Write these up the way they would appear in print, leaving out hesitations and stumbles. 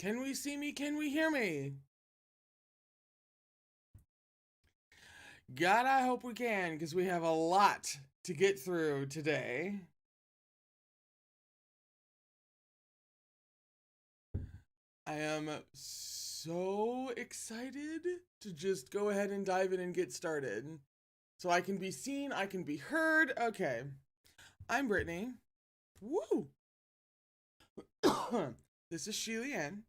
Can we see me? Can we hear me? God, I hope we can, because we have a lot to get through today. I am so excited to just go ahead and dive in and get started. So I can be seen, I can be heard. Okay. I'm Brittany. Woo! This is hualian.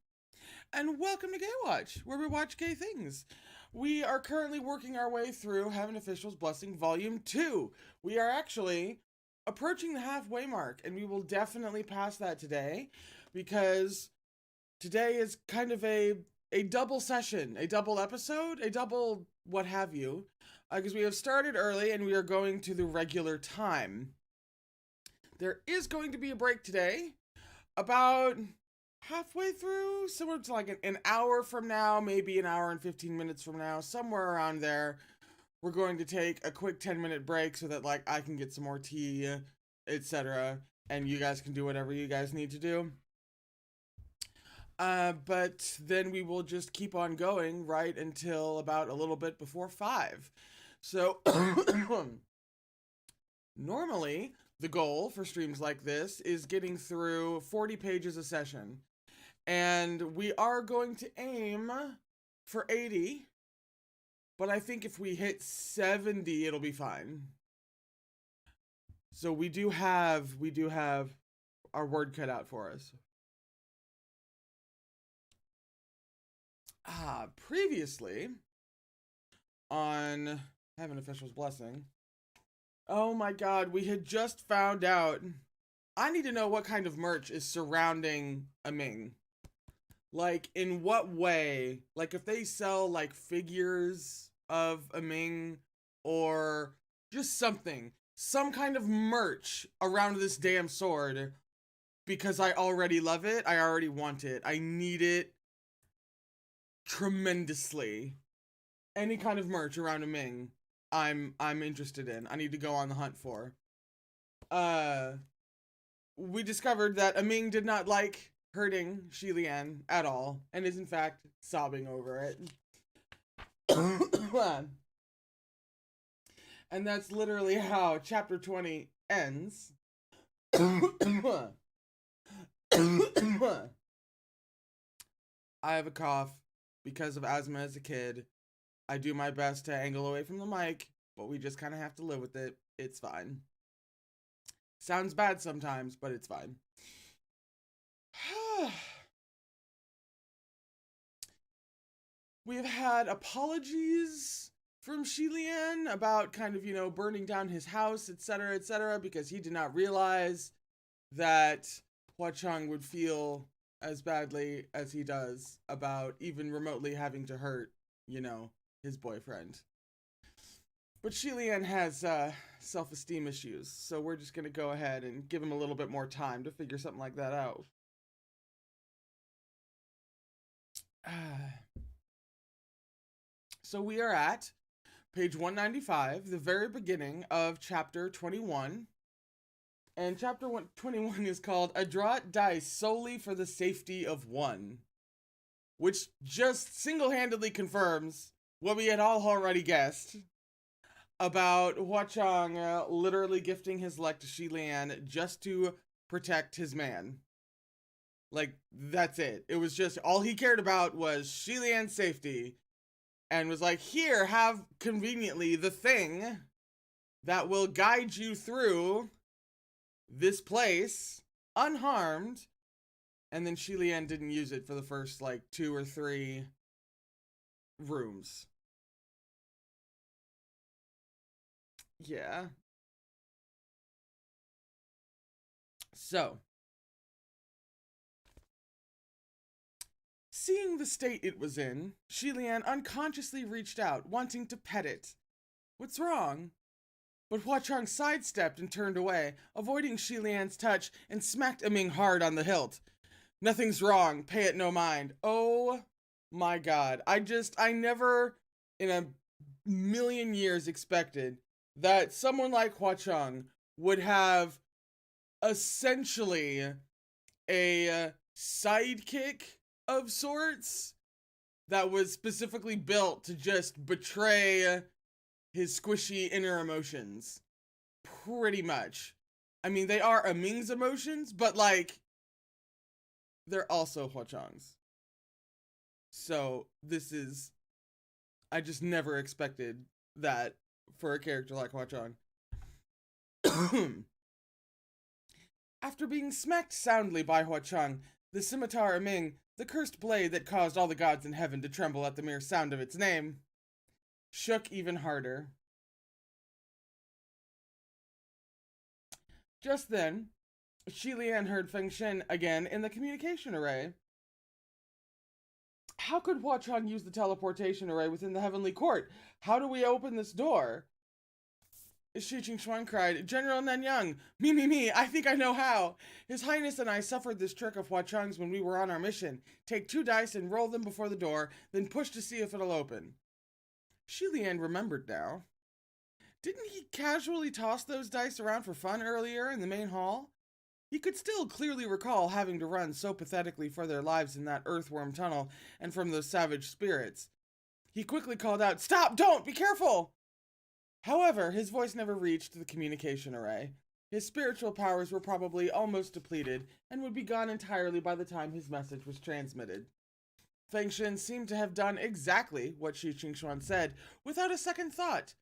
And welcome to Gaywatch, where we watch gay things. We are currently working our way through Heaven Official's Blessing Volume 2. We are actually approaching the halfway mark, and we will definitely pass that today, because today is kind of a double session, a double episode, a double what have you, because we have started early and we are going to the regular time. There is going to be a break today, about halfway through, somewhere to like an hour from now, maybe an hour and 15 minutes from now, somewhere around there. We're going to take a quick 10-minute break so that like I can get some more tea, etc., and you guys can do whatever you guys need to do. But then we will just keep on going right until about a little bit before 5. So normally the goal for streams like this is getting through 40 pages a session. And we are going to aim for 80, but I think if we hit 70, it'll be fine. So we do have our word cut out for us. Previously on Heaven Official's Blessing, oh my god, we had just found out. I need to know what kind of merch is surrounding a Ming. Like, in what way? Like, if they sell, like, figures of a Ming, or just something. Some kind of merch around this damn sword. Because I already love it. I already want it. I need it tremendously. Any kind of merch around a Ming, I'm interested in. I need to go on the hunt for. We discovered that a Ming did not like hurting hualian at all, and is in fact sobbing over it. And that's literally how chapter 20 ends. I have a cough because of asthma as a kid. I do my best to angle away from the mic, but we just kind of have to live with it. It's fine. Sounds bad sometimes, but it's fine. We've had apologies from hualian about kind of, you know, burning down his house, etc., because he did not realize that Huacheng would feel as badly as he does about even remotely having to hurt, you know, his boyfriend. But hualian has self-esteem issues, so we're just going to go ahead and give him a little bit more time to figure something like that out. So we are at page 195, the very beginning of chapter 21. And chapter 21 is called A Draught Dice Solely for the Safety of One, which just single-handedly confirms what we had all already guessed about Huacheng literally gifting his luck to hualian just to protect his man. Like, that's it. It was just, all he cared about was hualian's safety. And was like, here, have conveniently the thing that will guide you through this place unharmed. And then hualian didn't use it for the first, like, 2 or 3 rooms. Yeah. So, seeing the state it was in, hualian unconsciously reached out, wanting to pet it. What's wrong? But Huacheng sidestepped and turned away, avoiding hualian's touch, and smacked a Ming hard on the hilt. Nothing's wrong, pay it no mind. Oh my god. I never in a million years expected that someone like Huacheng would have essentially a sidekick of sorts that was specifically built to just betray his squishy inner emotions. Pretty much. I mean, they are Ming's emotions, but like, they're also Huachang's. So this is, I just never expected that for a character like Huachang. After being smacked soundly by Huachang, the scimitar Ming, the cursed blade that caused all the gods in heaven to tremble at the mere sound of its name, shook even harder. Just then, Shi Lian heard Feng Shen again in the communication array. How could Huachang use the teleportation array within the heavenly court? How do we open this door? Shi Qingxuan cried, General Nanyang, me, I think I know how. His Highness and I suffered this trick of Huachang's when we were on our mission. Take 2 dice and roll them before the door, then push to see if it'll open. Shi Lian remembered now. Didn't he casually toss those dice around for fun earlier in the main hall? He could still clearly recall having to run so pathetically for their lives in that earthworm tunnel and from those savage spirits. He quickly called out, Stop! Don't! Be careful! However, his voice never reached the communication array. His spiritual powers were probably almost depleted and would be gone entirely by the time his message was transmitted. Feng Shen seemed to have done exactly what Shi Qingxuan said, without a second thought.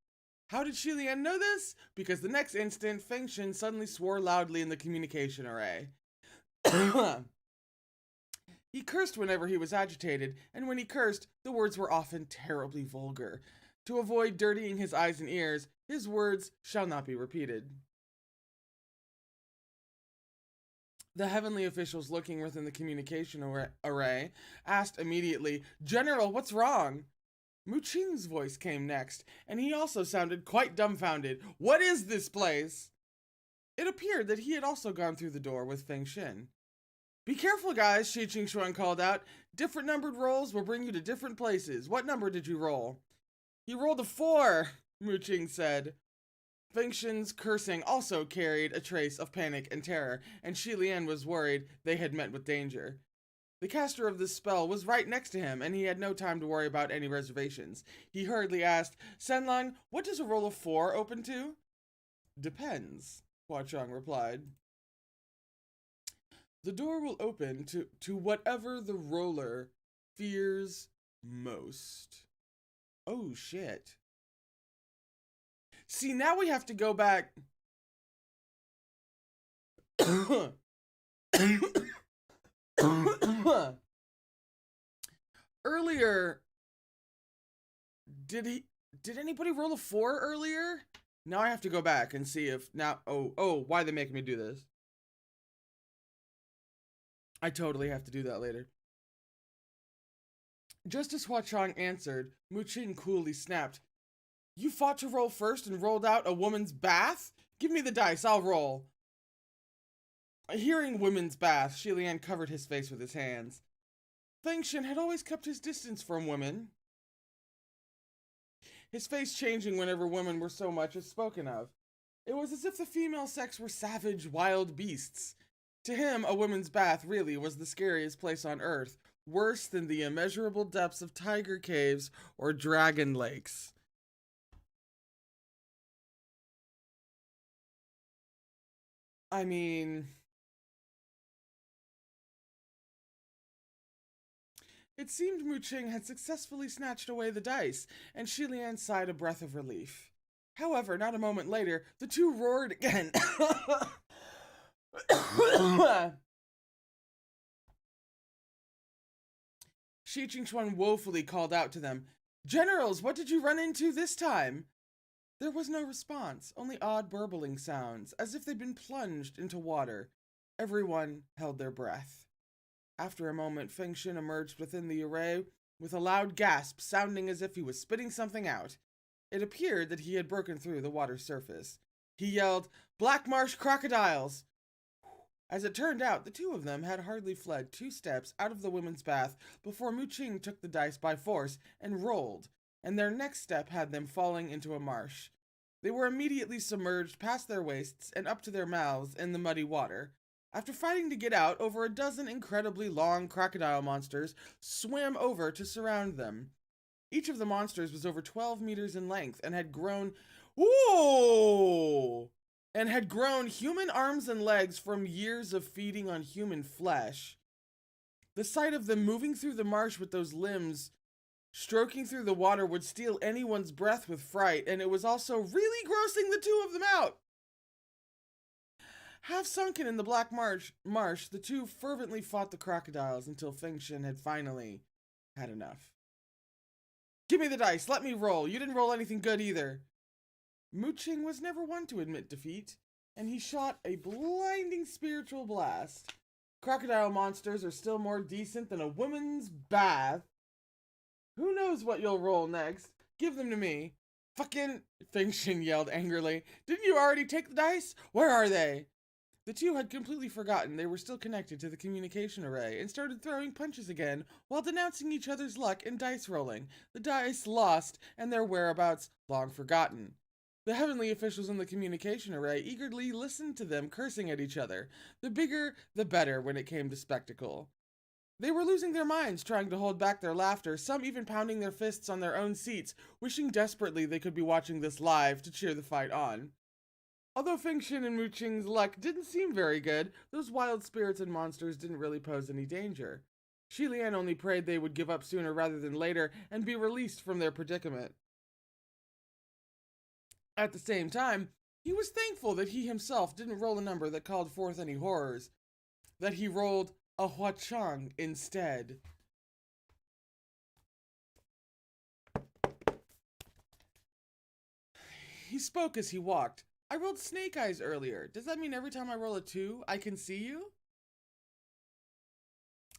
How did Shi Lian know this? Because the next instant, Feng Shen suddenly swore loudly in the communication array. He cursed whenever he was agitated, and when he cursed, the words were often terribly vulgar. To avoid dirtying his eyes and ears, his words shall not be repeated. The heavenly officials looking within the communication array asked immediately, General, what's wrong? Mu Qing's voice came next, and he also sounded quite dumbfounded. What is this place? It appeared that he had also gone through the door with Feng Shen. Be careful, guys, Shi Qingxuan called out. Different numbered rolls will bring you to different places. What number did you roll? He rolled a 4, Mu Qing said. Feng Shen's cursing also carried a trace of panic and terror, and Shi Lian was worried they had met with danger. The caster of this spell was right next to him, and he had no time to worry about any reservations. He hurriedly asked, Senlang, what does a roll of 4 open to? Depends, Huachang replied. The door will open to whatever the roller fears most. Oh, shit. See, now we have to go back. Earlier, did anybody roll a 4 earlier? Now I have to go back and see if now, why they making me do this? I totally have to do that later. Just as Huachang answered, Mu Qing coolly snapped, You fought to roll first and rolled out a woman's bath? Give me the dice, I'll roll. Hearing women's bath, Shi Lian covered his face with his hands. Feng Shen had always kept his distance from women, his face changing whenever women were so much as spoken of. It was as if the female sex were savage, wild beasts. To him, a woman's bath really was the scariest place on earth, worse than the immeasurable depths of tiger caves or dragon lakes. I mean, it seemed Mu Qing had successfully snatched away the dice, and Shi Lian sighed a breath of relief. However, not a moment later, the two roared again. Shi Qingxuan woefully called out to them, Generals, what did you run into this time? There was no response, only odd burbling sounds, as if they'd been plunged into water. Everyone held their breath. After a moment, Feng Shen emerged within the array with a loud gasp, sounding as if he was spitting something out. It appeared that he had broken through the water's surface. He yelled, Black Marsh crocodiles! As it turned out, the two of them had hardly fled 2 steps out of the women's bath before Mu Qing took the dice by force and rolled, and their next step had them falling into a marsh. They were immediately submerged past their waists and up to their mouths in the muddy water. After fighting to get out, over a dozen incredibly long crocodile monsters swam over to surround them. Each of the monsters was over 12 meters in length and had grown. Whoa! And had grown human arms and legs from years of feeding on human flesh. The sight of them moving through the marsh with those limbs, stroking through the water, would steal anyone's breath with fright, and it was also really grossing the two of them out. Half sunken in the black marsh, the two fervently fought the crocodiles until Fengshen had finally had enough. Give me the dice, let me roll. You didn't roll anything good either. Mooching was never one to admit defeat, and he shot a blinding spiritual blast. Crocodile monsters are still more decent than a woman's bath. Who knows what you'll roll next? Give them to me. Fucking, Fengshen yelled angrily. Didn't you already take the dice? Where are they? The two had completely forgotten they were still connected to the communication array and started throwing punches again while denouncing each other's luck and dice rolling. The dice lost and their whereabouts long forgotten. The heavenly officials in the communication array eagerly listened to them cursing at each other. The bigger, the better when it came to spectacle. They were losing their minds trying to hold back their laughter, some even pounding their fists on their own seats, wishing desperately they could be watching this live to cheer the fight on. Although Fengshen and Mooching's luck didn't seem very good, those wild spirits and monsters didn't really pose any danger. Shilian only prayed they would give up sooner rather than later and be released from their predicament. At the same time, he was thankful that he himself didn't roll a number that called forth any horrors, that he rolled a huachang instead. He spoke as he walked. I rolled snake eyes earlier. Does that mean every time I roll a 2, I can see you?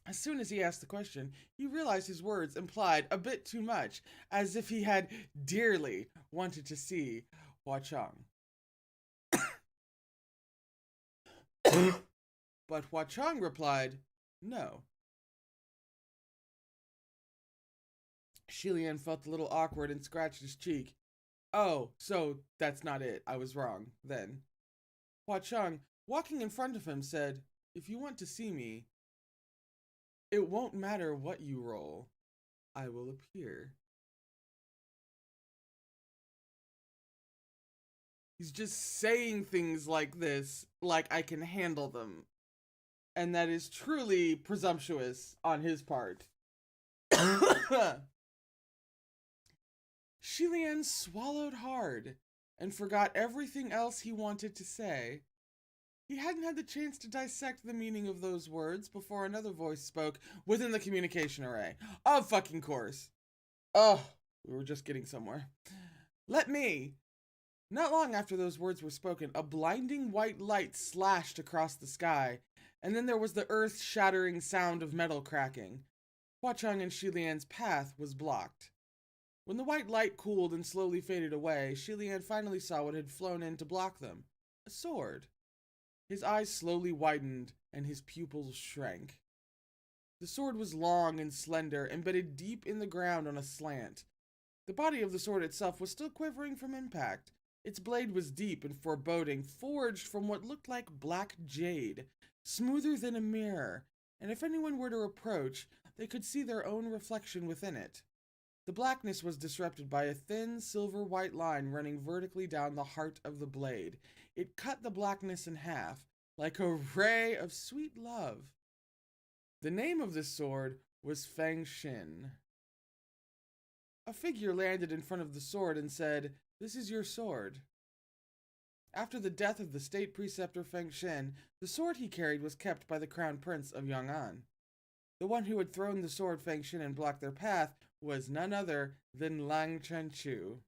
As soon as he asked the question, he realized his words implied a bit too much, as if he had dearly wanted to see Huachang. But Huachang replied, no. Shilian felt a little awkward and scratched his cheek. Oh, so that's not it. I was wrong, then. Huachang, walking in front of him, said, if you want to see me, it won't matter what you roll. I will appear. He's just saying things like this, like I can handle them. And that is truly presumptuous on his part. Shilian swallowed hard and forgot everything else he wanted to say. He hadn't had the chance to dissect the meaning of those words before another voice spoke within the communication array. Of fucking course. Oh, we were just getting somewhere. Let me. Not long after those words were spoken, a blinding white light slashed across the sky, and then there was the earth-shattering sound of metal cracking. Huachang and Shilian's path was blocked. When the white light cooled and slowly faded away, Shilian finally saw what had flown in to block them. A sword. His eyes slowly widened, and his pupils shrank. The sword was long and slender, embedded deep in the ground on a slant. The body of the sword itself was still quivering from impact. Its blade was deep and foreboding, forged from what looked like black jade, smoother than a mirror, and if anyone were to approach, they could see their own reflection within it. The blackness was disrupted by a thin, silver-white line running vertically down the heart of the blade. It cut the blackness in half, like a ray of sweet love. The name of this sword was Fengshen. A figure landed in front of the sword and said, "This is your sword." After the death of the state preceptor Fengshen, the sword he carried was kept by the crown prince of Yang'an. The one who had thrown the sword Fengshen and blocked their path was none other than Lang Chenchu.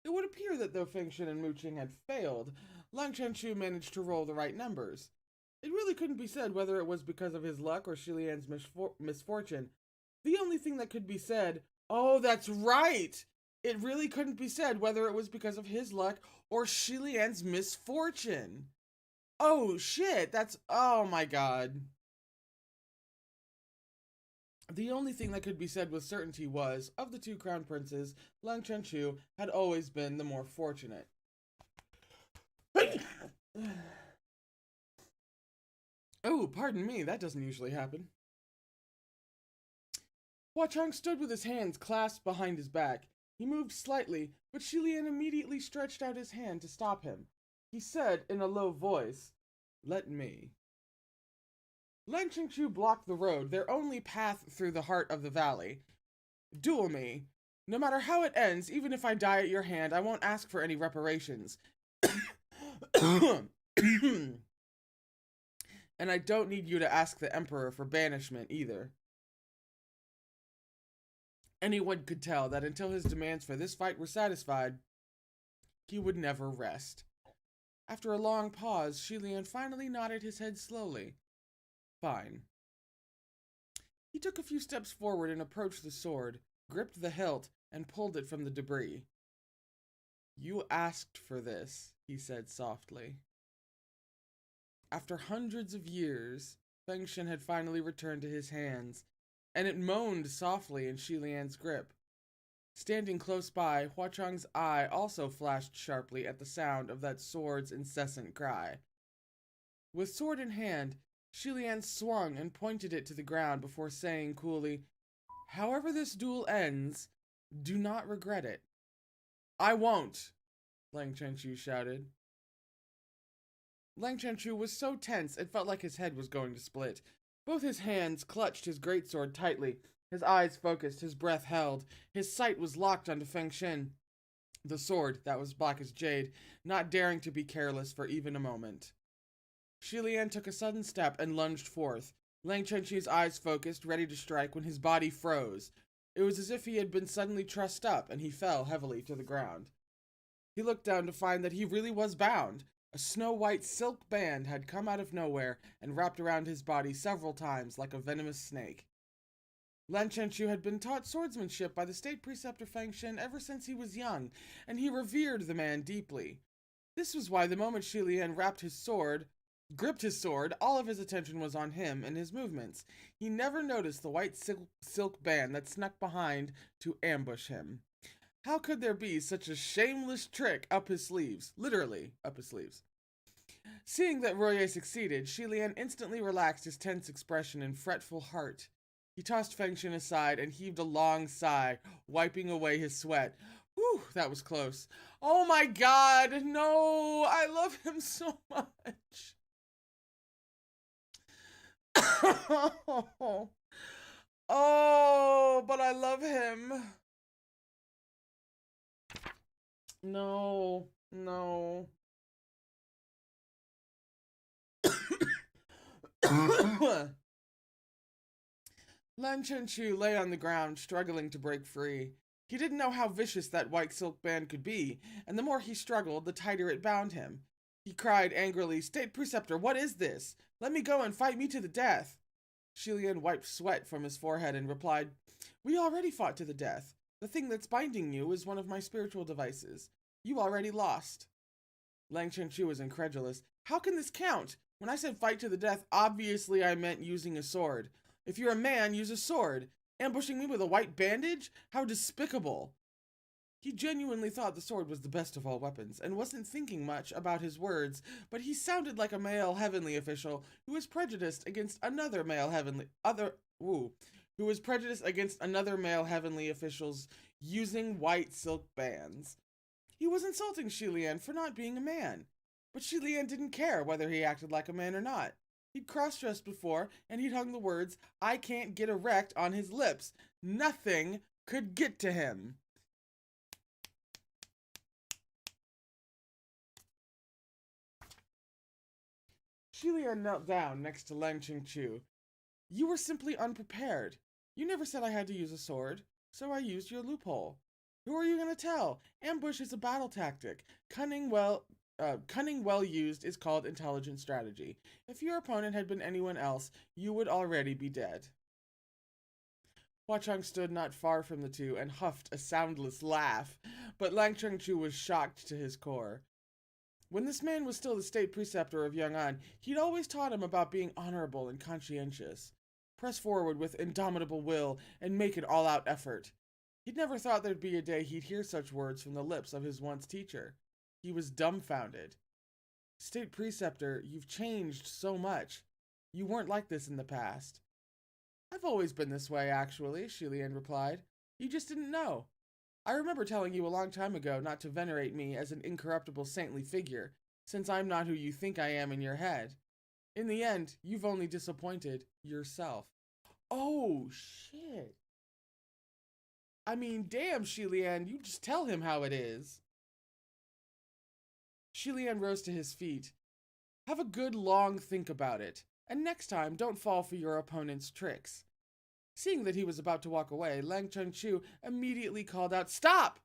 It would appear that though Fengshen and Mooching had failed, Lang Chenchu managed to roll the right numbers. It really couldn't be said whether it was because of his luck or Shilian's misfortune. The only thing that could be said, oh, that's right! It really couldn't be said whether it was because of his luck or Shilian's misfortune. Oh, shit, oh my god. The only thing that could be said with certainty was, of the two crown princes, Lang Chenchu had always been the more fortunate. Oh, pardon me, that doesn't usually happen. Hua Chang stood with his hands clasped behind his back. He moved slightly, but Shilian immediately stretched out his hand to stop him. He said in a low voice, "Let me." Lan Qingchu blocked the road, their only path through the heart of the valley. "Duel me. No matter how it ends, even if I die at your hand, I won't ask for any reparations. And I don't need you to ask the Emperor for banishment either." Anyone could tell that until his demands for this fight were satisfied, he would never rest. After a long pause, Shilian finally nodded his head slowly. "Fine." He took a few steps forward and approached the sword, gripped the hilt, and pulled it from the debris. "You asked for this," he said softly. After hundreds of years, Fengshen had finally returned to his hands, and it moaned softly in Shilian's grip. Standing close by, Hua Chang's eye also flashed sharply at the sound of that sword's incessant cry. With sword in hand, Shilian swung and pointed it to the ground before saying coolly, "However this duel ends, do not regret it." "I won't," Lang Chenchu shouted. Lang Chenchu was so tense it felt like his head was going to split. Both his hands clutched his greatsword tightly, his eyes focused, his breath held. His sight was locked onto Fengshen, the sword that was black as jade, not daring to be careless for even a moment. Shilian took a sudden step and lunged forth. Lang Chenchu's eyes focused, ready to strike, when his body froze. It was as if he had been suddenly trussed up, and he fell heavily to the ground. He looked down to find that he really was bound. A snow-white silk band had come out of nowhere and wrapped around his body several times like a venomous snake. Lan Chenchu had been taught swordsmanship by the state preceptor Fengshen ever since he was young, and he revered the man deeply. This was why the moment Shilian gripped his sword, all of his attention was on him and his movements. He never noticed the white silk band that snuck behind to ambush him. How could there be such a shameless trick up his sleeves? Literally, up his sleeves. Seeing that Royer succeeded, Shilian instantly relaxed his tense expression and fretful heart. He tossed Fengshen aside and heaved a long sigh, wiping away his sweat. Whew, that was close. Oh my god, no! I love him so much! Oh, but I love him. No, no. Lan Chenchu lay on the ground, struggling to break free. He didn't know how vicious that white silk band could be, and the more he struggled, the tighter it bound him. He cried angrily, "State Preceptor, what is this? Let me go and fight me to the death." Shilian wiped sweat from his forehead and replied, "We already fought to the death. The thing that's binding you is one of my spiritual devices. You already lost." Lang Chenchu was incredulous. "How can this count? When I said fight to the death, obviously I meant using a sword. If you're a man, use a sword. Ambushing me with a white bandage? How despicable." He genuinely thought the sword was the best of all weapons, and wasn't thinking much about his words, but he sounded like a male heavenly official who was prejudiced against another male heavenly officials using white silk bands. He was insulting Shilian for not being a man, but Shilian didn't care whether he acted like a man or not. He'd cross-dressed before, and he'd hung the words, "I can't get erect" on his lips. Nothing could get to him. Shilian knelt down next to Lang Qingchu. "You were simply unprepared. You never said I had to use a sword, so I used your loophole. Who are you going to tell? Ambush is a battle tactic. Cunning well used is called intelligent strategy. If your opponent had been anyone else, you would already be dead." Hua Chang stood not far from the two and huffed a soundless laugh, but Lang Chengchu was shocked to his core. When this man was still the state preceptor of Yong'an, he'd always taught him about being honorable and conscientious. Press forward with indomitable will and make an all-out effort. He'd never thought there'd be a day he'd hear such words from the lips of his once teacher. He was dumbfounded. "State preceptor, you've changed so much." You weren't like this in the past. I've always been this way, actually, Shilian replied. You just didn't know. I remember telling you a long time ago not to venerate me as an incorruptible saintly figure, since I'm not who you think I am in your head. In the end, you've only disappointed yourself. Oh, shit. I mean, damn, Shilian, you just tell him how it is. Shilian rose to his feet. Have a good long think about it, and next time don't fall for your opponent's tricks. Seeing that he was about to walk away, Lang Chengchu immediately called out, Stop!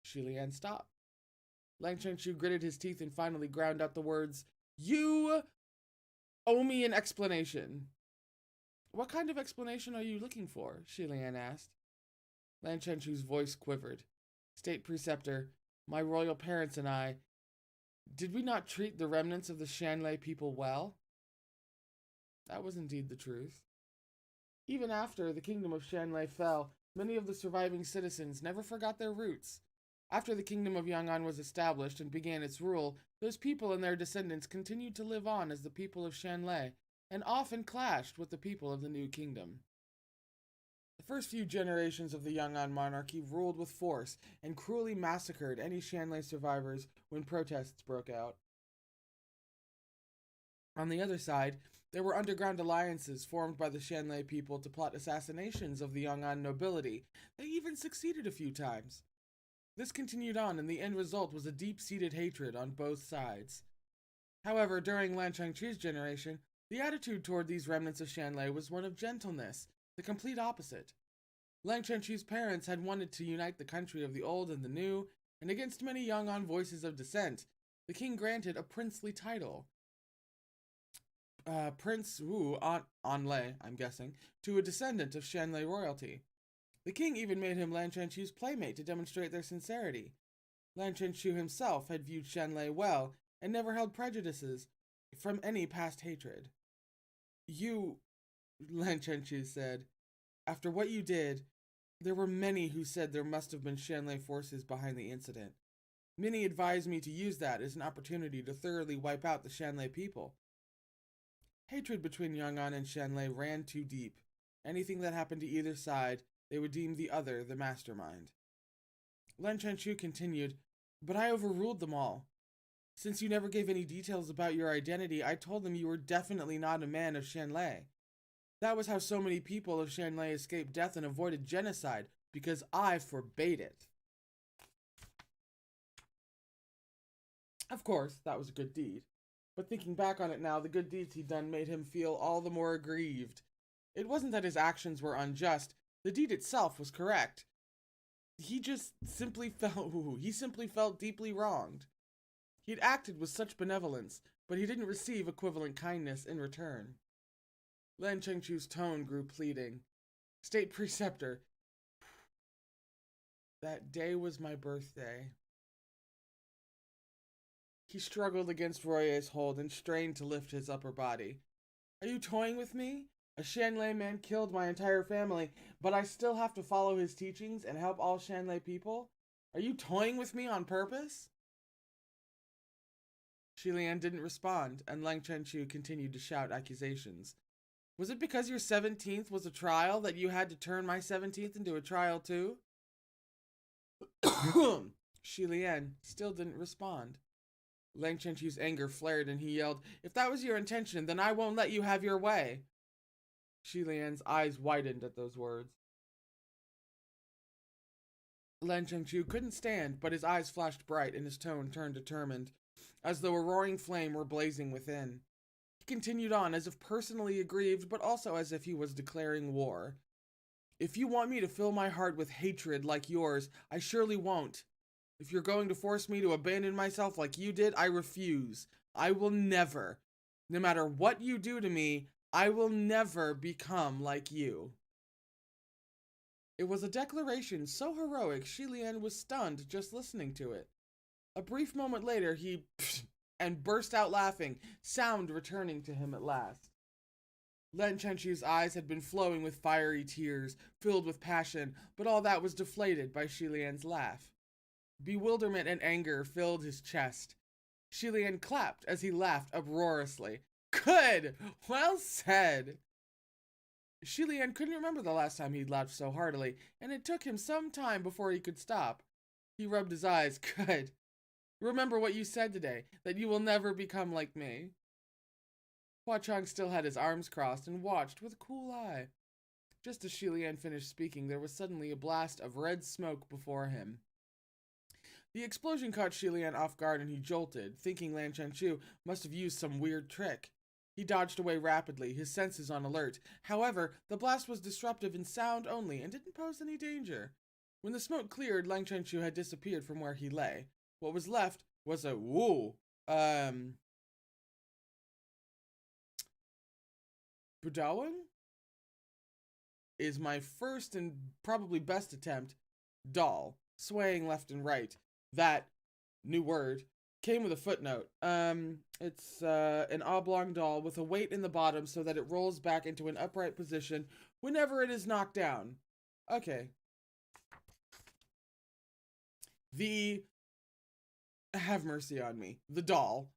Shilian stopped. Lang Chengchu gritted his teeth and finally ground out the words, You owe me an explanation. What kind of explanation are you looking for? Shilian asked. Lang Chengchu's voice quivered. State Preceptor, my royal parents and I, did we not treat the remnants of the Shanlei people well? That was indeed the truth. Even after the kingdom of Shanlei fell, many of the surviving citizens never forgot their roots. After the kingdom of Yang'an was established and began its rule, those people and their descendants continued to live on as the people of Shanlei, and often clashed with the people of the new kingdom. The first few generations of the Yang'an monarchy ruled with force and cruelly massacred any Shanlei survivors when protests broke out. On the other side, there were underground alliances formed by the Shanlei people to plot assassinations of the Yang'an nobility. They even succeeded a few times. This continued on, and the end result was a deep-seated hatred on both sides. However, during Lan Chengchu's generation, the attitude toward these remnants of Shanlei was one of gentleness, the complete opposite. Lang Chengchu's parents had wanted to unite the country of the old and the new, and against many Yang'an voices of dissent, the king granted a princely title. Prince Wu Anlei, I'm guessing, to a descendant of Shanlei royalty. The king even made him Lan Chengchu's playmate to demonstrate their sincerity. Lan Chengchu himself had viewed Shanlei well and never held prejudices from any past hatred. You, Lan Chengchu said, after what you did, there were many who said there must have been Shanlei forces behind the incident. Many advised me to use that as an opportunity to thoroughly wipe out the Shanlei people. Hatred between Yang'an and Shanlei ran too deep. Anything that happened to either side, they would deem the other the mastermind. Lan Chengchu continued, but I overruled them all. Since you never gave any details about your identity, I told them you were definitely not a man of Shanlei. That was how so many people of Shanlei escaped death and avoided genocide, because I forbade it. Of course, that was a good deed. But thinking back on it now, the good deeds he'd done made him feel all the more aggrieved. It wasn't that his actions were unjust. The deed itself was correct. He simply felt deeply wronged. He'd acted with such benevolence, but he didn't receive equivalent kindness in return. Lan Chengchu's tone grew pleading. State Preceptor, that day was my birthday. He struggled against Royer's hold and strained to lift his upper body. Are you toying with me? A Shanlei man killed my entire family, but I still have to follow his teachings and help all Shanlei people? Are you toying with me on purpose? Shilian didn't respond, and Lang Chengchu continued to shout accusations. Was it because your 17th was a trial that you had to turn my 17th into a trial too? Shilian still didn't respond. Lang Chengchu's anger flared and he yelled, If that was your intention, then I won't let you have your way. Shilian's eyes widened at those words. Lan Chengchu couldn't stand, but his eyes flashed bright and his tone turned determined, as though a roaring flame were blazing within. He continued on as if personally aggrieved, but also as if he was declaring war. If you want me to fill my heart with hatred like yours, I surely won't. If you're going to force me to abandon myself like you did, I refuse. I will never. No matter what you do to me, I will never become like you. It was a declaration so heroic, Shilian was stunned just listening to it. A brief moment later, he and burst out laughing, sound returning to him at last. Lan Chengchu's eyes had been flowing with fiery tears, filled with passion, but all that was deflated by Shilian's laugh. Bewilderment and anger filled his chest. Shilian clapped as he laughed uproariously, Good! Well said! Shilian couldn't remember the last time he'd laughed so heartily, and it took him some time before he could stop. He rubbed his eyes. Good. Remember what you said today, that you will never become like me. Hua Chong still had his arms crossed and watched with a cool eye. Just as Shilian finished speaking, there was suddenly a blast of red smoke before him. The explosion caught Shilian off guard and he jolted, thinking Lan Chanchu must have used some weird trick. He dodged away rapidly, his senses on alert. However, the blast was disruptive in sound only and didn't pose any danger. When the smoke cleared, Lan Chanchu had disappeared from where he lay. What was left was a woo. Budawang is my first and probably best attempt. Doll, swaying left and right. That new word came with a footnote. It's an oblong doll with a weight in the bottom so that it rolls back into an upright position whenever it is knocked down. Okay. Have mercy on me. The doll.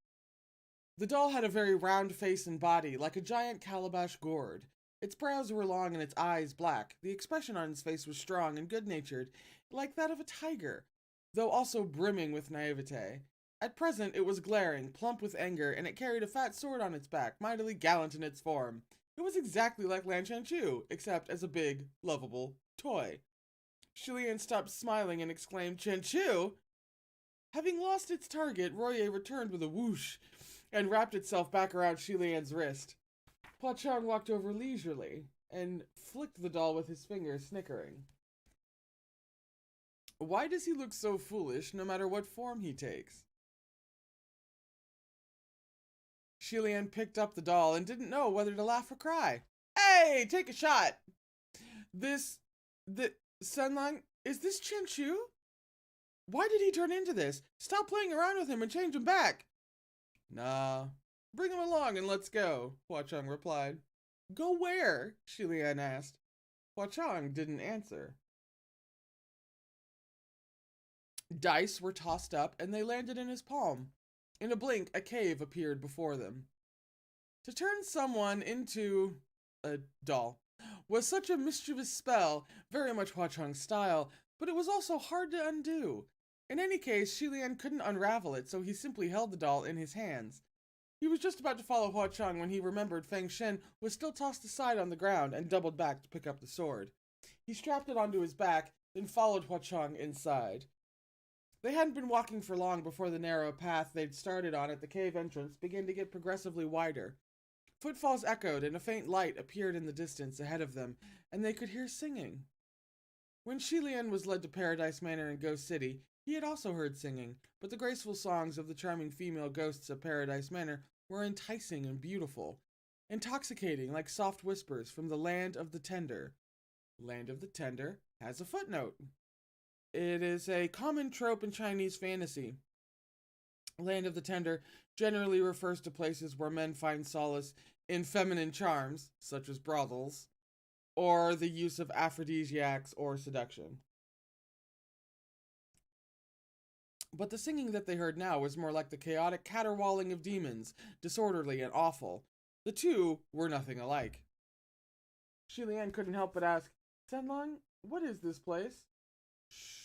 The doll had a very round face and body, like a giant calabash gourd. Its brows were long and its eyes black. The expression on its face was strong and good-natured, like that of a tiger, though also brimming with naivete. At present, it was glaring, plump with anger, and it carried a fat sword on its back, mightily gallant in its form. It was exactly like Lan Chanchu, except as a big, lovable toy. Shilian stopped smiling and exclaimed, Chanchu! Having lost its target, Royer returned with a whoosh and wrapped itself back around Shilian's wrist. Hua Chong walked over leisurely and flicked the doll with his fingers, snickering. Why does he look so foolish no matter what form he takes? Shilian picked up the doll and didn't know whether to laugh or cry. Hey, take a shot! Senlang, is this Chanchu? Why did he turn into this? Stop playing around with him and change him back. Nah, bring him along and let's go, Hua Chong replied. Go where? Shilian asked. Hua Chong didn't answer. Dice were tossed up and they landed in his palm. In a blink, a cave appeared before them. To turn someone into a doll was such a mischievous spell, very much Hua Chong's style, but it was also hard to undo. In any case, Shilian couldn't unravel it, so he simply held the doll in his hands. He was just about to follow Hua Chong when he remembered Feng Shen was still tossed aside on the ground and doubled back to pick up the sword. He strapped it onto his back, then followed Hua Chong inside. They hadn't been walking for long before the narrow path they'd started on at the cave entrance began to get progressively wider. Footfalls echoed and a faint light appeared in the distance ahead of them, and they could hear singing. When Shilian was led to Paradise Manor in Ghost City, he had also heard singing, but the graceful songs of the charming female ghosts of Paradise Manor were enticing and beautiful, intoxicating like soft whispers from the Land of the Tender. Land of the Tender has a footnote. It is a common trope in Chinese fantasy. Land of the Tender generally refers to places where men find solace in feminine charms, such as brothels, or the use of aphrodisiacs or seduction. But the singing that they heard now was more like the chaotic caterwauling of demons, disorderly and awful. The two were nothing alike. Shilian couldn't help but ask, Senlang, what is this place? Shh.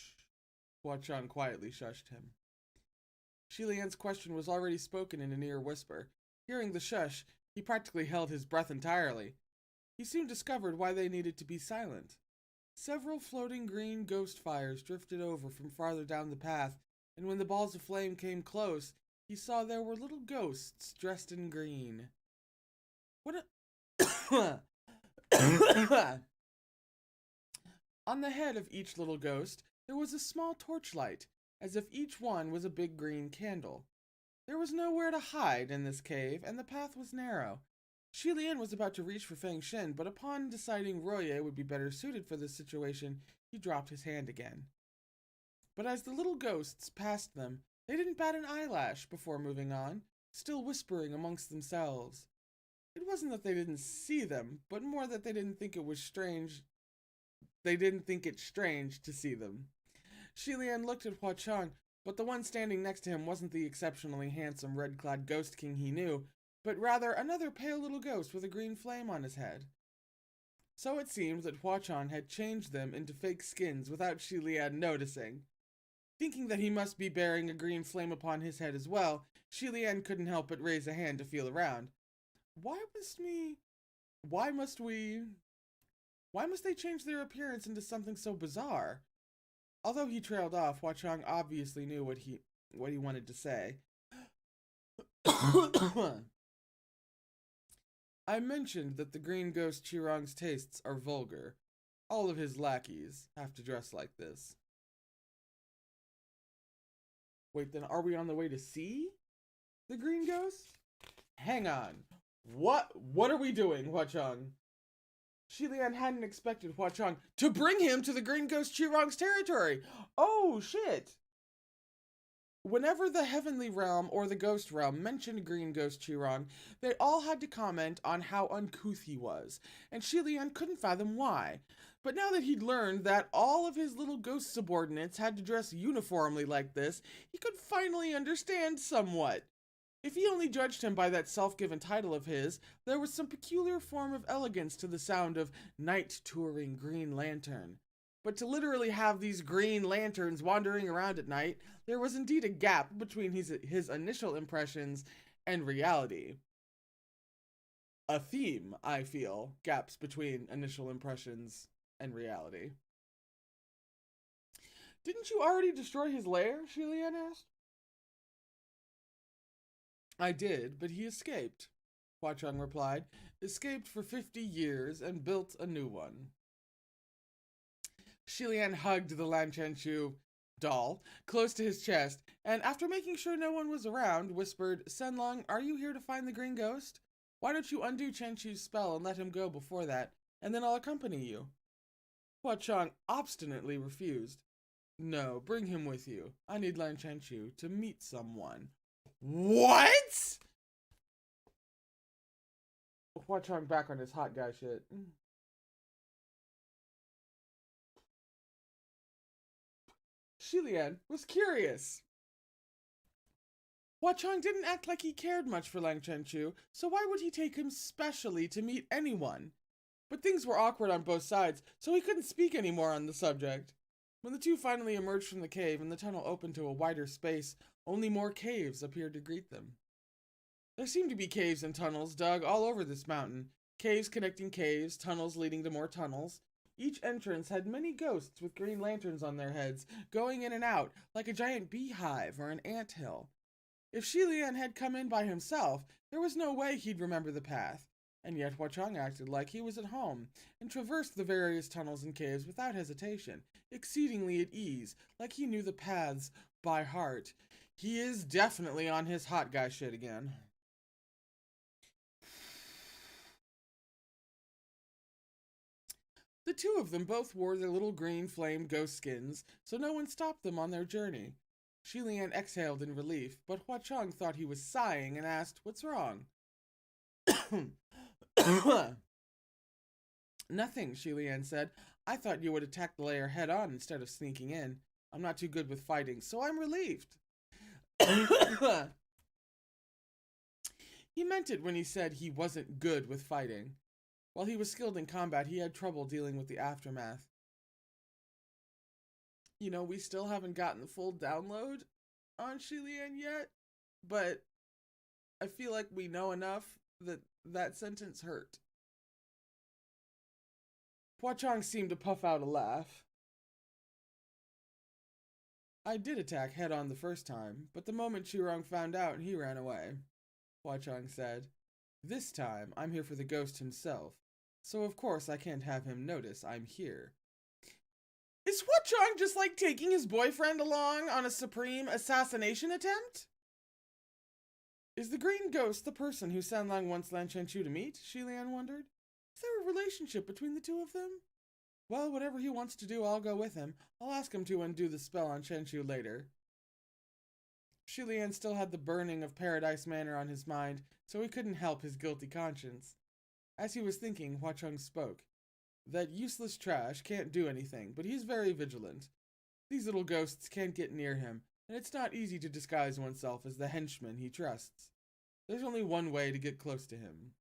Hua Chong quietly shushed him. Shilian's question was already spoken in a near whisper. Hearing the shush, he practically held his breath entirely. He soon discovered why they needed to be silent. Several floating green ghost fires drifted over from farther down the path, and when the balls of flame came close, he saw there were little ghosts dressed in green. What a... On the head of each little ghost, there was a small torchlight, as if each one was a big green candle. There was nowhere to hide in this cave, and the path was narrow. Shilian was about to reach for Feng Shen, but upon deciding Royer would be better suited for this situation, he dropped his hand again. But as the little ghosts passed them, they didn't bat an eyelash before moving on, still whispering amongst themselves. It wasn't that they didn't see them, but more that they didn't think it was strange. They didn't think it strange to see them. Shilian looked at Hua Chong, but the one standing next to him wasn't the exceptionally handsome red-clad ghost king he knew, but rather another pale little ghost with a green flame on his head. So it seemed that Hua-Chang had changed them into fake skins without Shi Lian noticing. Thinking that he must be bearing a green flame upon his head as well, Shi Lian couldn't help but raise a hand to feel around. Why must they change their appearance into something so bizarre? Although he trailed off, Hua-Chang obviously knew what he wanted to say. I mentioned that the green ghost Qirong's tastes are vulgar. All of his lackeys have to dress like this. Wait, then are we on the way to see the green ghost? Hang on. What are we doing, Hua-Chang? Shi Lian hadn't expected Hua-Chang to bring him to the green ghost Qirong's territory. Oh, shit. Whenever the heavenly realm or the ghost realm mentioned green ghost Qirong, they all had to comment on how uncouth he was, and Shi Lian couldn't fathom why. But now that he'd learned that all of his little ghost subordinates had to dress uniformly like this, he could finally understand somewhat. If he only judged him by that self-given title of his, there was some peculiar form of elegance to the sound of night-touring Green Lantern. But to literally have these green lanterns wandering around at night, there was indeed a gap between his initial impressions and reality. A theme, I feel, gaps between initial impressions and reality. Didn't you already destroy his lair? Shi Lian asked. I did, but he escaped, Hua-Chang replied. Escaped for 50 years and built a new one. Shi Lian hugged the Lan Chenchu doll close to his chest, and after making sure no one was around, whispered, Senlong, are you here to find the green ghost? Why don't you undo Chenchu's spell and let him go before that, and then I'll accompany you? Hua-Chang obstinately refused. No, bring him with you. I need Lan Chenchu to meet someone. What? Hua-Chang back on his hot guy shit. Shi Lian was curious. Hua-Chang didn't act like he cared much for Lan Chenchu, so why would he take him specially to meet anyone? But things were awkward on both sides, so he couldn't speak anymore on the subject. When the two finally emerged from the cave and the tunnel opened to a wider space, only more caves appeared to greet them. There seemed to be caves and tunnels dug all over this mountain. Caves connecting caves, tunnels leading to more tunnels. Each entrance had many ghosts with green lanterns on their heads, going in and out, like a giant beehive or an anthill. If Shi Lian had come in by himself, there was no way he'd remember the path. And yet Hua-Chang acted like he was at home, and traversed the various tunnels and caves without hesitation, exceedingly at ease, like he knew the paths by heart. He is definitely on his hot guy shit again. The two of them both wore their little green flamed ghost skins, so no one stopped them on their journey. Shi Lian exhaled in relief, but Hua-Chang thought he was sighing and asked, what's wrong? Nothing, Shi Lian said. I thought you would attack the lair head on instead of sneaking in. I'm not too good with fighting, so I'm relieved. He meant it when he said he wasn't good with fighting. While he was skilled in combat, he had trouble dealing with the aftermath. You know, we still haven't gotten the full download on Shi Lian yet, but I feel like we know enough that that sentence hurt. Hua-Chang seemed to puff out a laugh. I did attack head-on the first time, but the moment Qirong found out, he ran away, Hua-Chang said. This time, I'm here for the ghost himself, so of course I can't have him notice I'm here. Is Hua-Chang just like taking his boyfriend along on a supreme assassination attempt? Is the green ghost the person who Sanlang wants Lan Chenchu to meet? Shi Lian wondered. Is there a relationship between the two of them? Well, whatever he wants to do, I'll go with him. I'll ask him to undo the spell on Chenchu later. Shi Lian still had the burning of Paradise Manor on his mind, so he couldn't help his guilty conscience. As he was thinking, Hua-Chang spoke. That useless trash can't do anything, but he's very vigilant. These little ghosts can't get near him, and it's not easy to disguise oneself as the henchman he trusts. There's only one way to get close to him.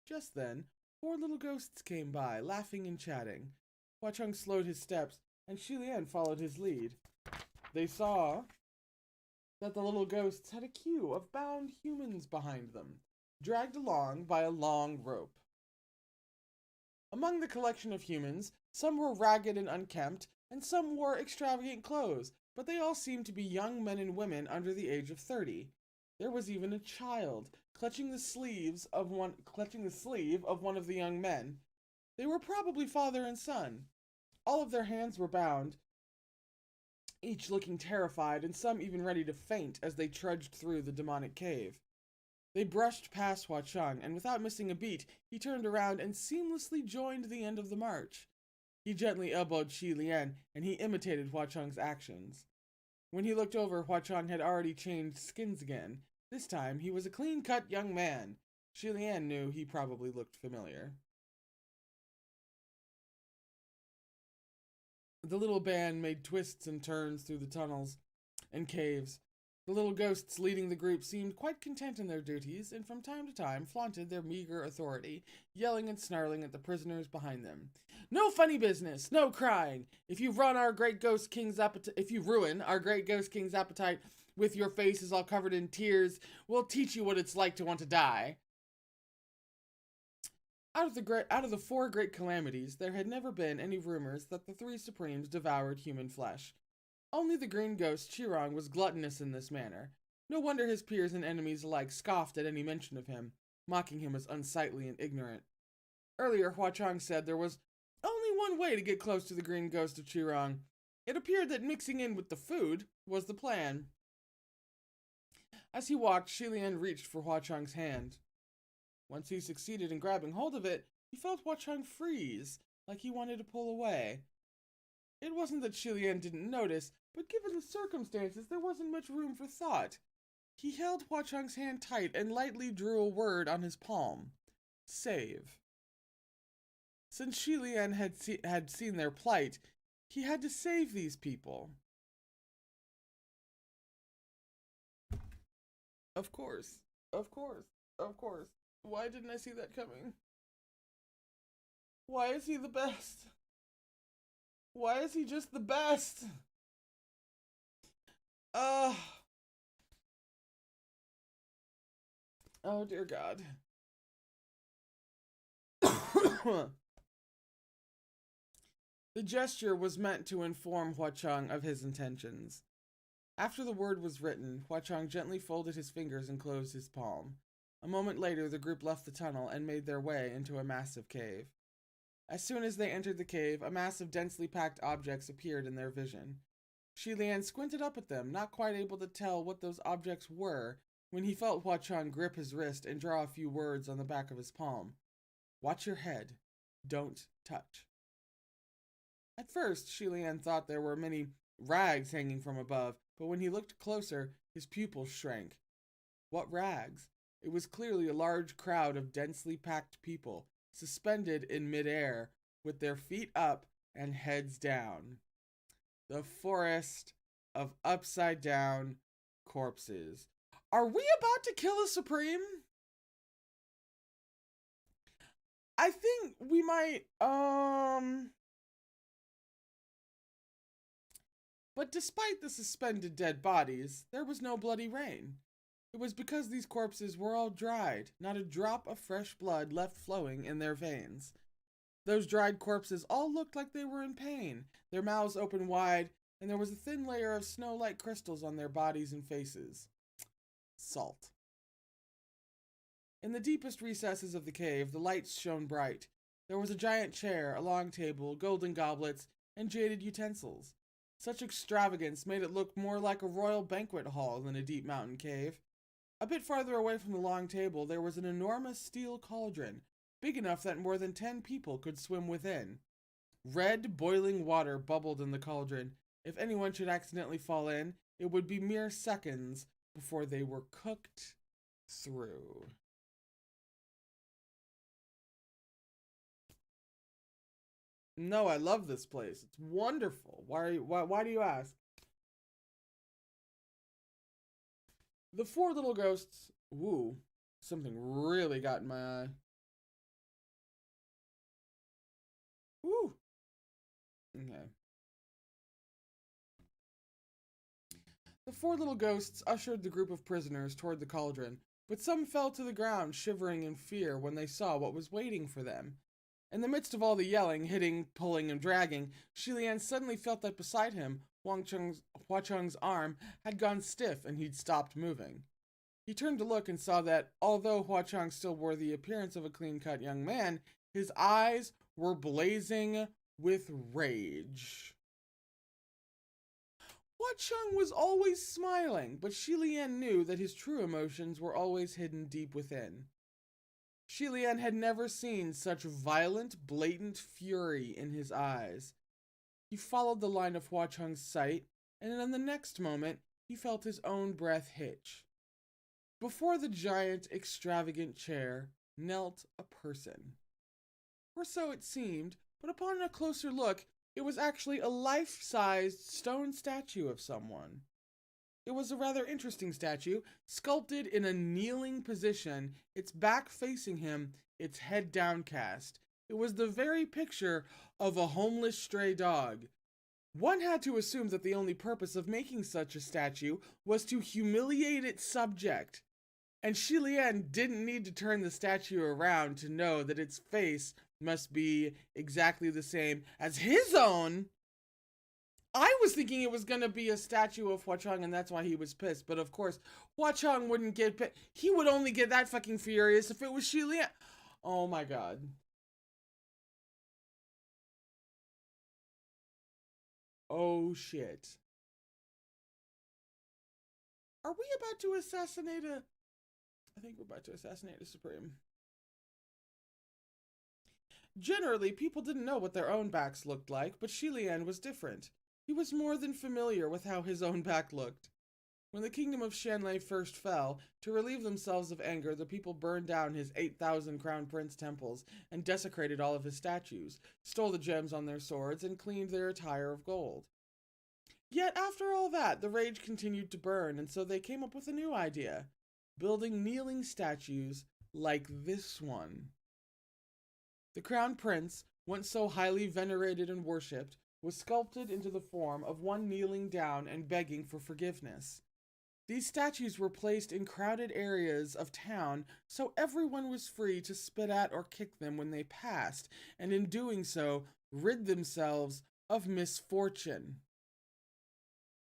Just then, 4 little ghosts came by, laughing and chatting. Hua Cheng slowed his steps, and Shi Lian followed his lead. They saw that the little ghosts had a queue of bound humans behind them, dragged along by a long rope. Among the collection of humans, some were ragged and unkempt, and some wore extravagant clothes, but they all seemed to be young men and women under the age of 30. There was even a child, clutching the sleeve of one of the young men. They were probably father and son. All of their hands were bound, each looking terrified, and some even ready to faint as they trudged through the demonic cave. They brushed past Hua Cheng, and without missing a beat, he turned around and seamlessly joined the end of the march. He gently elbowed Shi Lian, and he imitated Hua Cheng's actions. When he looked over, Hua Cheng had already changed skins again. This time, he was a clean-cut young man. Shi Lian knew he probably looked familiar. The little band made twists and turns through the tunnels and caves. The little ghosts leading the group seemed quite content in their duties, and from time to time flaunted their meager authority, yelling and snarling at the prisoners behind them. No funny business, no crying. If you ruin our great ghost king's appetite with your faces all covered in tears, we'll teach you what it's like to want to die. Out of the 4 great calamities, there had never been any rumors that the 3 supremes devoured human flesh. Only the green ghost Qirong was gluttonous in this manner. No wonder his peers and enemies alike scoffed at any mention of him, mocking him as unsightly and ignorant. Earlier, Hua Cheng said there was only one way to get close to the green ghost of Qirong. It appeared that mixing in with the food was the plan. As he walked, Shi Lian reached for Hua Cheng's hand. Once he succeeded in grabbing hold of it, he felt Hua Cheng freeze, like he wanted to pull away. It wasn't that Shi Lian didn't notice, but given the circumstances, there wasn't much room for thought. He held Hua Cheng's hand tight and lightly drew a word on his palm. Save. Since Shi Lian had seen their plight, he had to save these people. Of course. Why didn't I see that coming? Why is he the best? Why is he just the best? Oh dear God. The gesture was meant to inform Hua Cheng of his intentions. After the word was written, Hua Cheng gently folded his fingers and closed his palm. A moment later, the group left the tunnel and made their way into a massive cave. As soon as they entered the cave, a mass of densely packed objects appeared in their vision. Shi Lian squinted up at them, not quite able to tell what those objects were, when he felt Hua Cheng grip his wrist and draw a few words on the back of his palm. Watch your head. Don't touch. At first, Shi Lian thought there were many rags hanging from above, but when he looked closer, his pupils shrank. What rags? It was clearly a large crowd of densely packed people, suspended in midair, with their feet up and heads down. The forest of upside-down corpses. Are we about to kill a Supreme? I think we might, But despite the suspended dead bodies, there was no bloody rain. It was because these corpses were all dried, not a drop of fresh blood left flowing in their veins. Those dried corpses all looked like they were in pain, their mouths open wide, and there was a thin layer of snow-like crystals on their bodies and faces. Salt. In the deepest recesses of the cave, the lights shone bright. There was a giant chair, a long table, golden goblets, and jaded utensils. Such extravagance made it look more like a royal banquet hall than a deep mountain cave. A bit farther away from the long table, there was an enormous steel cauldron, big enough that more than 10 people could swim within. Red, boiling water bubbled in the cauldron. If anyone should accidentally fall in, it would be mere seconds before they were cooked through. No, I love this place. It's wonderful. Why do you ask? The four little ghosts. Ooh, something really got in my eye. Ooh. Okay. The four little ghosts ushered the group of prisoners toward the cauldron, but some fell to the ground, shivering in fear when they saw what was waiting for them. In the midst of all the yelling, hitting, pulling, and dragging, Shilian suddenly felt that beside him, Hua Chung's arm had gone stiff and he'd stopped moving. He turned to look and saw that, although Hua Chang still wore the appearance of a clean-cut young man, his eyes were blazing with rage. Hua Chang was always smiling, but Shilian knew that his true emotions were always hidden deep within. Shilian had never seen such violent, blatant fury in his eyes. He followed the line of Hua Chang's sight, and in the next moment, he felt his own breath hitch. Before the giant, extravagant chair knelt a person. Or so it seemed, but upon a closer look, it was actually a life-sized stone statue of someone. It was a rather interesting statue, sculpted in a kneeling position, its back facing him, its head downcast. It was the very picture of a homeless stray dog. One had to assume that the only purpose of making such a statue was to humiliate its subject. And Shilian didn't need to turn the statue around to know that its face must be exactly the same as his own. I was thinking it was going to be a statue of Hua Chang, and that's why he was pissed. But of course, Hua Chang wouldn't get pissed. He would only get that fucking furious if it was Shilian. Oh my god. Oh shit. Are we about to assassinate a... I think we're about to assassinate a Supreme. Generally, people didn't know what their own backs looked like, but Shilian was different. He was more than familiar with how his own back looked. When the kingdom of Shanlei first fell, to relieve themselves of anger, the people burned down his 8,000 crown prince temples and desecrated all of his statues, stole the gems on their swords, and cleaned their attire of gold. Yet after all that, the rage continued to burn, and so they came up with a new idea: building kneeling statues like this one. The crown prince, once so highly venerated and worshipped, was sculpted into the form of one kneeling down and begging for forgiveness. These statues were placed in crowded areas of town so everyone was free to spit at or kick them when they passed, and in doing so, rid themselves of misfortune.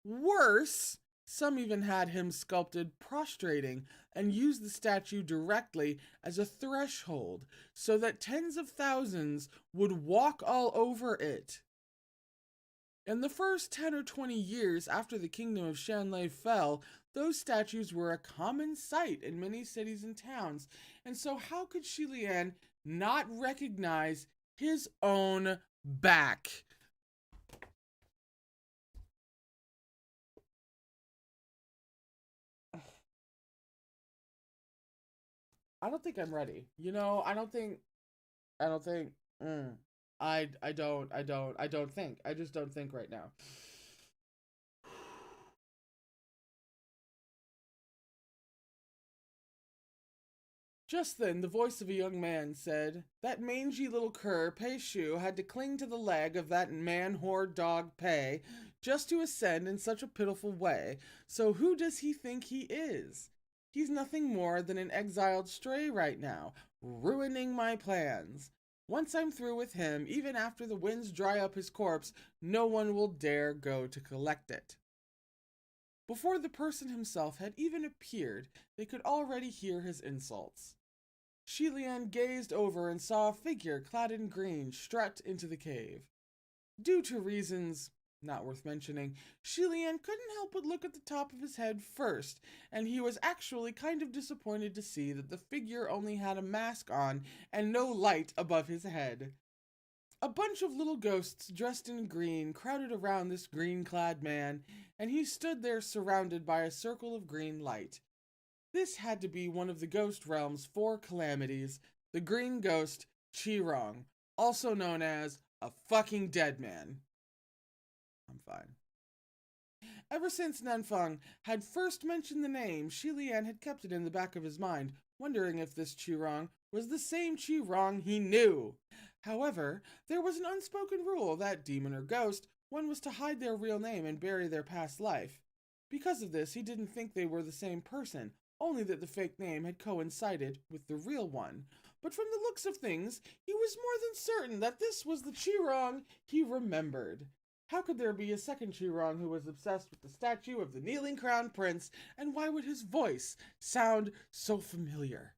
Worse, some even had him sculpted prostrating and used the statue directly as a threshold so that tens of thousands would walk all over it. In the first 10 or 20 years after the kingdom of Shanlei fell, those statues were a common sight in many cities and towns, and so how could Shilian not recognize his own back? I don't think I'm ready. I don't think, mm, I don't think. I just don't think right now. Just then, the voice of a young man said, "That mangy little cur, Pei Shu, had to cling to the leg of that man-whore dog Pei just to ascend in such a pitiful way. So who does he think he is? He's nothing more than an exiled stray right now, ruining my plans. Once I'm through with him, even after the winds dry up his corpse, no one will dare go to collect it." Before the person himself had even appeared, they could already hear his insults. Shilian gazed over and saw a figure clad in green strut into the cave. Due to reasons not worth mentioning, Shilian couldn't help but look at the top of his head first, and he was actually kind of disappointed to see that the figure only had a mask on and no light above his head. A bunch of little ghosts dressed in green crowded around this green-clad man, and he stood there surrounded by a circle of green light. This had to be one of the ghost realm's 4 calamities, the green ghost Qirong, also known as a fucking dead man. I'm fine. Ever since Nanfeng had first mentioned the name, Shi Lian had kept it in the back of his mind, wondering if this Qirong was the same Qirong he knew. However, there was an unspoken rule that, demon or ghost, one was to hide their real name and bury their past life. Because of this, he didn't think they were the same person, only that the fake name had coincided with the real one. But from the looks of things, he was more than certain that this was the Qirong he remembered. How could there be a second Qirong who was obsessed with the statue of the kneeling crown prince, and why would his voice sound so familiar?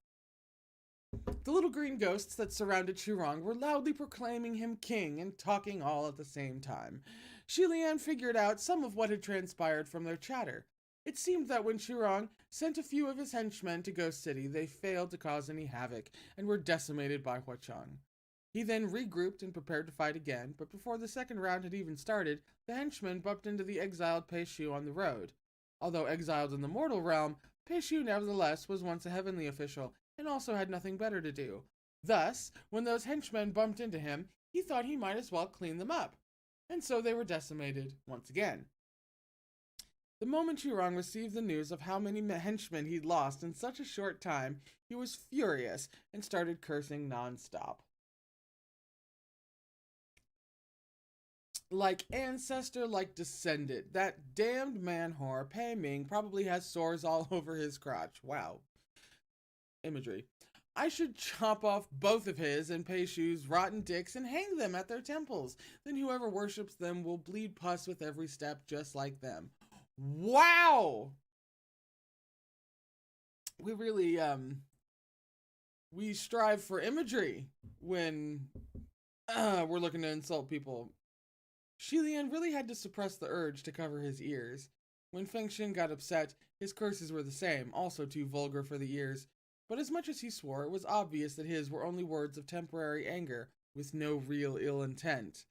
The little green ghosts that surrounded Qirong were loudly proclaiming him king and talking all at the same time. Shi Lian figured out some of what had transpired from their chatter. It seemed that when Qirong sent a few of his henchmen to Ghost City, they failed to cause any havoc and were decimated by Huachang. He then regrouped and prepared to fight again, but before the second round had even started, the henchmen bumped into the exiled Pei Shu on the road. Although exiled in the mortal realm, Pei Shu nevertheless was once a heavenly official and also had nothing better to do. Thus, when those henchmen bumped into him, he thought he might as well clean them up. And so they were decimated once again. The moment Qirong received the news of how many henchmen he'd lost in such a short time, he was furious and started cursing non-stop. Like ancestor, like descendant, that damned man-whore, Pei Ming, probably has sores all over his crotch. Wow. Imagery. I should chop off both of his and Pei Shu's rotten dicks and hang them at their temples. Then whoever worships them will bleed pus with every step just like them. Wow! We really, we strive for imagery when we're looking to insult people. Shi Lian really had to suppress the urge to cover his ears. When Feng Xin got upset, his curses were the same, also too vulgar for the ears. But as much as he swore, it was obvious that his were only words of temporary anger, with no real ill intent.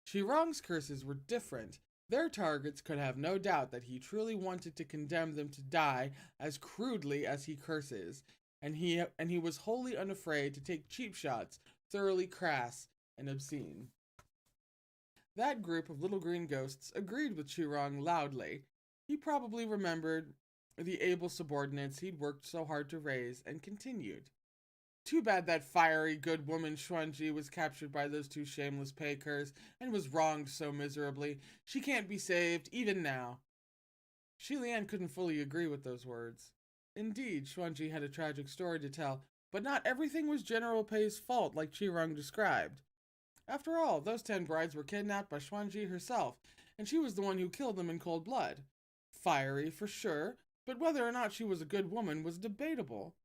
Qirong's curses were different. Their targets could have no doubt that he truly wanted to condemn them to die as crudely as he curses, and he was wholly unafraid to take cheap shots, thoroughly crass and obscene. That group of little green ghosts agreed with Qirong loudly. He probably remembered the able subordinates he'd worked so hard to raise, and continued. Too bad that fiery good woman Xuanji was captured by those two shameless Peikers and was wronged so miserably. She can't be saved, even now. Shi Lian couldn't fully agree with those words. Indeed, Xuanji had a tragic story to tell, but not everything was General Pei's fault like Qirong described. After all, those 10 brides were kidnapped by Xuanji herself, and she was the one who killed them in cold blood. Fiery, for sure, but whether or not she was a good woman was debatable.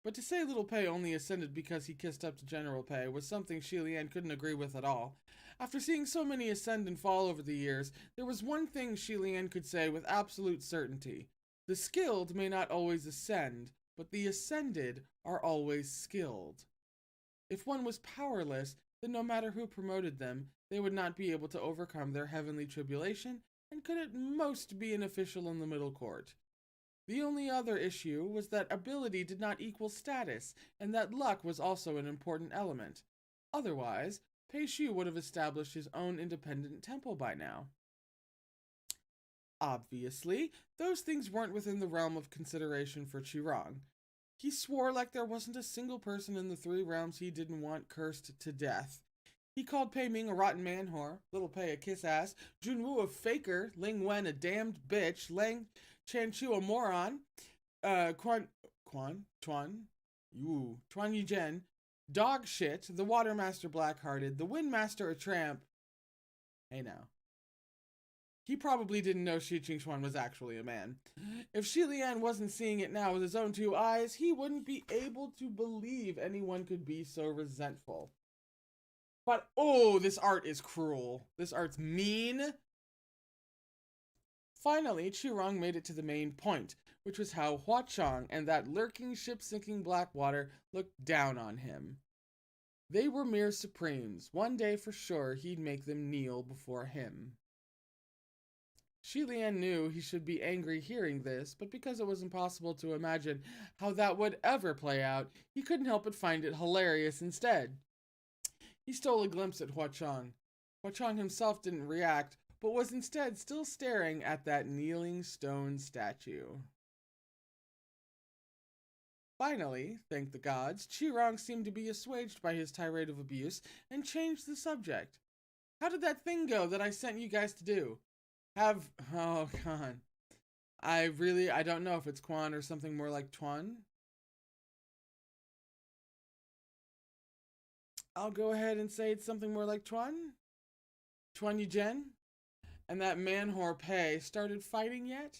But to say little Pei only ascended because he kissed up to General Pei was something Shi Lian couldn't agree with at all. After seeing so many ascend and fall over the years, there was one thing Shi Lian could say with absolute certainty. The skilled may not always ascend, but the ascended are always skilled. If one was powerless, then no matter who promoted them, they would not be able to overcome their heavenly tribulation and could at most be an official in the middle court. The only other issue was that ability did not equal status, and that luck was also an important element. Otherwise, Pei Shu would have established his own independent temple by now. Obviously, those things weren't within the realm of consideration for Qirong. He swore like there wasn't a single person in the 3 realms he didn't want cursed to death. He called Pei Ming a rotten man-whore, Little Pei a kiss-ass, Junwu a faker, Ling Wen a damned bitch, Lang Chanchu a moron, Tuan Yizhen, dog shit, the Watermaster black-hearted, the Windmaster a tramp. Hey now. He probably didn't know Shi Qingxuan was actually a man. If Shi Lian wasn't seeing it now with his own 2 eyes, he wouldn't be able to believe anyone could be so resentful. But, oh, this art is cruel. This art's mean. Finally, Qirong made it to the main point, which was how Huachang and that lurking ship-sinking Blackwater looked down on him. They were mere supremes. One day for sure he'd make them kneel before him. Shi Lian knew he should be angry hearing this, but because it was impossible to imagine how that would ever play out, he couldn't help but find it hilarious instead. He stole a glimpse at Huachang. Huachang himself didn't react, but was instead still staring at that kneeling stone statue. Finally, thank the gods, Qirong seemed to be assuaged by his tirade of abuse and changed the subject. How did that thing go that I sent you guys to do? Oh god. I don't know if it's Quan or something more like Tuan. I'll go ahead and say it's something more like Tuan. Tuan Yujen? And that man-whore Pei started fighting yet?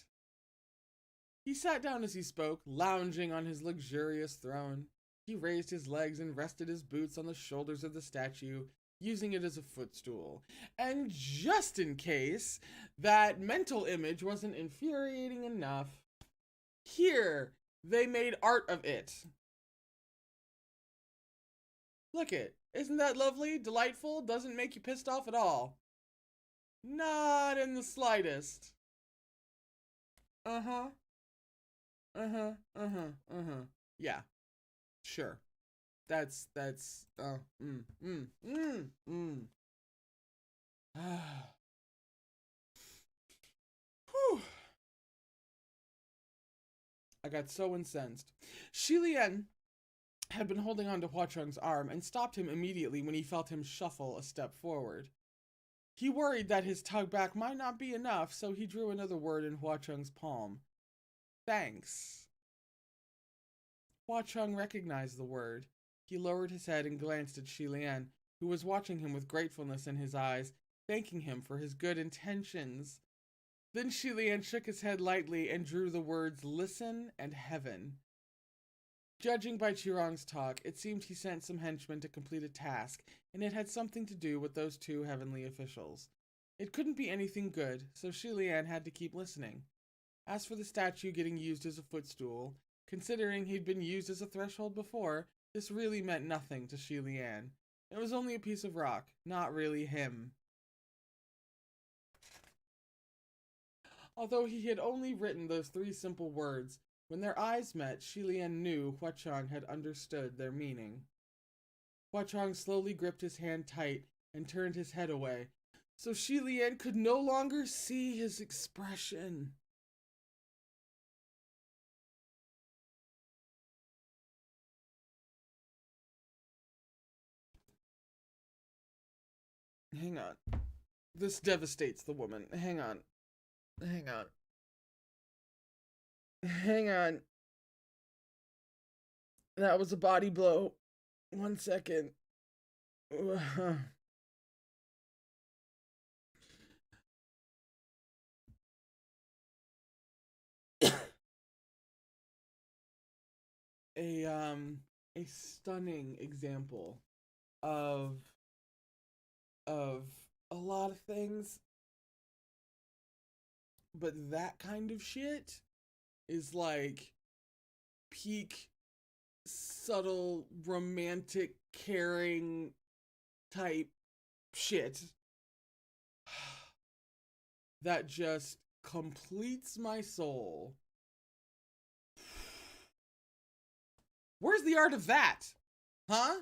He sat down as he spoke, lounging on his luxurious throne. He raised his legs and rested his boots on the shoulders of the statue, using it as a footstool. And just in case that mental image wasn't infuriating enough, here, they made art of it. Look it. Isn't that lovely? Delightful? Doesn't make you pissed off at all. Not in the slightest. Uh-huh. Yeah. Sure. That's Whew. I got so incensed. Shilian had been holding on to Huacheng's arm and stopped him immediately when he felt him shuffle a step forward. He worried that his tug back might not be enough, so he drew another word in Huacheng's palm. Thanks. Huacheng recognized the word. He lowered his head and glanced at Shilian, who was watching him with gratefulness in his eyes, thanking him for his good intentions. Then Shilian shook his head lightly and drew the words listen and heaven. Judging by Qirong's talk, it seemed he sent some henchmen to complete a task, and it had something to do with those two heavenly officials. It couldn't be anything good, so Shilian had to keep listening. As for the statue getting used as a footstool, considering he'd been used as a threshold before, this really meant nothing to Shilian. It was only a piece of rock, not really him. Although he had only written those 3 simple words, when their eyes met, Shilian knew Huacheng had understood their meaning. Huacheng slowly gripped his hand tight and turned his head away, so Shilian could no longer see his expression. Hang on. This devastates the woman. Hang on. That was a body blow. 1 second. A stunning example of a lot of things, but that kind of shit is like peak subtle romantic caring type shit that just completes my soul. Where's the art of that? Huh?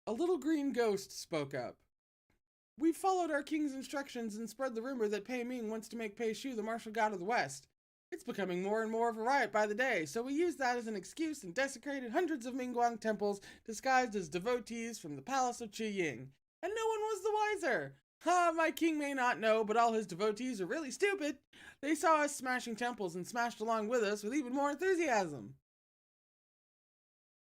A little green ghost spoke up. We've followed our king's instructions and spread the rumor that Pei Ming wants to make Pei Shu the martial god of the West. It's becoming more and more of a riot by the day, so we used that as an excuse and desecrated hundreds of Mingguang temples disguised as devotees from the palace of Qi Ying. And no one was the wiser. My king may not know, but all his devotees are really stupid. They saw us smashing temples and smashed along with us with even more enthusiasm.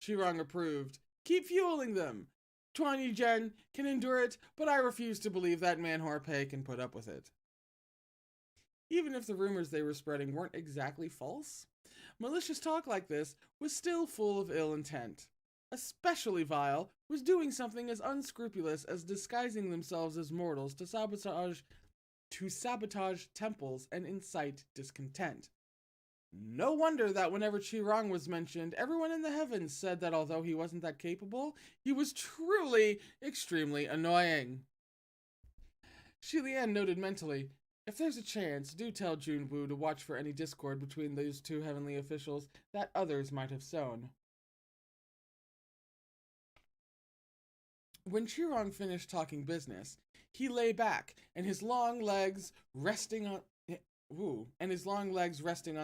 Qirong approved. Keep fueling them. Tuan Yujen can endure it, but I refuse to believe that man-whore Pei can put up with it. Even if the rumors they were spreading weren't exactly false, malicious talk like this was still full of ill intent. Especially vile was doing something as unscrupulous as disguising themselves as mortals to sabotage temples and incite discontent. No wonder that whenever Qirong was mentioned, everyone in the heavens said that although he wasn't that capable, he was truly extremely annoying. Shilian noted mentally, if there's a chance, do tell Junwu to watch for any discord between those two heavenly officials that others might have sown. When Chirong finished talking business, he lay back, and his long legs resting on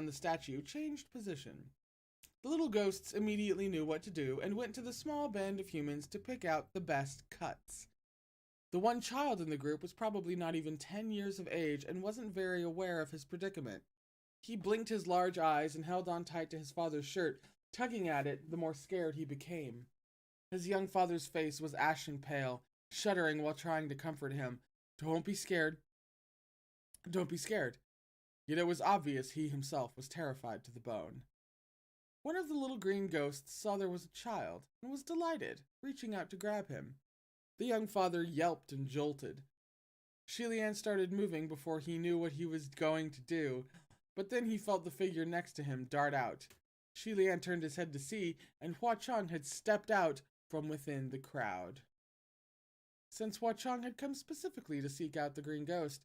the statue changed position. The little ghosts immediately knew what to do and went to the small band of humans to pick out the best cuts. The one child in the group was probably not even 10 years of age and wasn't very aware of his predicament. He blinked his large eyes and held on tight to his father's shirt, tugging at it the more scared he became. His young father's face was ashen pale, shuddering while trying to comfort him. Don't be scared. Don't be scared. Yet it was obvious he himself was terrified to the bone. One of the little green ghosts saw there was a child and was delighted, reaching out to grab him. The young father yelped and jolted. Shilian started moving before he knew what he was going to do, but then he felt the figure next to him dart out. Shilian turned his head to see, and Hua Chong had stepped out from within the crowd. Since Hua Chong had come specifically to seek out the green ghost,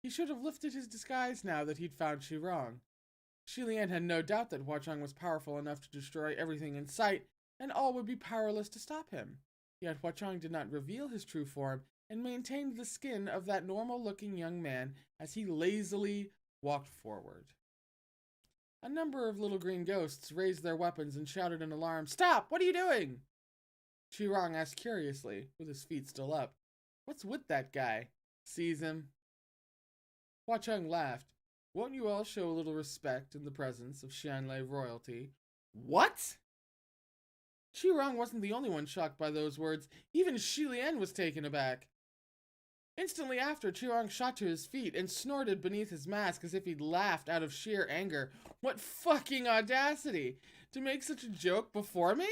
he should have lifted his disguise now that he'd found Shirong. Shilian had no doubt that Hua Chong was powerful enough to destroy everything in sight, and all would be powerless to stop him. Yet Hua Chong did not reveal his true form and maintained the skin of that normal-looking young man as he lazily walked forward. A number of little green ghosts raised their weapons and shouted in alarm, "Stop! What are you doing?" Chirong asked curiously, with his feet still up, "What's with that guy? Seize him." Hua Chong laughed. "Won't you all show a little respect in the presence of Xianlei royalty?" "What?" Chirong wasn't the only one shocked by those words. Even Shilian was taken aback. Instantly after, Chirong shot to his feet and snorted beneath his mask as if he'd laughed out of sheer anger. What fucking audacity! To make such a joke before me?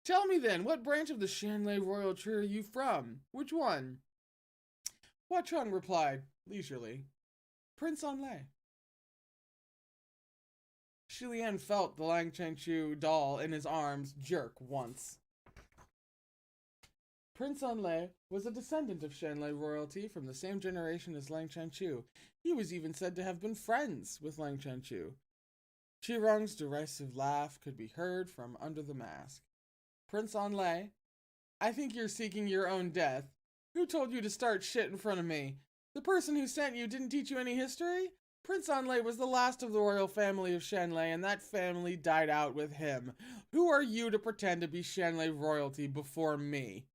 Tell me then, what branch of the Xianlei royal tree are you from? Which one? Hua Chong replied, leisurely, "Prince Anlei." Shilian felt the Lang Changchu doll in his arms jerk once. Prince Anlei was a descendant of Xianlei royalty from the same generation as Lang Changchu. He was even said to have been friends with Lang Changchu. Chirong's derisive laugh could be heard from under the mask. "Prince Anlei, I think you're seeking your own death. Who told you to start shit in front of me? The person who sent you didn't teach you any history? Prince Anlei was the last of the royal family of Xianlei, and that family died out with him. Who are you to pretend to be Xianlei royalty before me?"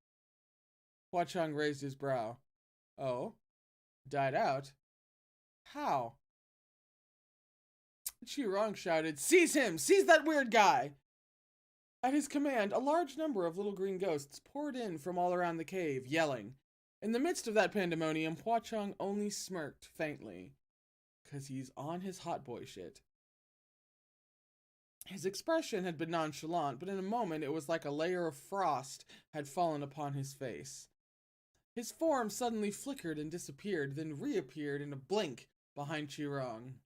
Hua Chong raised his brow. "Oh? Died out? How?" Chirong shouted, "Seize him! Seize that weird guy!" At his command, a large number of little green ghosts poured in from all around the cave, yelling. In the midst of that pandemonium, Hua Chong only smirked faintly. 'Cause he's on his hot boy shit. His expression had been nonchalant, but in a moment it was like a layer of frost had fallen upon his face. His form suddenly flickered and disappeared, then reappeared in a blink behind Chirong.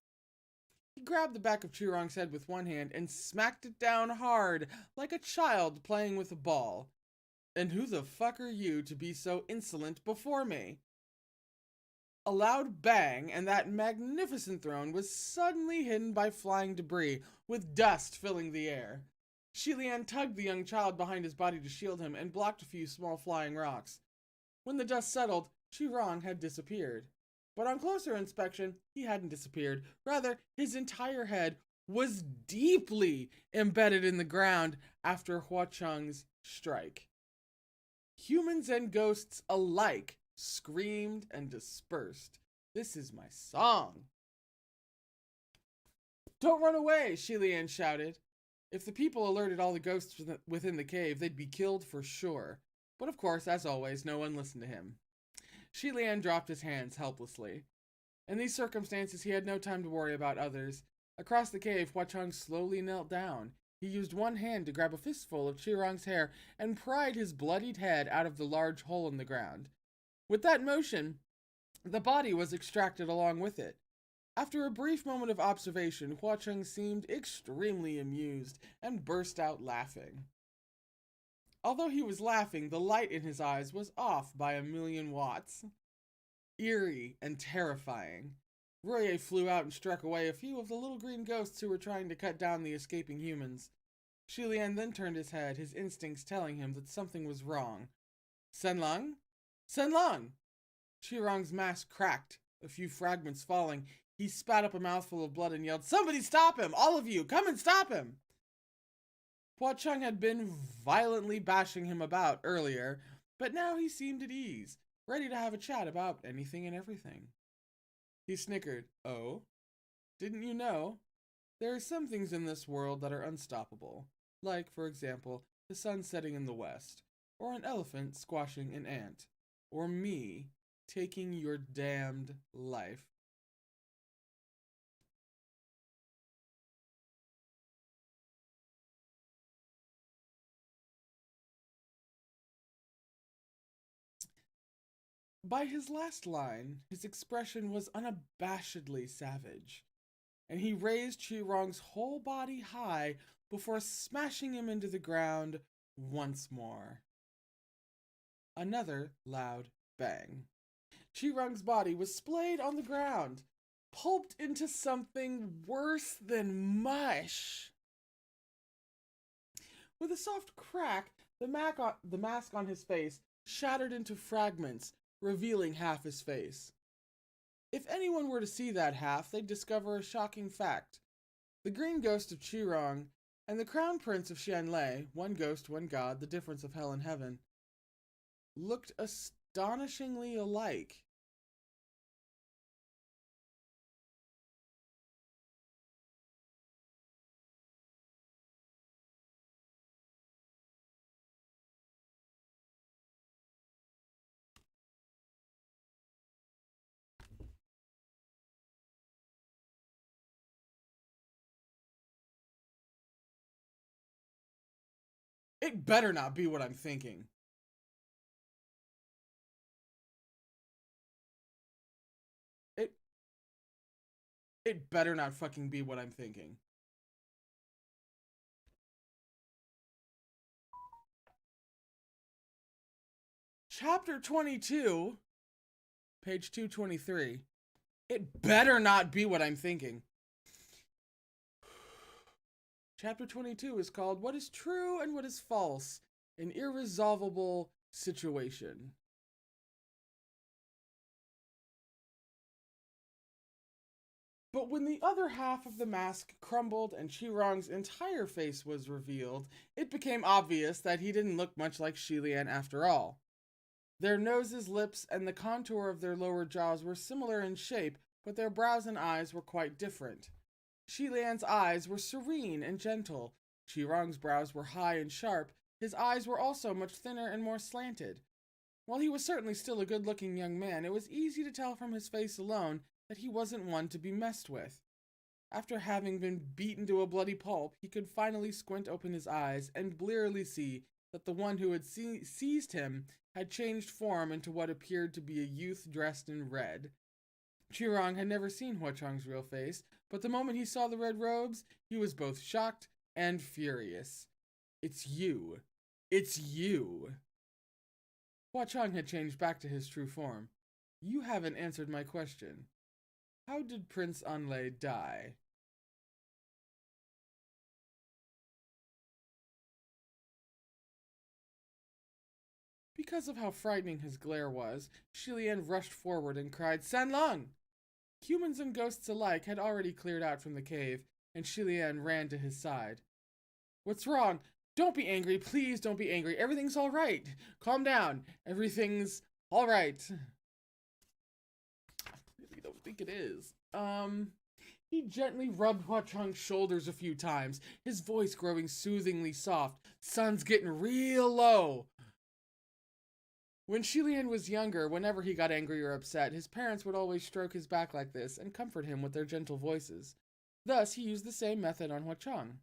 He grabbed the back of Chirong's head with one hand and smacked it down hard, like a child playing with a ball. "And who the fuck are you to be so insolent before me?" A loud bang, and that magnificent throne was suddenly hidden by flying debris, with dust filling the air. Shilian tugged the young child behind his body to shield him and blocked a few small flying rocks. When the dust settled, Chirong had disappeared. But on closer inspection, he hadn't disappeared. Rather, his entire head was deeply embedded in the ground after Hua Chong's strike. Humans and ghosts alike screamed and dispersed. "This is my song." "Don't run away," Shilian shouted. If the people alerted all the ghosts within the cave, they'd be killed for sure. But of course, as always, no one listened to him. Shilian dropped his hands helplessly. In these circumstances, he had no time to worry about others. Across the cave, Hua Chong slowly knelt down. He used one hand to grab a fistful of Chirong's hair and pried his bloodied head out of the large hole in the ground. With that motion, the body was extracted along with it. After a brief moment of observation, Hua Chong seemed extremely amused and burst out laughing. Although he was laughing, the light in his eyes was off by 1,000,000 watts. Eerie and terrifying. Royer flew out and struck away a few of the little green ghosts who were trying to cut down the escaping humans. Shilian then turned his head, his instincts telling him that something was wrong. Senlong? Senlong! Qirong's mask cracked, a few fragments falling. He spat up a mouthful of blood and yelled, "Somebody stop him! All of you, come and stop him!" Hua Cheng had been violently bashing him about earlier, but now he seemed at ease, ready to have a chat about anything and everything. He snickered. "Oh? Didn't you know? There are some things in this world that are unstoppable, like, for example, the sun setting in the west, or an elephant squashing an ant, or me taking your damned life." By his last line, his expression was unabashedly savage, and he raised Qirong's whole body high before smashing him into the ground once more. Another loud bang. Qirong's body was splayed on the ground, pulped into something worse than mush. With a soft crack, the mask on his face shattered into fragments, revealing half his face. If anyone were to see that half, they'd discover a shocking fact. The green ghost of Qirong and the crown prince of Xianlei, one ghost, one god, the difference of hell and heaven, looked astonishingly alike. It better not be what I'm thinking. It better not fucking be what I'm thinking. Chapter 22, page 223. It better not be what I'm thinking. Chapter 22 is called What is True and What is False? An Irresolvable Situation. But when the other half of the mask crumbled and Qirong's entire face was revealed, it became obvious that he didn't look much like Xilian after all. Their noses, lips, and the contour of their lower jaws were similar in shape, but their brows and eyes were quite different. Xilian's eyes were serene and gentle. Qirong's brows were high and sharp. His eyes were also much thinner and more slanted. While he was certainly still a good-looking young man, it was easy to tell from his face alone that he wasn't one to be messed with. After having been beaten to a bloody pulp, he could finally squint open his eyes and blearily see that the one who had seized him had changed form into what appeared to be a youth dressed in red. Qirong had never seen Hua Cheng's real face, but the moment he saw the red robes, he was both shocked and furious. "It's you. It's you." Hua Cheng had changed back to his true form. "You haven't answered my question. How did Prince Anlei die?" Because of how frightening his glare was, Xilian rushed forward and cried, "Sanlong!" Humans and ghosts alike had already cleared out from the cave, and Xilian ran to his side. "What's wrong? Don't be angry, please don't be angry. Everything's all right. Calm down. Everything's all right." I really don't think it is. He gently rubbed Hua Cheng's shoulders a few times, his voice growing soothingly soft. "Sun's getting real low." When Xilian was younger, whenever he got angry or upset, his parents would always stroke his back like this and comfort him with their gentle voices. Thus, he used the same method on Hua Cheng.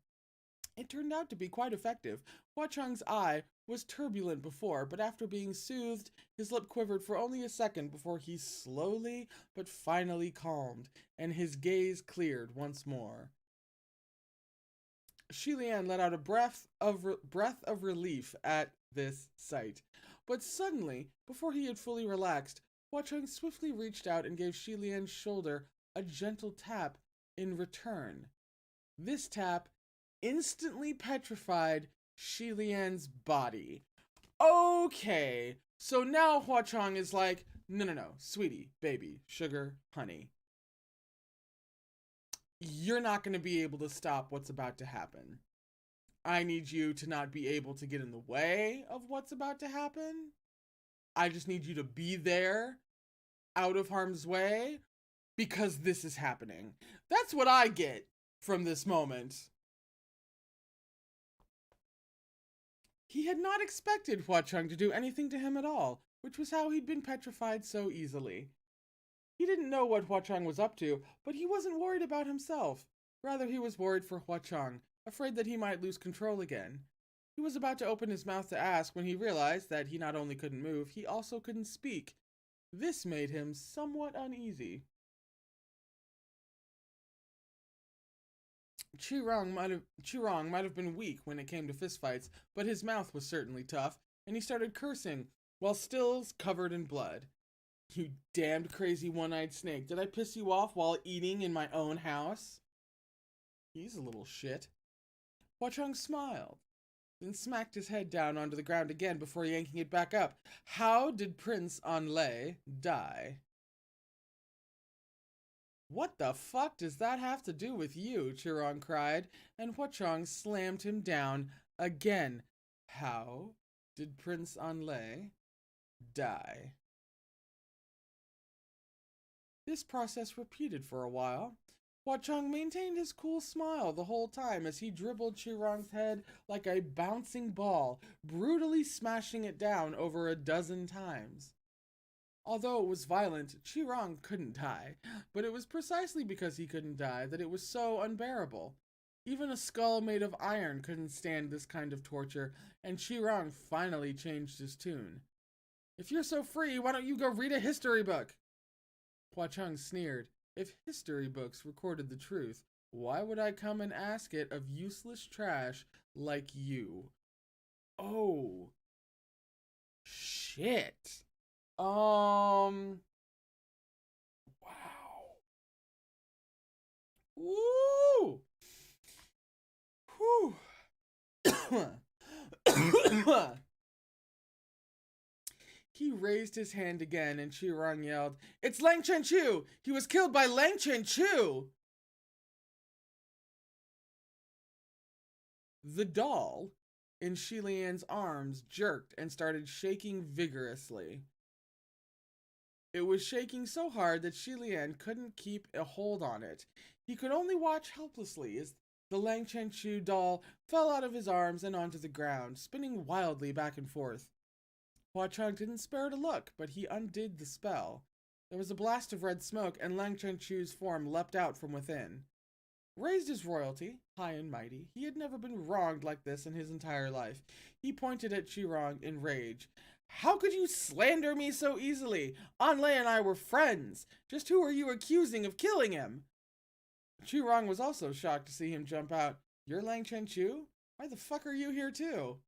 It turned out to be quite effective. Hua Cheng's eye was turbulent before, but after being soothed, his lip quivered for only a second before he slowly but finally calmed, and his gaze cleared once more. Xilian let out a breath of relief at this sight. But suddenly, before he had fully relaxed, Hua Cheng swiftly reached out and gave Xilian's shoulder a gentle tap in return. This tap instantly petrified Xilian's body. Okay, So now Hua Chong is like, no, sweetie, baby, sugar, honey. You're not going to be able to stop what's about to happen. I need you to not be able to get in the way of what's about to happen. I just need you to be there, out of harm's way, because this is happening. That's what I get from this moment. He had not expected Hua Chong to do anything to him at all, which was how he'd been petrified so easily. He didn't know what Hua Chong was up to, but he wasn't worried about himself. Rather, he was worried for Hua Chong, afraid that he might lose control again. He was about to open his mouth to ask when he realized that he not only couldn't move, he also couldn't speak. This made him somewhat uneasy. Qirong might have been weak when it came to fistfights, but his mouth was certainly tough, and he started cursing, while still covered in blood. You damned crazy one-eyed snake, did I piss you off while eating in my own house? He's a little shit. Hua Chong smiled, then smacked his head down onto the ground again before yanking it back up. How did Prince Anlai die? What the fuck does that have to do with you? Qirong cried, and Hua Chong slammed him down again. How did Prince Anlai die? This process repeated for a while. Hua Chong maintained his cool smile the whole time as he dribbled Qirong's head like a bouncing ball, brutally smashing it down over a dozen times. Although it was violent, Qirong couldn't die, but it was precisely because he couldn't die that it was so unbearable. Even a skull made of iron couldn't stand this kind of torture, and Qirong finally changed his tune. If you're so free, why don't you go read a history book? Hua Chong sneered. If history books recorded the truth, why would I come and ask it of useless trash like you? Oh. Shit. Wow. Woo! Whew. He raised his hand again and Qirong yelled, "It's Lang Chen-Chu! He was killed by Lang Chen-Chu!" The doll in Shilian's arms jerked and started shaking vigorously. It was shaking so hard that Shilian couldn't keep a hold on it. He could only watch helplessly as the Lang Chen-Chu doll fell out of his arms and onto the ground, spinning wildly back and forth. Hua Chong didn't spare to look, but he undid the spell. There was a blast of red smoke, and Lang Chen-Chu's form leapt out from within. Raised as royalty, high and mighty, he had never been wronged like this in his entire life. He pointed at Qirong in rage. "How could you slander me so easily? Anlai and I were friends. Just who are you accusing of killing him?" Qirong was also shocked to see him jump out. "You're Lang Chen-Chu? Why the fuck are you here too?"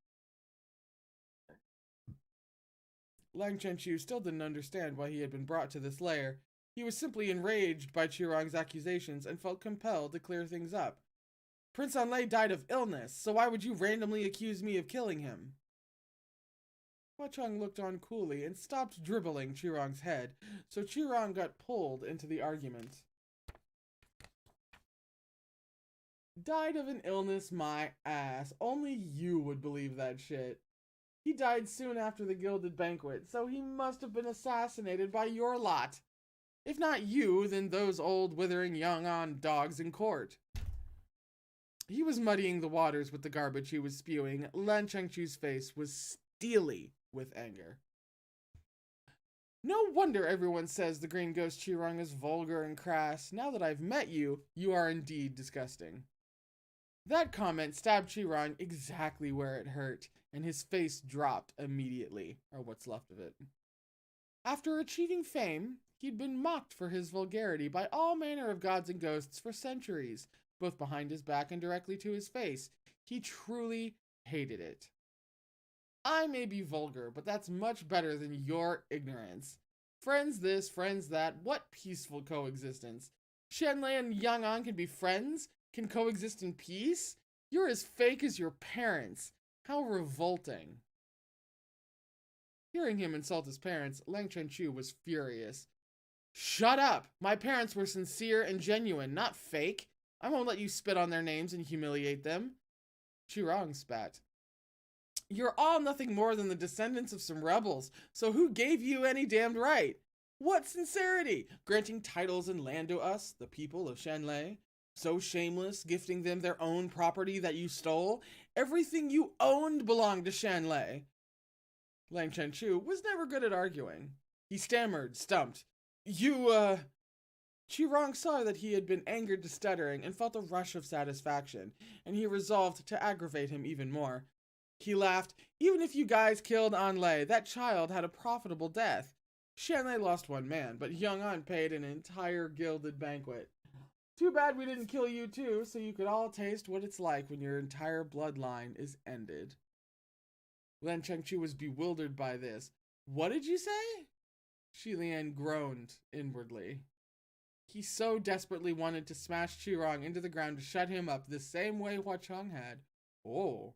Lang Chen-Chu still didn't understand why he had been brought to this lair. He was simply enraged by Qirong's accusations and felt compelled to clear things up. "Prince Anlai died of illness, so why would you randomly accuse me of killing him?" Hua Chong looked on coolly and stopped dribbling Qirong's head, so Qirong got pulled into the argument. "Died of an illness, my ass. Only you would believe that shit. He died soon after the gilded banquet, so he must have been assassinated by your lot. If not you, then those old withering young dogs in court." He was muddying the waters with the garbage he was spewing. Lan Chengchu's face was steely with anger. "No wonder everyone says the Green Ghost Qirong is vulgar and crass. Now that I've met you, you are indeed disgusting." That comment stabbed Qirong exactly where it hurt, and his face dropped immediately, or what's left of it. After achieving fame, he'd been mocked for his vulgarity by all manner of gods and ghosts for centuries, both behind his back and directly to his face. He truly hated it. "I may be vulgar, but that's much better than your ignorance. Friends this, friends that, what peaceful coexistence? Shenlei and Yang'an can be friends? Can coexist in peace? You're as fake as your parents. How revolting." Hearing him insult his parents, Lang Chenchu was furious. Shut up! My parents were sincere and genuine, not fake. I won't let you spit on their names and humiliate them. Chirong spat. You're all nothing more than the descendants of some rebels, so who gave you any damned right? What sincerity? Granting titles and land to us, the people of Shanlei? So shameless, gifting them their own property that you stole? Everything you owned belonged to Shanlei. Lang Chenchu was never good at arguing. He stammered, stumped. Chirong saw that he had been angered to stuttering and felt a rush of satisfaction, and he resolved to aggravate him even more. He laughed. Even if you guys killed Anlei, that child had a profitable death. Shanlei lost one man, but Yong'an paid an entire gilded banquet. Too bad we didn't kill you too, so you could all taste what it's like when your entire bloodline is ended. Lan Chengchu was bewildered by this. What did you say? Shilian groaned inwardly. He so desperately wanted to smash Chirong into the ground to shut him up the same way Hua Chong had. Oh.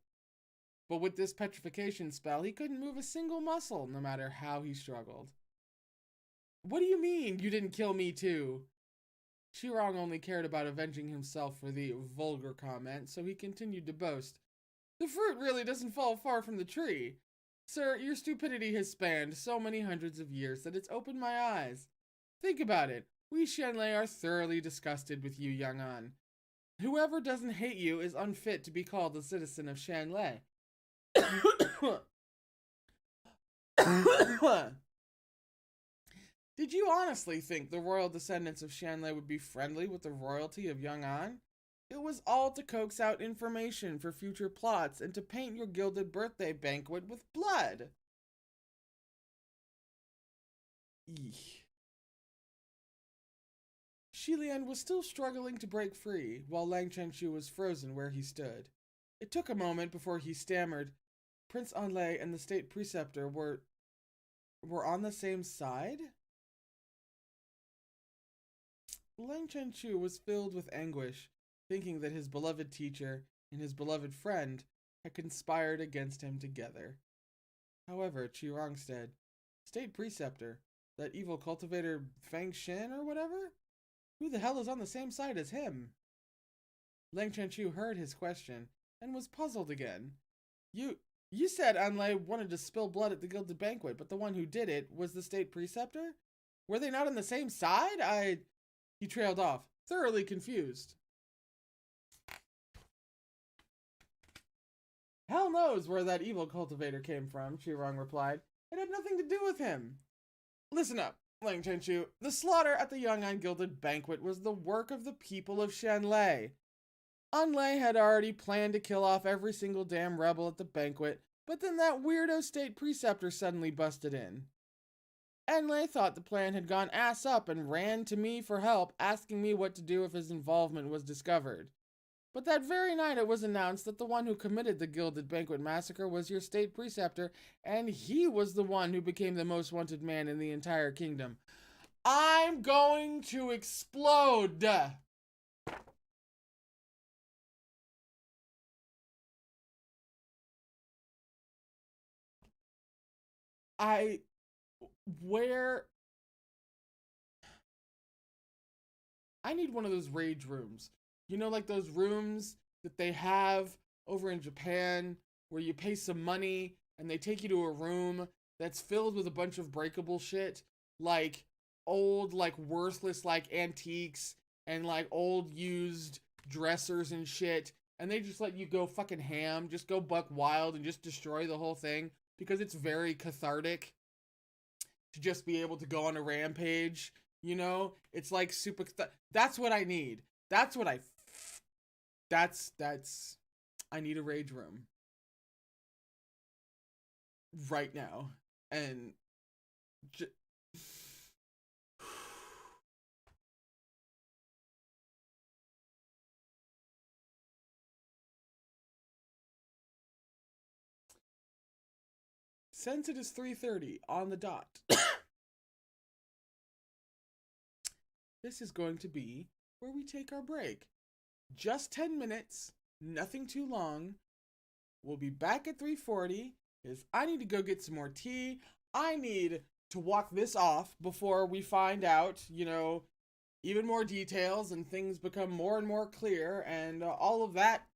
But with this petrification spell, he couldn't move a single muscle, no matter how he struggled. What do you mean, you didn't kill me too? Chirong only cared about avenging himself for the vulgar comment, so he continued to boast. The fruit really doesn't fall far from the tree. Sir, your stupidity has spanned so many hundreds of years that it's opened my eyes. Think about it. We Shanlei are thoroughly disgusted with you, Yong'an. Whoever doesn't hate you is unfit to be called a citizen of Shanlei. Did you honestly think the royal descendants of Shanlei would be friendly with the royalty of Yong'an? It was all to coax out information for future plots and to paint your gilded birthday banquet with blood. Eek. Shilian was still struggling to break free, while Lang Chenchu was frozen where he stood. It took a moment before he stammered. Prince Anlei and the state preceptor were on the same side? Lang Chenchu was filled with anguish, thinking that his beloved teacher and his beloved friend had conspired against him together. However, Chirong said, State preceptor, that evil cultivator Fang Shen or whatever? Who the hell is on the same side as him? Lang Chenchu heard his question and was puzzled again. You said Anlei wanted to spill blood at the gilded banquet, but the one who did it was the state preceptor? Were they not on the same side? He trailed off, thoroughly confused. Hell knows where that evil cultivator came from, Chirong replied. It had nothing to do with him. Listen up, Lang Chenchu. The slaughter at the Yong'an Gilded Banquet was the work of the people of Shanlei. Anlei had already planned to kill off every single damn rebel at the banquet, but then that weirdo state preceptor suddenly busted in. Anlei thought the plan had gone ass up and ran to me for help, asking me what to do if his involvement was discovered. But that very night it was announced that the one who committed the Gilded Banquet massacre was your state preceptor, and he was the one who became the most wanted man in the entire kingdom. I'm going to explode! I need one of those rage rooms. You know, like those rooms that they have over in Japan where you pay some money and they take you to a room that's filled with a bunch of breakable shit, like old, like worthless, like antiques and like old used dressers and shit. And they just let you go fucking ham, just go buck wild and just destroy the whole thing because it's very cathartic to just be able to go on a rampage. You know, it's like super. That's what I need. That's what I need a rage room right now. And since it is 3:30 on the dot, this is going to be where we take our break. Just 10 minutes, nothing too long. We'll be back at 3:40 because I need to go get some more tea. I need to walk this off before we find out, even more details and things become more and more clear and all of that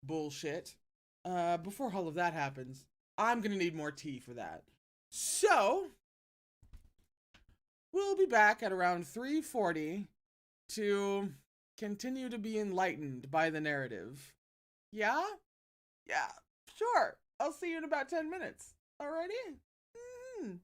bullshit. Before all of that happens, I'm gonna need more tea for that. So, we'll be back at around 3:40 to continue to be enlightened by the narrative. Yeah? Yeah, sure. I'll see you in about 10 minutes. Alrighty? Mm-hmm.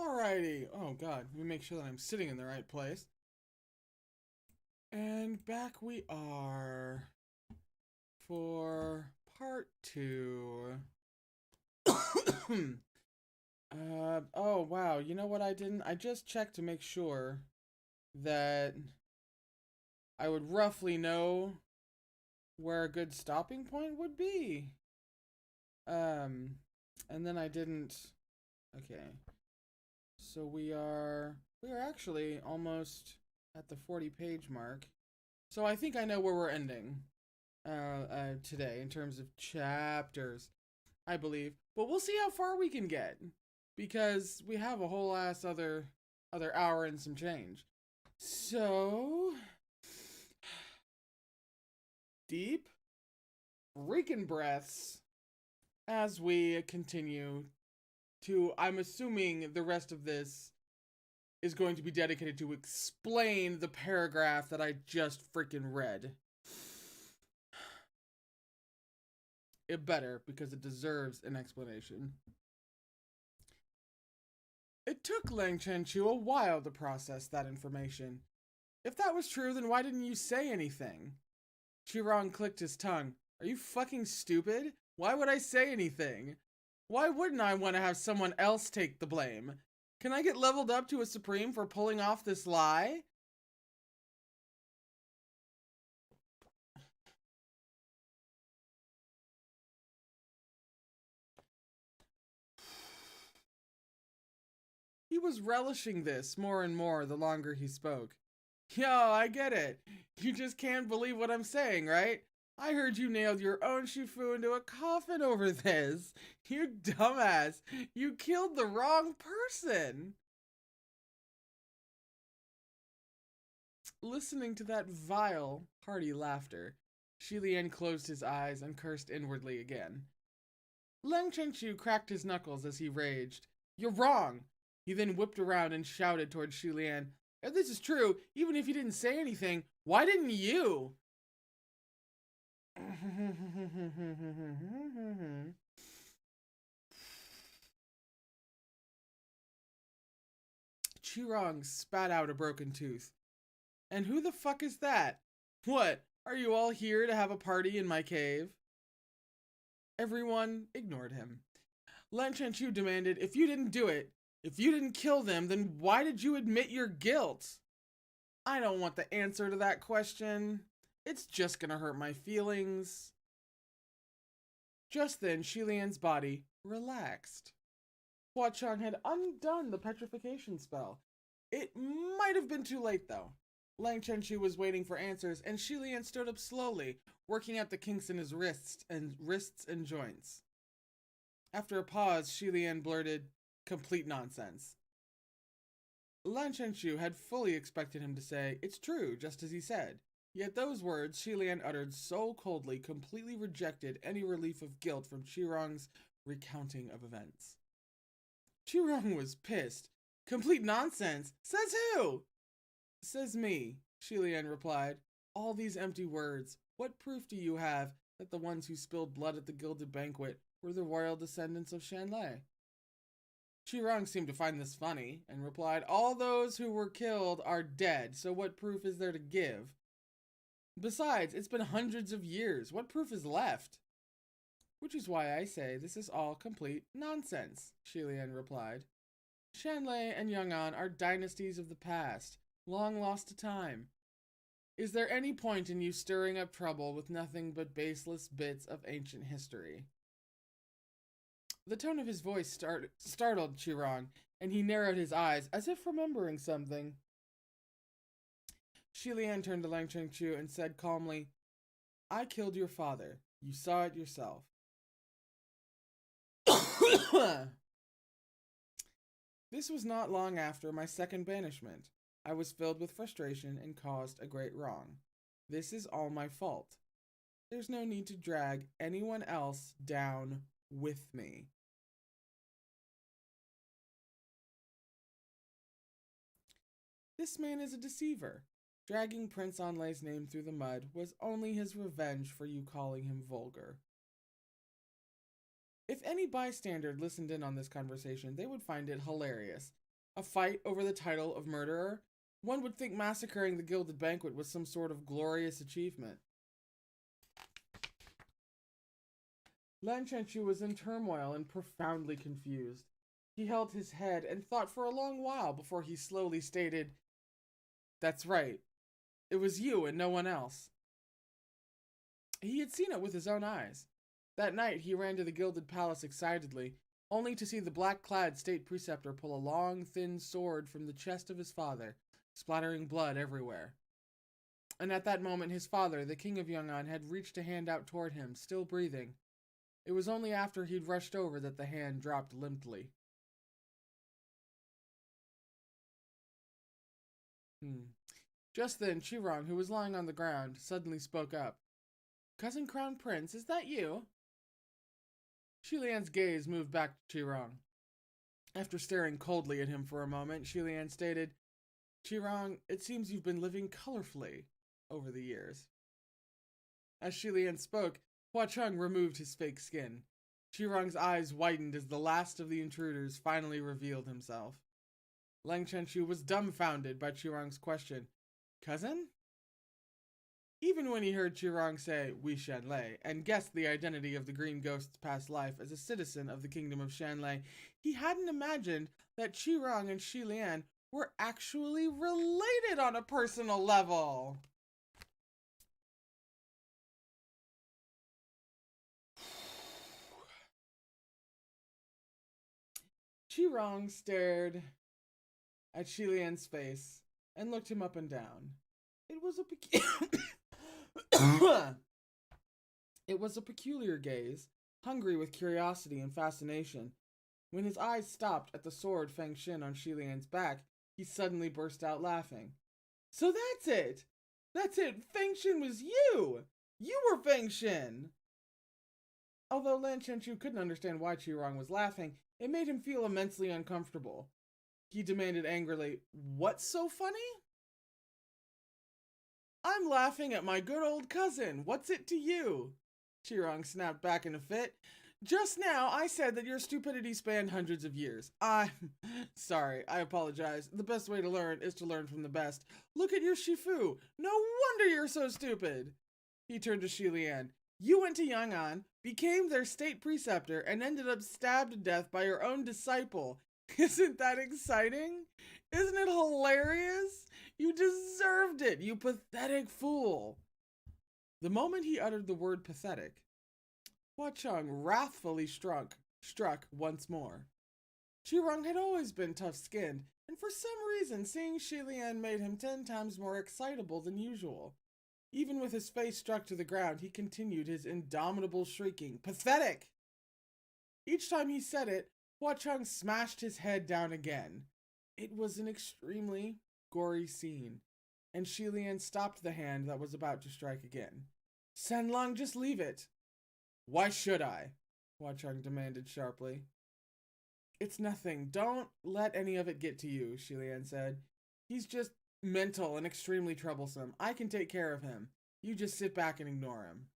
Alrighty. Oh god, let me make sure that I'm sitting in the right place. And back we are for part 2. Oh wow, you know what I didn't? I just checked to make sure that I would roughly know where a good stopping point would be. And then I didn't. Okay. So we are actually almost at the 40-page mark. So I think I know where we're ending today in terms of chapters, I believe. But we'll see how far we can get, because we have a whole ass other hour and some change. So deep freaking breaths as we continue to, I'm assuming the rest of this is going to be dedicated to explain the paragraph that I just freaking read. It better, because it deserves an explanation. It took Lang Chenchu a while to process that information. If that was true, then why didn't you say anything? Qirong clicked his tongue. Are you fucking stupid? Why would I say anything? Why wouldn't I want to have someone else take the blame? Can I get leveled up to a supreme for pulling off this lie? He was relishing this more and more the longer he spoke. Yo, I get it. You just can't believe what I'm saying, right? I heard you nailed your own Shifu into a coffin over this. You dumbass. You killed the wrong person. Listening to that vile, hearty laughter, Shilian closed his eyes and cursed inwardly again. Lang Chenchu cracked his knuckles as he raged. You're wrong. He then whipped around and shouted toward Shilian. If this is true, even if you didn't say anything, why didn't you? Qirong spat out a broken tooth. And who the fuck is that? What, are you all here to have a party in my cave? Everyone ignored him. Lan Chenchu demanded, if you didn't do it, if you didn't kill them, then why did you admit your guilt? I don't want the answer to that question. It's just gonna hurt my feelings. Just then, Shilian's body relaxed. Hua Chang had undone the petrification spell. It might have been too late, though. Lang Chenchu was waiting for answers, and Shilian stood up slowly, working out the kinks in his wrists and joints. After a pause, Shilian blurted, complete nonsense. Lan Chenchu had fully expected him to say, it's true, just as he said. Yet those words Shilian uttered so coldly completely rejected any relief of guilt from Qirong's recounting of events. Qirong was pissed. Complete nonsense? Says who? Says me, Shilian replied. All these empty words. What proof do you have that the ones who spilled blood at the gilded banquet were the royal descendants of Shanlei? Qirong seemed to find this funny and replied, all those who were killed are dead, so what proof is there to give? Besides, it's been hundreds of years. What proof is left? Which is why I say this is all complete nonsense, Shilian replied. Shanlei and Yong'an are dynasties of the past, long lost to time. Is there any point in you stirring up trouble with nothing but baseless bits of ancient history? The tone of his voice startled Qirong, and he narrowed his eyes as if remembering something. Shilian turned to Lang Chenchu and said calmly, I killed your father. You saw it yourself. This was not long after my second banishment. I was filled with frustration and caused a great wrong. This is all my fault. There's no need to drag anyone else down with me. This man is a deceiver. Dragging Prince Anlei's name through the mud was only his revenge for you calling him vulgar. If any bystander listened in on this conversation, they would find it hilarious. A fight over the title of murderer? One would think massacring the gilded banquet was some sort of glorious achievement. Lan Chenchu was in turmoil and profoundly confused. He held his head and thought for a long while before he slowly stated, "That's right. It was you and no one else." He had seen it with his own eyes. That night he ran to the gilded palace excitedly, only to see the black-clad state preceptor pull a long, thin sword from the chest of his father, splattering blood everywhere. And at that moment his father, the king of Yungan, had reached a hand out toward him, still breathing. It was only after he'd rushed over that the hand dropped limply. Just then, Chirong, who was lying on the ground, suddenly spoke up. "Cousin Crown Prince, is that you?" Shilian's gaze moved back to Chirong. After staring coldly at him for a moment, Shilian stated, "Chirong, it seems you've been living colorfully over the years." As Shilian spoke, Hua Chung removed his fake skin. Chirong's eyes widened as the last of the intruders finally revealed himself. Lang Chenchu was dumbfounded by Chirong's question. "Cousin?" Even when he heard Chirong say, "We Shanlei," and guessed the identity of the green ghost's past life as a citizen of the kingdom of Shanlei, he hadn't imagined that Chirong and Shilian were actually related on a personal level. Chirong stared at Shilian's face and looked him up and down. It was a peculiar gaze, hungry with curiosity and fascination. When his eyes stopped at the sword Feng Xin on Shilian's back, he suddenly burst out laughing. "So that's it! That's it! Feng Xin was you! You were Feng Xin!" Although Lan Chenchu couldn't understand why Chirong was laughing, it made him feel immensely uncomfortable. He demanded angrily, "What's so funny?" "I'm laughing at my good old cousin. What's it to you?" Chirong snapped back in a fit. "Just now I said that your stupidity spanned hundreds of years. I'm sorry, I apologize. The best way to learn is to learn from the best. Look at your Shifu. No wonder you're so stupid." He turned to Shilian. "You went to Yang'an, became their state preceptor, and ended up stabbed to death by your own disciple. Isn't that exciting? Isn't it hilarious? You deserved it, you pathetic fool." The moment he uttered the word pathetic, Hua Chung wrathfully struck once more. Chirong had always been tough-skinned, and for some reason seeing Shilian made him 10 times more excitable than usual. Even with his face struck to the ground, he continued his indomitable shrieking, "Pathetic!" Each time he said it, Hua Chung smashed his head down again. It was an extremely gory scene, and Shilian stopped the hand that was about to strike again. "Sanlong, just leave it." "Why should I?" Hua Chung demanded sharply. "It's nothing. Don't let any of it get to you," Shilian said. "He's just mental and extremely troublesome. I can take care of him. You just sit back and ignore him."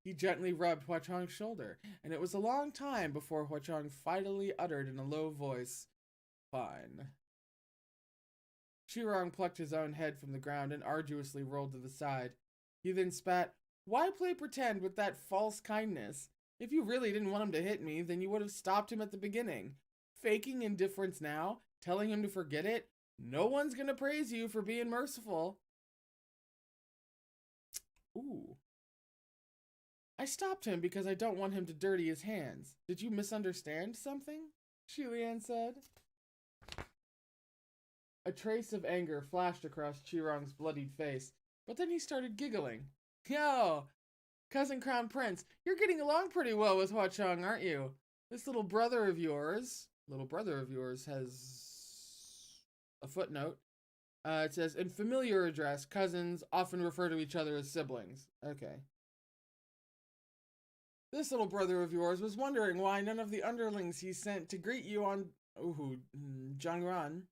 He gently rubbed Hua Chong's shoulder, and it was a long time before Hua Chong finally uttered in a low voice, "Fine." Chirong plucked his own head from the ground and arduously rolled to the side. He then spat, "Why play pretend with that false kindness? If you really didn't want him to hit me, then you would have stopped him at the beginning. Faking indifference now, telling him to forget it, no one's gonna praise you for being merciful." Ooh. "I stopped him because I don't want him to dirty his hands. Did you misunderstand something?" Shilian said. A trace of anger flashed across Chirong's bloodied face, but then he started giggling. "Yo, Cousin Crown Prince, you're getting along pretty well with Hua Chung, aren't you? This little brother of yours has a footnote. It says, in familiar address, cousins often refer to each other as siblings." Okay. "This little brother of yours was wondering why none of the underlings he sent to greet you on Jiangran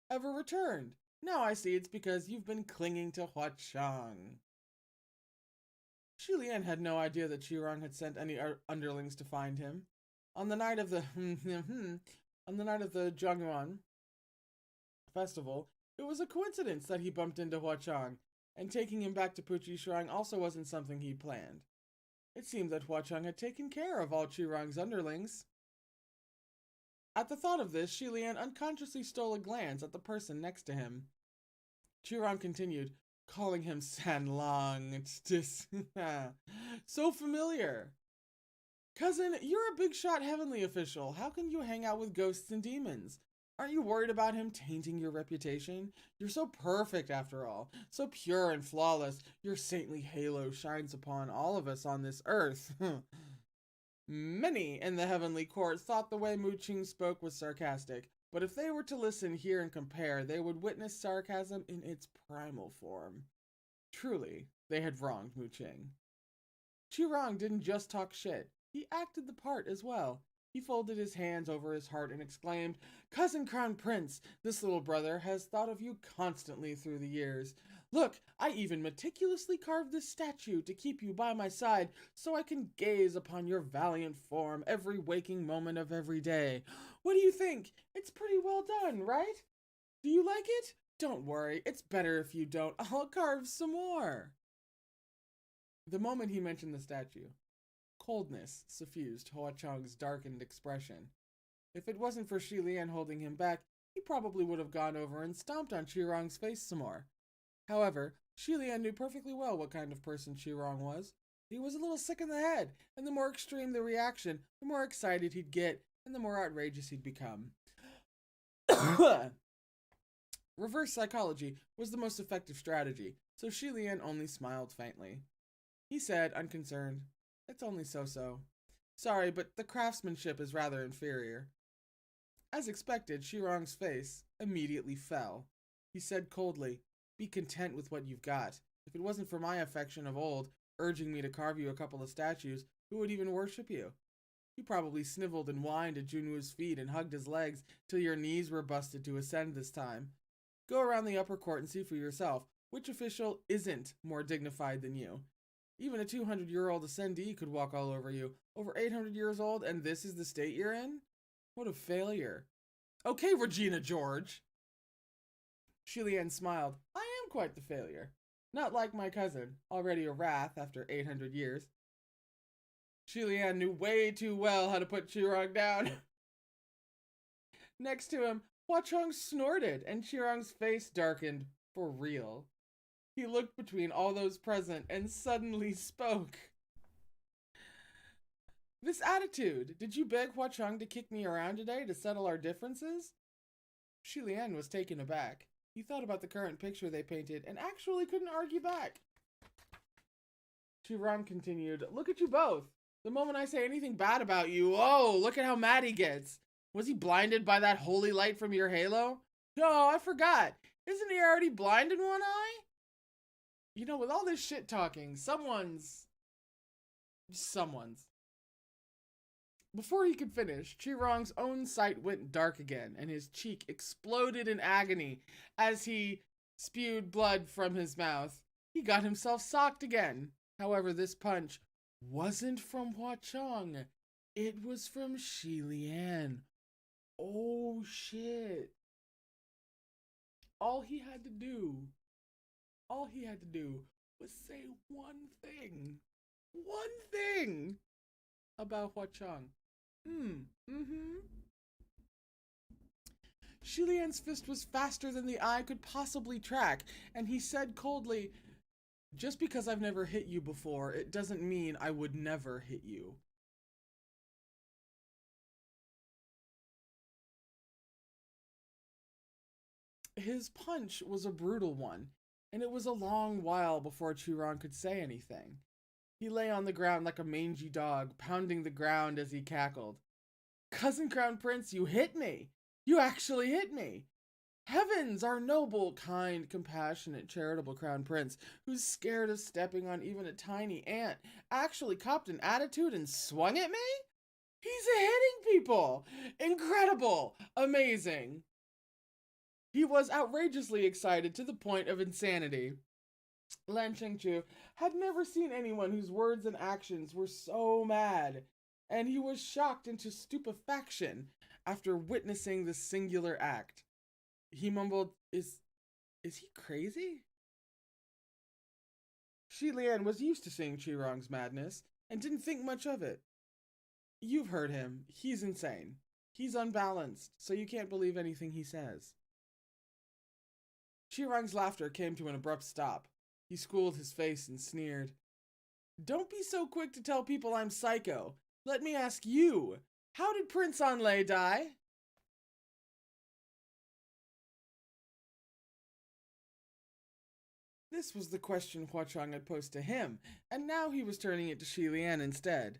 ever returned. Now I see it's because you've been clinging to Hua Chung." Shilian had no idea that Chirong had sent any underlings to find him. On the night of the On the night of the Zhongyuan festival, it was a coincidence that he bumped into Hua Chang, and taking him back to Puchi Shrine also wasn't something he planned. It seemed that Hua Chang had taken care of all Qirong's underlings. At the thought of this, Shi Lian unconsciously stole a glance at the person next to him. Qirong continued, calling him San Lang. It's just so familiar. Cousin, you're a big shot heavenly official. How can you hang out with ghosts and demons? Aren't you worried about him tainting your reputation? You're so perfect after all, so pure and flawless. Your saintly halo shines upon all of us on this earth. Many in the heavenly court thought the way Mu Qing spoke was sarcastic, but if they were to listen, hear, and compare, they would witness sarcasm in its primal form. Truly, they had wronged Mu Qing. Qirong didn't just talk shit, he acted the part as well. He folded his hands over his heart and exclaimed, Cousin Crown Prince, this little brother has thought of you constantly through the years. Look, I even meticulously carved this statue to keep you by my side so I can gaze upon your valiant form every waking moment of every day. What do you think? It's pretty well done, right? Do you like it? Don't worry, it's better if you don't. I'll carve some more. The moment he mentioned the statue, coldness suffused Hua Chang's darkened expression. If it wasn't for Shi Lian holding him back, he probably would have gone over and stomped on Qirong's face some more. However, Shi Lian knew perfectly well what kind of person Qirong was. He was a little sick in the head, and the more extreme the reaction, the more excited he'd get, and the more outrageous he'd become. Reverse psychology was the most effective strategy, so Shi Lian only smiled faintly. He said, unconcerned, It's only so-so. Sorry, but the craftsmanship is rather inferior. As expected, Qirong's face immediately fell. He said coldly, Be content with what you've got. If it wasn't for my affection of old, urging me to carve you a couple of statues, who would even worship you? You probably sniveled and whined at Junwu's feet and hugged his legs till your knees were busted to ascend this time. Go around the upper court and see for yourself which official isn't more dignified than you. Even a 200-year-old ascendee could walk all over you. Over 800 years old, and this is the state you're in? What a failure. Okay, Regina George. Shi Lian smiled. I am quite the failure. Not like my cousin, already a wrath after 800 years. Shi Lian knew way too well how to put Qirong down. Next to him, Hua Chang snorted, and Qirong's face darkened for real. He looked between all those present and suddenly spoke. This attitude, did you beg Hua Chang to kick me around today to settle our differences? Shi Lian was taken aback. He thought about the current picture they painted and actually couldn't argue back. Qirong continued, Look at you both. The moment I say anything bad about you, oh, look at how mad he gets. Was he blinded by that holy light from your halo? No, I forgot. Isn't he already blind in one eye? You know, with all this shit talking, someone's. Before he could finish, Qirong's own sight went dark again, and his cheek exploded in agony as he spewed blood from his mouth. He got himself socked again. However, this punch wasn't from Hua Chang. It was from Shi Lian. Oh, shit. All he had to do was say one thing about Hua Chang. Shi Lian's fist was faster than the eye could possibly track, and he said coldly, Just because I've never hit you before, it doesn't mean I would never hit you. His punch was a brutal one, and it was a long while before Qirong could say anything. He lay on the ground like a mangy dog, pounding the ground as he cackled. Cousin Crown Prince, you hit me! You actually hit me! Heavens, our noble, kind, compassionate, charitable Crown Prince, who's scared of stepping on even a tiny ant, actually copped an attitude and swung at me? He's hitting people! Incredible! Amazing! He was outrageously excited to the point of insanity. Lan Chengchu had never seen anyone whose words and actions were so mad. and he was shocked into stupefaction after witnessing this singular act. He mumbled, Is he crazy? Shi Lian was used to seeing Qirong's madness and didn't think much of it. You've heard him. He's insane. He's unbalanced, so you can't believe anything he says. Qirong's laughter came to an abrupt stop. He schooled his face and sneered. Don't be so quick to tell people I'm psycho. Let me ask you, how did Prince Anlai die? This was the question Huachang had posed to him, and now he was turning it to Shi Lian instead.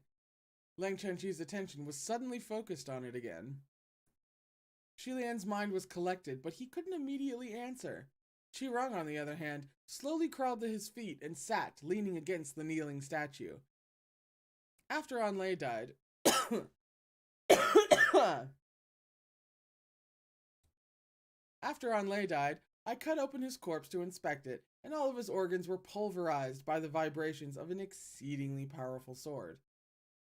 Lang Chenqi's attention was suddenly focused on it again. Shi Lian's mind was collected, but he couldn't immediately answer. Qirong, on the other hand, slowly crawled to his feet and sat, leaning against the kneeling statue. After Anlai died, I cut open his corpse to inspect it, and all of his organs were pulverized by the vibrations of an exceedingly powerful sword.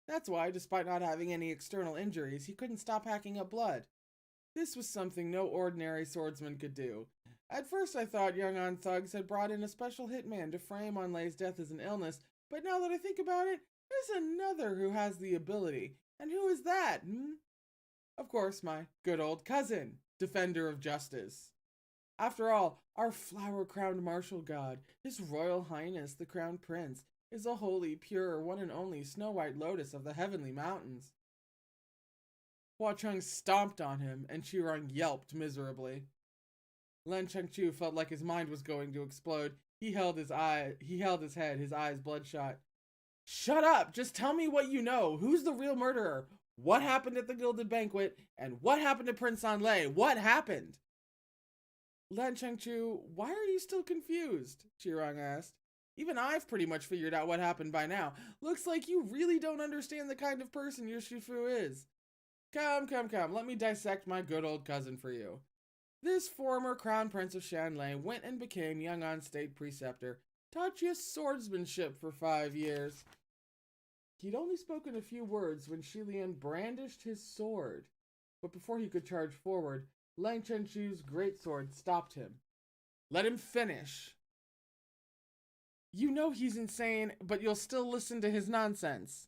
That's why, despite not having any external injuries, he couldn't stop hacking up blood. This was something no ordinary swordsman could do. At first I thought Yunnan thugs had brought in a special hitman to frame Anlai's death as an illness, but now that I think about it, there's another who has the ability. And who is that, Of course, my good old cousin, defender of justice. After all, our flower-crowned martial god, His Royal Highness the Crown Prince, is a holy, pure, one and only snow-white lotus of the heavenly mountains. Huacheng stomped on him, and Qirong yelped miserably. Lan Chengqiu felt like his mind was going to explode. He held his head, his eyes bloodshot. Shut up! Just tell me what you know. Who's the real murderer? What happened at the Gilded Banquet? And what happened to Prince Anlai? What happened? Lan Chengqiu, why are you still confused? Qirong asked. Even I've pretty much figured out what happened by now. Looks like you really don't understand the kind of person your Shifu is. Come, let me dissect my good old cousin for you. This former Crown Prince of Shanlei went and became Yunnan State Preceptor, taught you swordsmanship for 5 years. He'd only spoken a few words when Shi Lian brandished his sword, but before he could charge forward, Lang Chenqiu's greatsword stopped him. Let him finish. You know he's insane, but you'll still listen to his nonsense.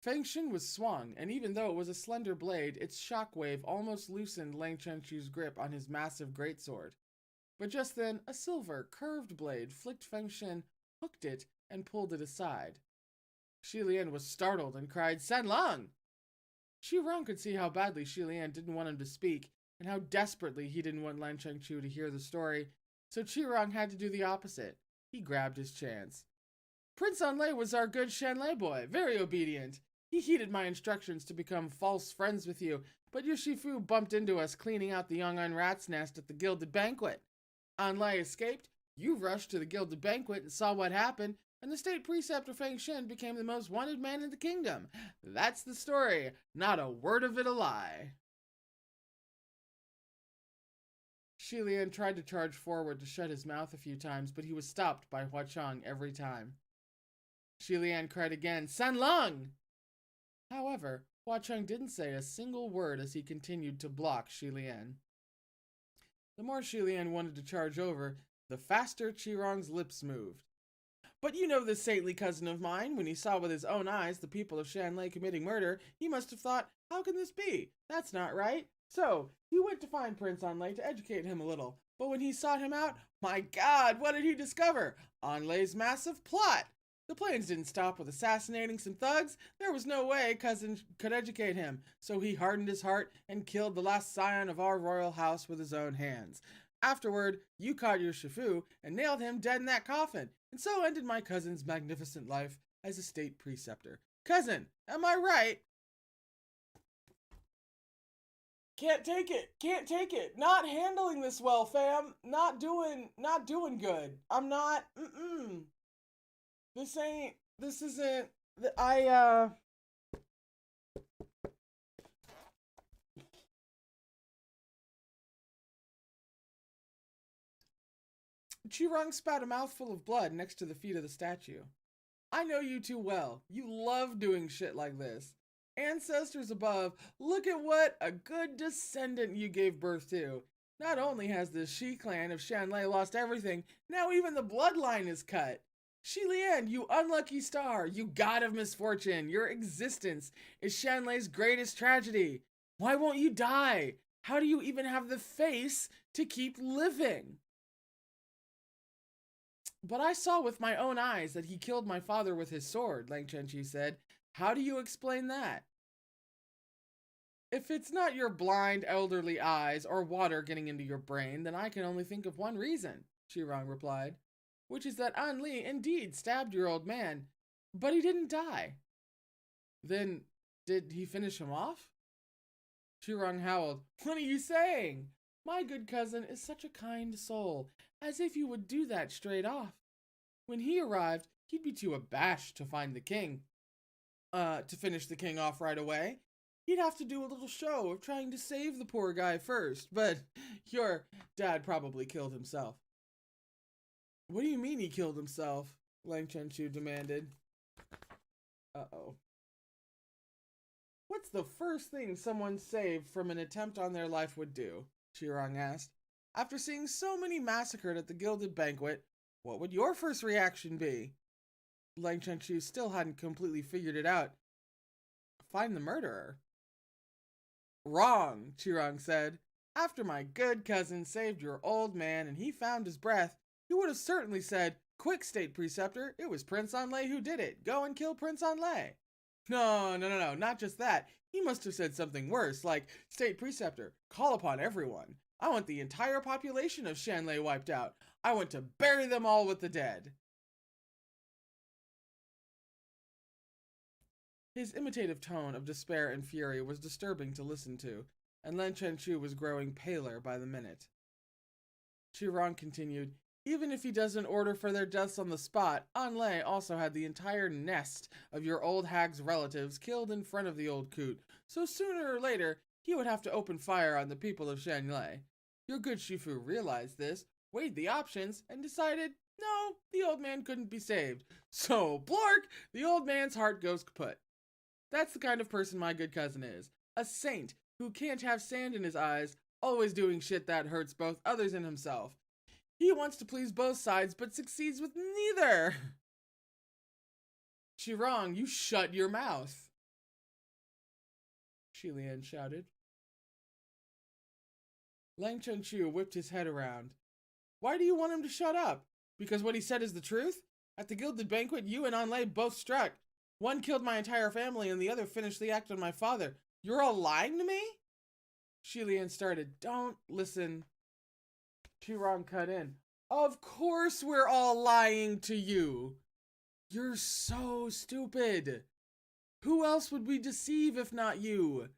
Feng Xin was swung, and even though it was a slender blade, its shockwave almost loosened Lang Chenqiu's grip on his massive greatsword. But just then, a silver, curved blade flicked Feng Xin, hooked it, and pulled it aside. Shi Lian was startled and cried, San Lang! Qirong could see how badly Shi Lian didn't want him to speak, and how desperately he didn't want Lan Chengqiu to hear the story, so Qirong had to do the opposite. He grabbed his chance. Prince Anlai was our good Shanlai boy, very obedient. He heeded my instructions to become false friends with you, but your Shifu bumped into us cleaning out the Yunnan rat's nest at the Gilded Banquet. Anlai escaped, you rushed to the Gilded Banquet and saw what happened, and the state preceptor Feng Xin became the most wanted man in the kingdom. That's the story, not a word of it a lie. Shi Lian tried to charge forward to shut his mouth a few times, but he was stopped by Huachang every time. Shi Lian cried again, San Lang! However, Huacheng didn't say a single word as he continued to block Shi Lian. The more Shi Lian wanted to charge over, the faster Qirong's lips moved. But you know this saintly cousin of mine, when he saw with his own eyes the people of Shanlei committing murder, he must have thought, how can this be? That's not right. So, he went to find Prince Anlai to educate him a little. But when he sought him out, my God, what did he discover? Anlai's massive plot. The plans didn't stop with assassinating some thugs. There was no way cousin could educate him, so he hardened his heart and killed the last scion of our royal house with his own hands. Afterward, you caught your Shifu and nailed him dead in that coffin, and so ended my cousin's magnificent life as a state preceptor. Cousin, am I right? Can't take it. Not handling this well, fam. Not doing good. I'm not, This isn't, Qirong spat a mouthful of blood next to the feet of the statue. I know you too well. You love doing shit like this. Ancestors above, look at what a good descendant you gave birth to. Not only has the Shi clan of Shanlei lost everything, now even the bloodline is cut. Shi Lian, you unlucky star, you god of misfortune, your existence is Shanlei's greatest tragedy. Why won't you die? How do you even have the face to keep living? But I saw with my own eyes that he killed my father with his sword, Lang Chenchi said. How do you explain that? If it's not your blind elderly eyes or water getting into your brain, then I can only think of one reason, Shirong replied, which is that An Li indeed stabbed your old man, but he didn't die. Then, did he finish him off? Shirong howled. What are you saying? My good cousin is such a kind soul, as if you would do that straight off. When he arrived, he'd be too abashed to find the king. To finish the king off right away. He'd have to do a little show of trying to save the poor guy first, but your dad probably killed himself. What do you mean he killed himself? Lang Chenchu demanded. Uh-oh. What's the first thing someone saved from an attempt on their life would do? Shirong asked. After seeing so many massacred at the gilded banquet, what would your first reaction be? Lang Chenchu still hadn't completely figured it out. Find the murderer. Wrong, Shirong said. After my good cousin saved your old man and he found his breath, he would have certainly said, Quick, State Preceptor, it was Prince Anlai who did it. Go and kill Prince Anlai. No, not just that. He must have said something worse, like, State Preceptor, call upon everyone. I want the entire population of Shanlei wiped out. I want to bury them all with the dead. His imitative tone of despair and fury was disturbing to listen to, and Lan Chenchu was growing paler by the minute. Shirong continued, Even if he doesn't order for their deaths on the spot, Anlai also had the entire nest of your old hag's relatives killed in front of the old coot, so sooner or later he would have to open fire on the people of Shanlei. Your good Shifu realized this, weighed the options, and decided, no, the old man couldn't be saved. So, blark, the old man's heart goes kaput. That's the kind of person my good cousin is. A saint who can't have sand in his eyes, always doing shit that hurts both others and himself. He wants to please both sides, but succeeds with neither. Shirong, you shut your mouth, Shi Lian shouted. Lang Chenchu whipped his head around. Why do you want him to shut up? Because what he said is the truth? At the gilded banquet, you and Anlai both struck. One killed my entire family and the other finished the act on my father. You're all lying to me? Shi Lian started. Don't listen. Shirong cut in. Of course we're all lying to you. You're so stupid. Who else would we deceive if not you?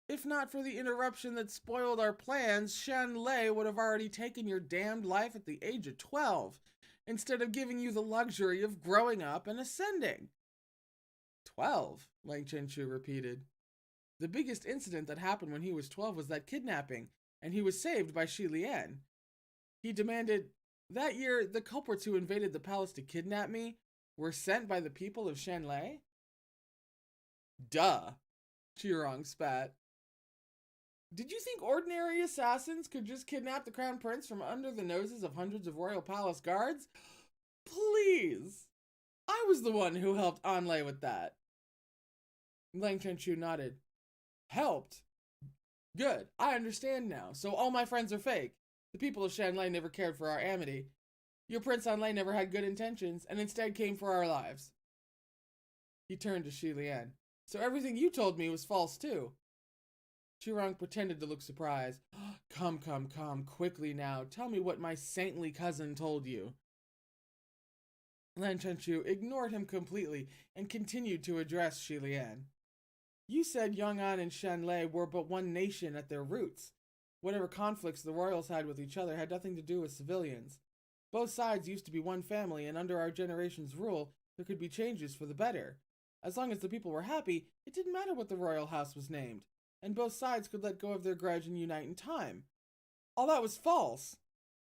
If not for the interruption that spoiled our plans, Shanlei would have already taken your damned life at the age of 12, instead of giving you the luxury of growing up and ascending. 12, Lang Chenchu repeated. The biggest incident that happened when he was 12 was that kidnapping, and he was saved by Shi Lian. He demanded, that year, the culprits who invaded the palace to kidnap me were sent by the people of Shanlei? Duh, Shirong spat. Did you think ordinary assassins could just kidnap the crown prince from under the noses of hundreds of royal palace guards? Please! I was the one who helped Anlai with that. Lang Chenchu nodded. Helped? Good, I understand now. So all my friends are fake. The people of Shanlei never cared for our amity. Your Prince Anlai never had good intentions, and instead came for our lives. He turned to Shi Lian. So everything you told me was false too. Shirong pretended to look surprised. Come, quickly now. Tell me what my saintly cousin told you. Lan Chenchu ignored him completely and continued to address Shi Lian. You said Yong'an and Shanlei were but one nation at their roots. Whatever conflicts the royals had with each other had nothing to do with civilians. Both sides used to be one family, and under our generation's rule, there could be changes for the better. As long as the people were happy, it didn't matter what the royal house was named, and both sides could let go of their grudge and unite in time. All that was false.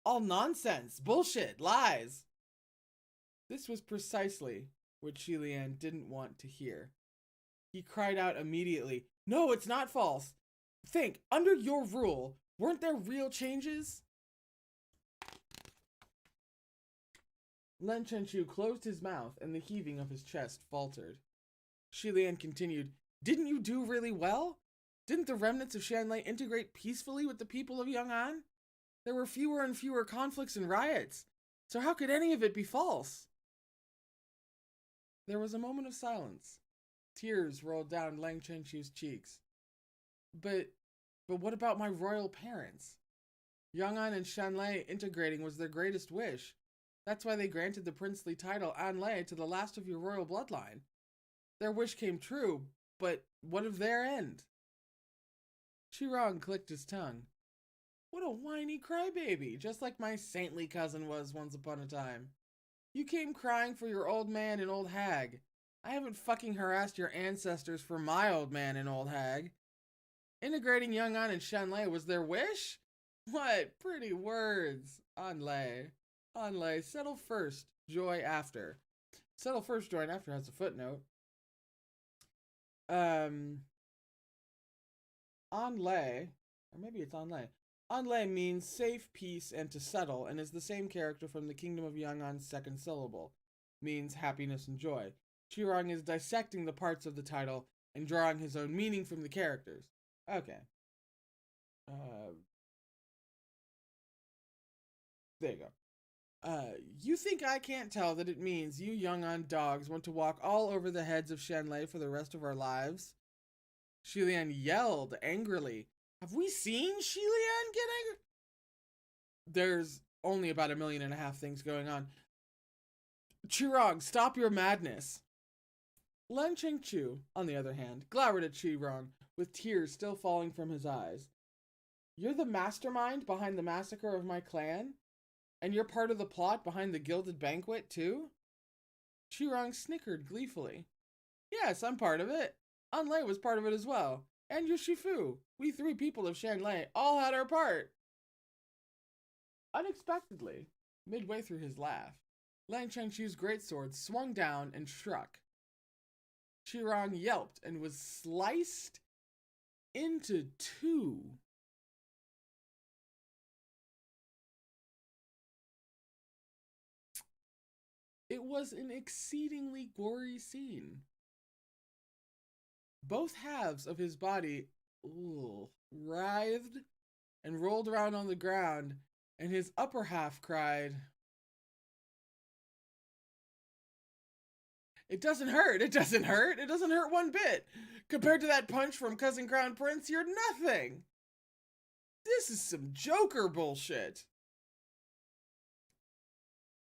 All nonsense, bullshit, lies. This was precisely which Shilian didn't want to hear. He cried out immediately, "No, it's not false. Think, under your rule, weren't there real changes?" Len Chenchu closed his mouth and the heaving of his chest faltered. Shilian continued, "Didn't you do really well? Didn't the remnants of Shanlei integrate peacefully with the people of Yong'an? There were fewer and fewer conflicts and riots, so how could any of it be false?" There was a moment of silence. Tears rolled down Lang Chenchu's cheeks. But what about my royal parents? Yong'an and Shanlei integrating was their greatest wish. That's why they granted the princely title Anlei to the last of your royal bloodline. Their wish came true, but what of their end? Qirong clicked his tongue. What a whiny crybaby, just like my saintly cousin was once upon a time. You came crying for your old man and old hag. I haven't fucking harassed your ancestors for my old man and old hag. Integrating Yong'an and Shanlei was their wish? What pretty words. Anlei. Anlei, settle first, joy after. Settle first, join after has a footnote. Anlei, or maybe it's Anlei. Anlei means safe, peace, and to settle, and is the same character from the Kingdom of Yong'an's second syllable. Means happiness and joy. Qirong is dissecting the parts of the title and drawing his own meaning from the characters. Okay. There you go. You think I can't tell that it means you Yong'an dogs want to walk all over the heads of Shanlei for the rest of our lives? Shilian yelled angrily. Have we seen Shilian get angry? There's only about 1.5 million things going on. Qirong, stop your madness. Len Chenchu, on the other hand, glowered at Qirong, with tears still falling from his eyes. You're the mastermind behind the massacre of my clan? And you're part of the plot behind the gilded banquet, too? Qirong snickered gleefully. Yes, I'm part of it. Anlei was part of it as well. And Yushifu. We 3 people of Shanlei all had our part. Unexpectedly, midway through his laugh, Lang Chenchu's greatsword swung down and struck. Qirong yelped and was sliced into 2. It was an exceedingly gory scene. Both halves of his body writhed and rolled around on the ground, and his upper half cried, "It doesn't hurt, it doesn't hurt, it doesn't hurt one bit. Compared to that punch from Cousin Crown Prince, you're nothing. This is some Joker bullshit."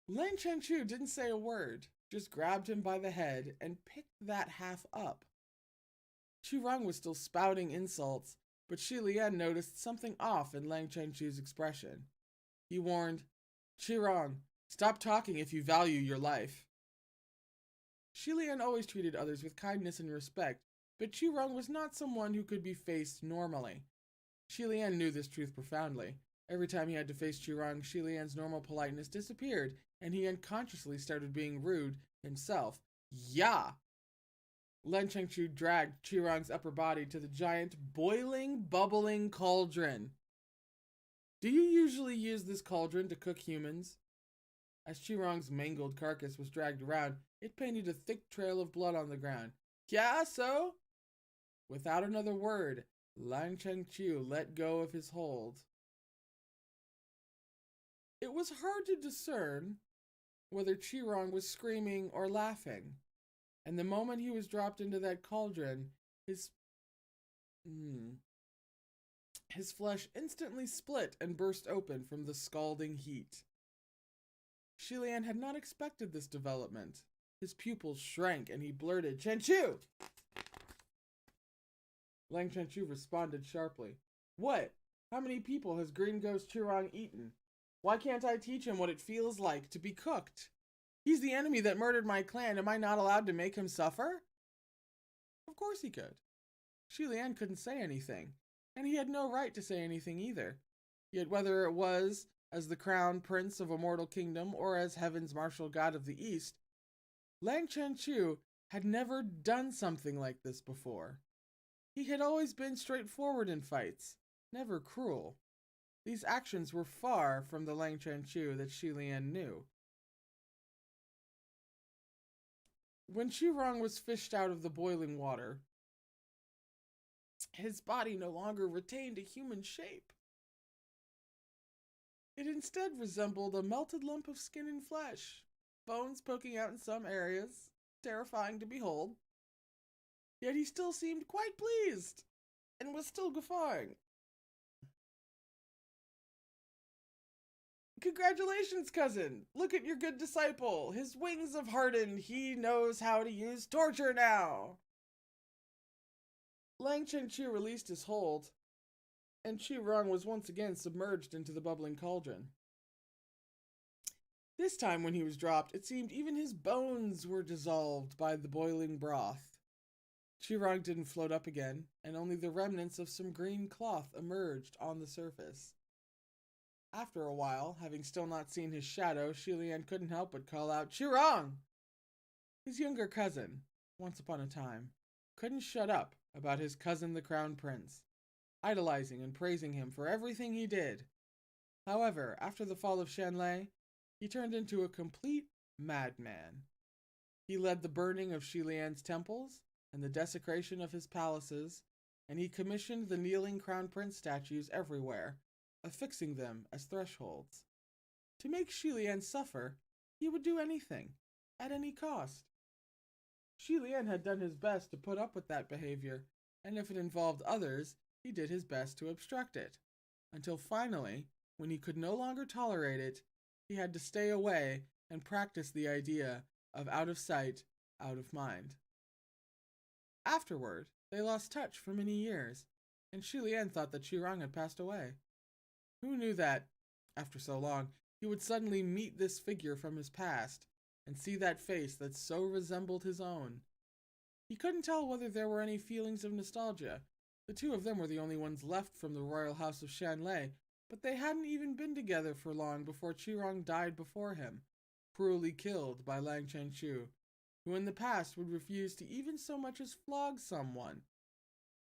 Lan Chenchu didn't say a word, just grabbed him by the head and picked that half up. Qirong was still spouting insults, but Shilian noticed something off in Lang Chenchu's expression. He warned, "Qirong, stop talking if you value your life." Shilian always treated others with kindness and respect, but Qirong was not someone who could be faced normally. Shilian knew this truth profoundly. Every time he had to face Qirong, Shilian's normal politeness disappeared, and he unconsciously started being rude himself. Yeah! Len Chengchu dragged Qirong's upper body to the giant, boiling, bubbling cauldron. Do you usually use this cauldron to cook humans? As Qirong's mangled carcass was dragged around, it painted a thick trail of blood on the ground. Yeah, so? Without another word, Lan Chenchu let go of his hold. It was hard to discern whether Qirong was screaming or laughing, and the moment he was dropped into that cauldron, his flesh instantly split and burst open from the scalding heat. Shilian had not expected this development. His pupils shrank and he blurted, "Chenchu!" Lang Chenchu responded sharply. "What? How many people has Green Ghost Qirong eaten? Why can't I teach him what it feels like to be cooked? He's the enemy that murdered my clan. Am I not allowed to make him suffer?" Of course he could. Shilian couldn't say anything, and he had no right to say anything either. Yet whether it was as the crown prince of a mortal kingdom or as heaven's martial god of the east, Lang Chanchu had never done something like this before. He had always been straightforward in fights, never cruel. These actions were far from the Lang Chanchu that Shi Lian knew. When Chu Rong was fished out of the boiling water, his body no longer retained a human shape. It instead resembled a melted lump of skin and flesh, bones poking out in some areas, terrifying to behold. Yet he still seemed quite pleased, and was still guffawing. Congratulations, cousin! Look at your good disciple! His wings have hardened! He knows how to use torture now! Lang Chanchu released his hold, and Chu Rong was once again submerged into the bubbling cauldron. This time when he was dropped, it seemed even his bones were dissolved by the boiling broth. Chu Rong didn't float up again, and only the remnants of some green cloth emerged on the surface. After a while, having still not seen his shadow, Shi Lian couldn't help but call out, "Chu Rong!" His younger cousin, once upon a time, couldn't shut up about his cousin the Crown Prince, idolizing and praising him for everything he did. However, after the fall of Shanlei, he turned into a complete madman. He led the burning of Shi Lian's temples and the desecration of his palaces, and he commissioned the kneeling Crown Prince statues everywhere, affixing them as thresholds. To make Shi Lian suffer, he would do anything, at any cost. Shi Lian had done his best to put up with that behavior, and if it involved others, he did his best to obstruct it, until finally, when he could no longer tolerate it, he had to stay away and practice the idea of out of sight, out of mind. Afterward, they lost touch for many years, and Shi Lian thought that Chu Rong had passed away. Who knew that, after so long, he would suddenly meet this figure from his past, and see that face that so resembled his own? He couldn't tell whether there were any feelings of nostalgia. The two of them were the only ones left from the royal house of Shanlei, but they hadn't even been together for long before Chu Rong died before him, cruelly killed by Lang Chanchu, who in the past would refuse to even so much as flog someone.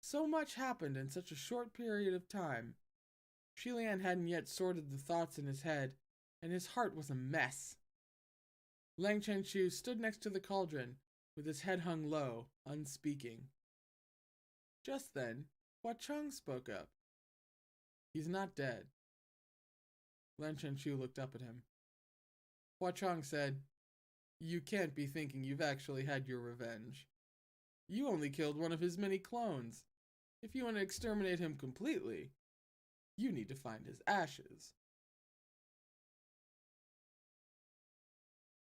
So much happened in such a short period of time. Shi Lian hadn't yet sorted the thoughts in his head, and his heart was a mess. Lang Chanchu stood next to the cauldron, with his head hung low, unspeaking. Just then, Hua Cheng spoke up. "He's not dead." Lang Chanchu looked up at him. Hua Cheng said, "You can't be thinking you've actually had your revenge. You only killed one of his many clones. If you want to exterminate him completely, you need to find his ashes."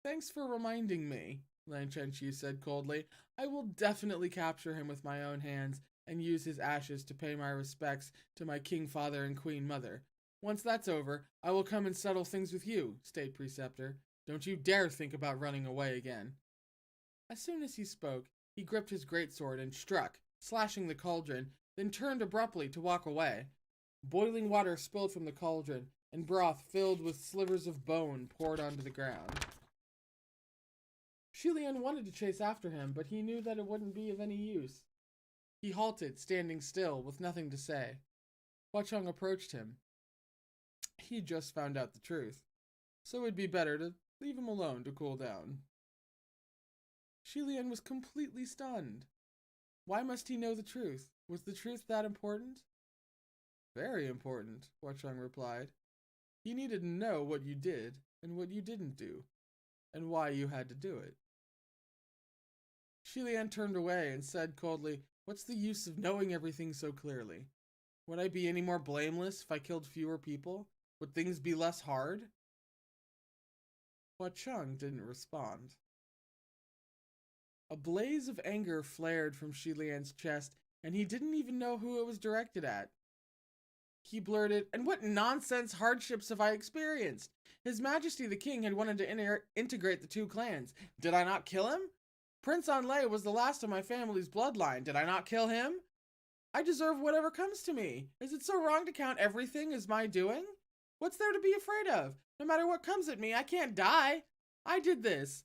"Thanks for reminding me," Lang Chanchu said coldly. "I will definitely capture him with my own hands and use his ashes to pay my respects to my king father and queen mother. Once that's over, I will come and settle things with you, state preceptor. Don't you dare think about running away again." As soon as he spoke, he gripped his greatsword and struck, slashing the cauldron, then turned abruptly to walk away. Boiling water spilled from the cauldron, and broth filled with slivers of bone poured onto the ground. Shi Lian wanted to chase after him, but he knew that it wouldn't be of any use. He halted, standing still, with nothing to say. Hua Cheng approached him. He'd just found out the truth, so it'd be better to leave him alone to cool down. Shi Lian was completely stunned. Why must he know the truth? Was the truth that important? "Very important," Hua Cheng replied. "He needed to know what you did and what you didn't do, and why you had to do it." Shi Lian turned away and said coldly, "What's the use of knowing everything so clearly? Would I be any more blameless if I killed fewer people? Would things be less hard?" Hua Cheng didn't respond. A blaze of anger flared from Shi Lian's chest, and he didn't even know who it was directed at. He blurted, "And what nonsense hardships have I experienced? His Majesty the King had wanted to integrate the two clans. Did I not kill him? Prince Anlei was the last of my family's bloodline. Did I not kill him? I deserve whatever comes to me. Is it so wrong to count everything as my doing? What's there to be afraid of? No matter what comes at me, I can't die. I did this.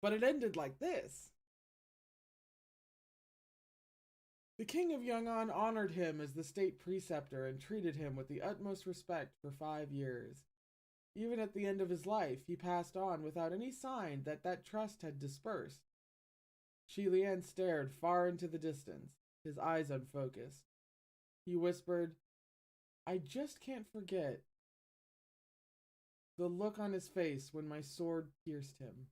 But it ended like this. The king of Yunnan honored him as the state preceptor and treated him with the utmost respect for 5 years. Even at the end of his life, he passed on without any sign that trust had dispersed. Hualian stared far into the distance, his eyes unfocused. He whispered, "I just can't forget the look on his face when my sword pierced him."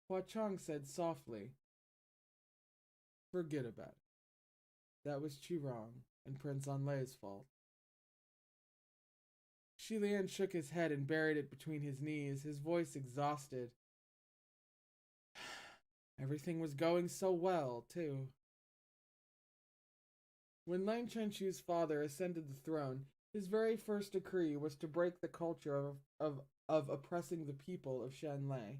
Hua Chong said softly, "Forget about it. That was Chirong and Prince Anlei's fault." Hualian shook his head and buried it between his knees, his voice exhausted. Everything was going so well, too. When Lang Chenchu's father ascended the throne, his very first decree was to break the culture of oppressing the people of Shanlei.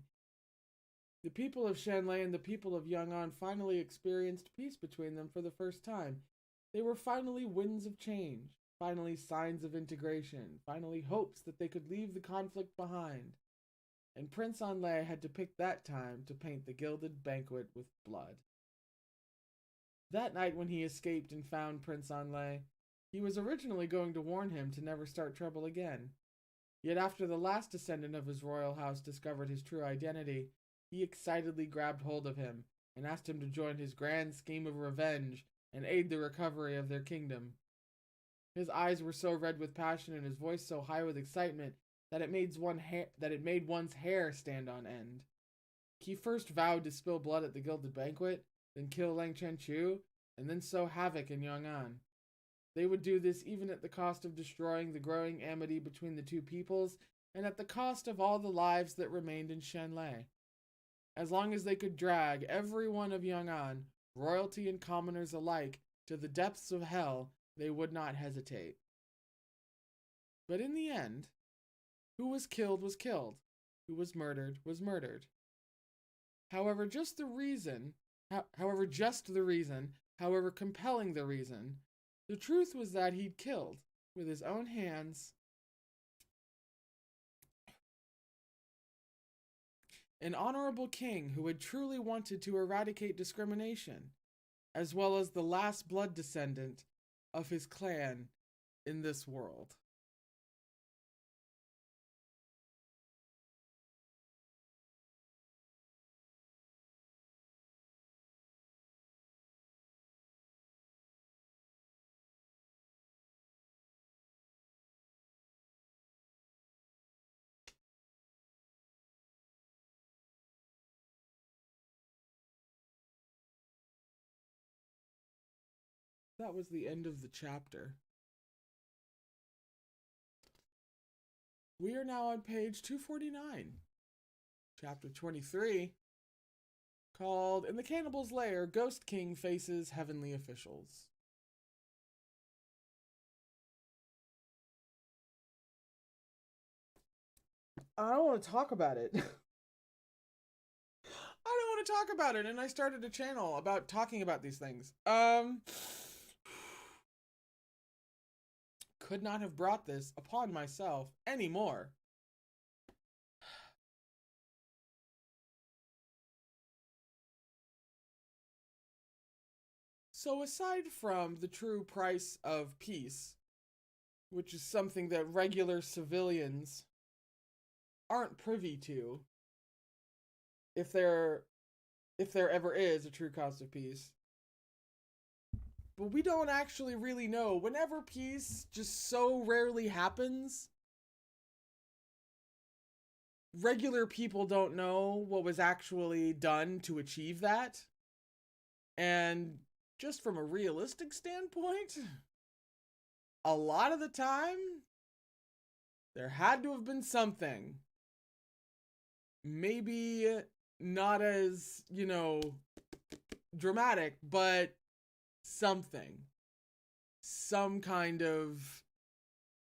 The people of Shanlei and the people of Yunnan finally experienced peace between them for the first time. They were finally winds of change, finally signs of integration, finally hopes that they could leave the conflict behind. And Prince Anlei had to pick that time to paint the gilded banquet with blood. That night when he escaped and found Prince Anlei, he was originally going to warn him to never start trouble again. Yet after the last descendant of his royal house discovered his true identity, he excitedly grabbed hold of him and asked him to join his grand scheme of revenge and aid the recovery of their kingdom. His eyes were so red with passion and his voice so high with excitement that it made one's hair stand on end. He first vowed to spill blood at the gilded banquet, then kill Lang Chenchu, and then sow havoc in Yunnan. They would do this even at the cost of destroying the growing amity between the two peoples and at the cost of all the lives that remained in Shanlei. As long as they could drag every one of Yunnan, royalty and commoners alike, to the depths of hell, they would not hesitate. But in the end, who was killed was killed. Who was murdered was murdered. However compelling the reason, the truth was that he'd killed, with his own hands, an honorable king who had truly wanted to eradicate discrimination, as well as the last blood descendant of his clan in this world. That was the end of the chapter. We are now on page 249, chapter 23, called In the Cannibal's Lair, Ghost King Faces Heavenly Officials. I don't want to talk about it. I don't want to talk about it, and I started a channel about talking about these things. Could not have brought this upon myself anymore. So aside from the true price of peace, which is something that regular civilians aren't privy to, if there ever is a true cost of peace, but we don't actually really know. Whenever peace just so rarely happens, regular people don't know what was actually done to achieve that. And just from a realistic standpoint, a lot of the time, there had to have been something. Maybe not as, dramatic, but something. Some kind of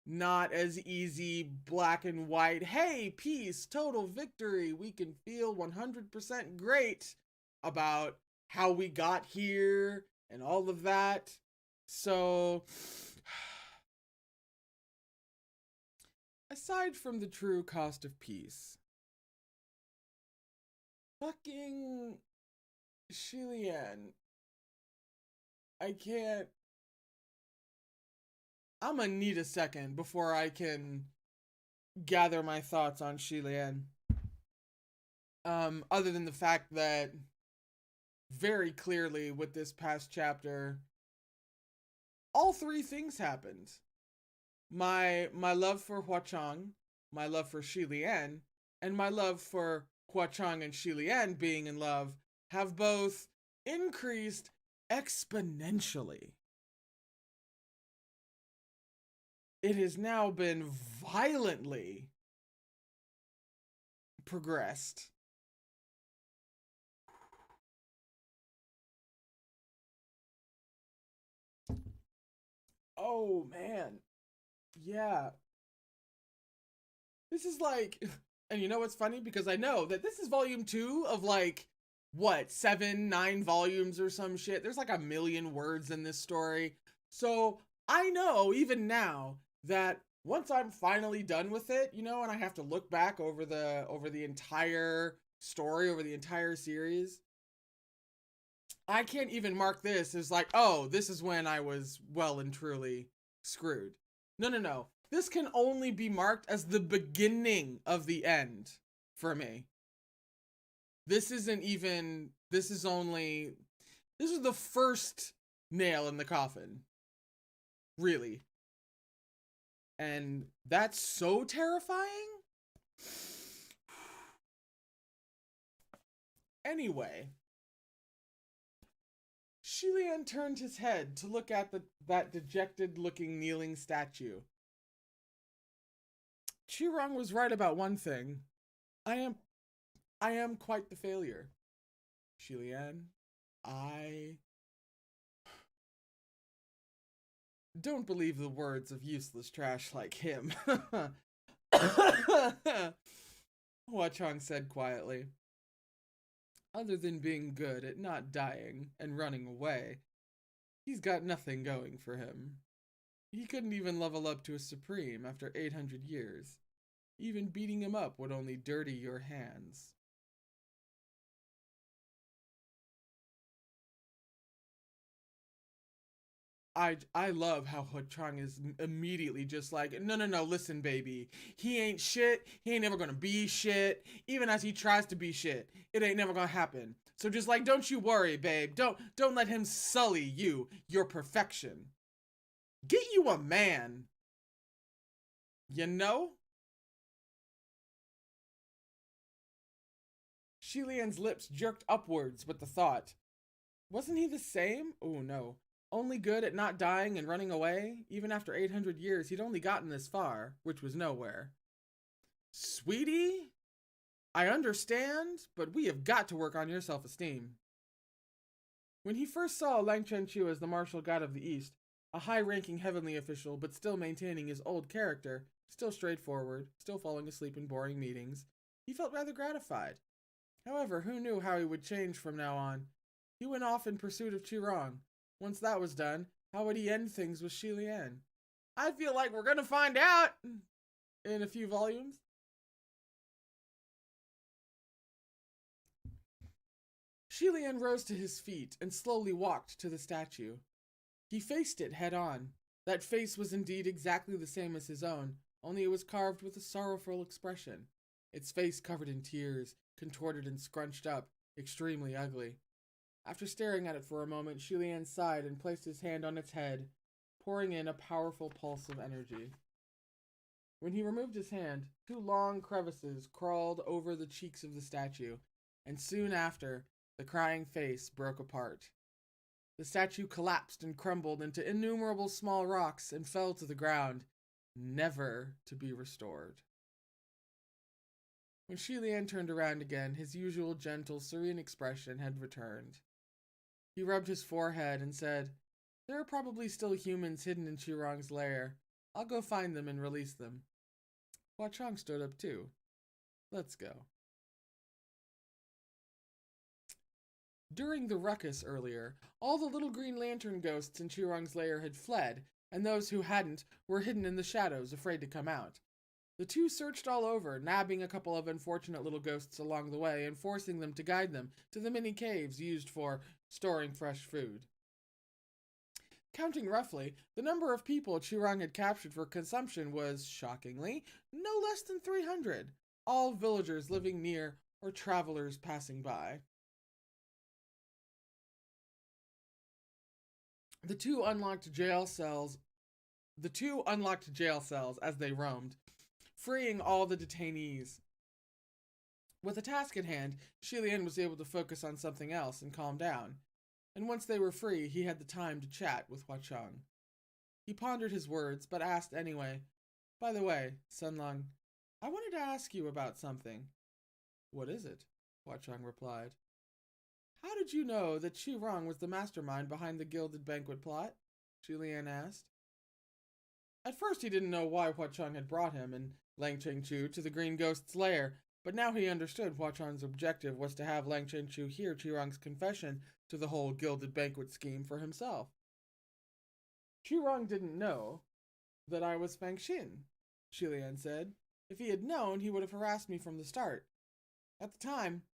not as easy black and white, hey, peace, total victory, we can feel 100% great about how we got here and all of that. So, aside from the true cost of peace, Fucking Shilian. I can't. I'm gonna need a second before I can gather my thoughts on Shilian. Other than the fact that very clearly with this past chapter, all three things happened. My love for Huachang, my love for Shilian, and my love for Huachang and Shilian being in love have both increased exponentially. It has now been violently progressed. Oh man. Yeah. This is like, and you know what's funny? Because I know that this is volume 2 of like, what, 7, 9 volumes or some shit. There's like 1,000,000 words in this story. So I know even now that once I'm finally done with it, you know, and I have to look back over the entire story, over the entire series, I can't even mark this as like, oh, this is when I was well and truly screwed. No, no, no. This can only be marked as the beginning of the end for me. This isn't even, this is the first nail in the coffin. Really. And that's so terrifying. Anyway, Shilian turned his head to look at that dejected-looking kneeling statue. Qirong was right about one thing. I am quite the failure. Shilian, I don't believe the words of useless trash like him. Huachang said quietly. Other than being good at not dying and running away, he's got nothing going for him. He couldn't even level up to a supreme after 800 years. Even beating him up would only dirty your hands. I love how Huachang is immediately just like, no, no, no, listen, baby. He ain't shit. He ain't never gonna be shit. Even as he tries to be shit, it ain't never gonna happen. So just like, don't you worry, babe. Don't let him sully your perfection. Get you a man. You know? Shilian's lips jerked upwards with the thought. Wasn't he the same? Oh no. Only good at not dying and running away? Even after 800 years, he'd only gotten this far, which was nowhere. Sweetie? I understand, but we have got to work on your self-esteem. When he first saw Lang Chen-Chu as the martial god of the East, a high-ranking heavenly official, but still maintaining his old character, still straightforward, still falling asleep in boring meetings, he felt rather gratified. However, who knew how he would change from now on? He went off in pursuit of Qirong. Once that was done, how would he end things with Shilian? I feel like we're gonna find out in a few volumes. Shilian rose to his feet and slowly walked to the statue. He faced it head on. That face was indeed exactly the same as his own, only it was carved with a sorrowful expression. Its face covered in tears, contorted and scrunched up, extremely ugly. After staring at it for a moment, Shilian sighed and placed his hand on its head, pouring in a powerful pulse of energy. When he removed his hand, 2 long crevices crawled over the cheeks of the statue, and soon after, the crying face broke apart. The statue collapsed and crumbled into innumerable small rocks and fell to the ground, never to be restored. When Shilian turned around again, his usual gentle, serene expression had returned. He rubbed his forehead and said, There are probably still humans hidden in Qirong's lair. I'll go find them and release them. Huachang stood up too. Let's go. During the ruckus earlier, all the little green lantern ghosts in Qirong's lair had fled, and those who hadn't were hidden in the shadows, afraid to come out. The two searched all over, nabbing a couple of unfortunate little ghosts along the way and forcing them to guide them to the many caves used for storing fresh food. Counting roughly, the number of people Chirang had captured for consumption was, shockingly, no less than 300, all villagers living near or travelers passing by. The two unlocked jail cells as they roamed, freeing all the detainees. With a task at hand, Shilian was able to focus on something else and calm down, and once they were free, he had the time to chat with Huachang. He pondered his words, but asked anyway, "By the way, Sunlong, I wanted to ask you about something." "What is it?" Huachang replied. "How did you know that Chirang was the mastermind behind the Gilded Banquet plot?" Shilian asked. At first he didn't know why Huachang had brought him and Lang Chengchu to the Green Ghost's lair, but now he understood Huachang's objective was to have Lang Chengchu hear Chirang's confession to the whole Gilded Banquet scheme for himself. "Chirang didn't know that I was Fang Xin," Shilian said. "If he had known, he would have harassed me from the start. At the time,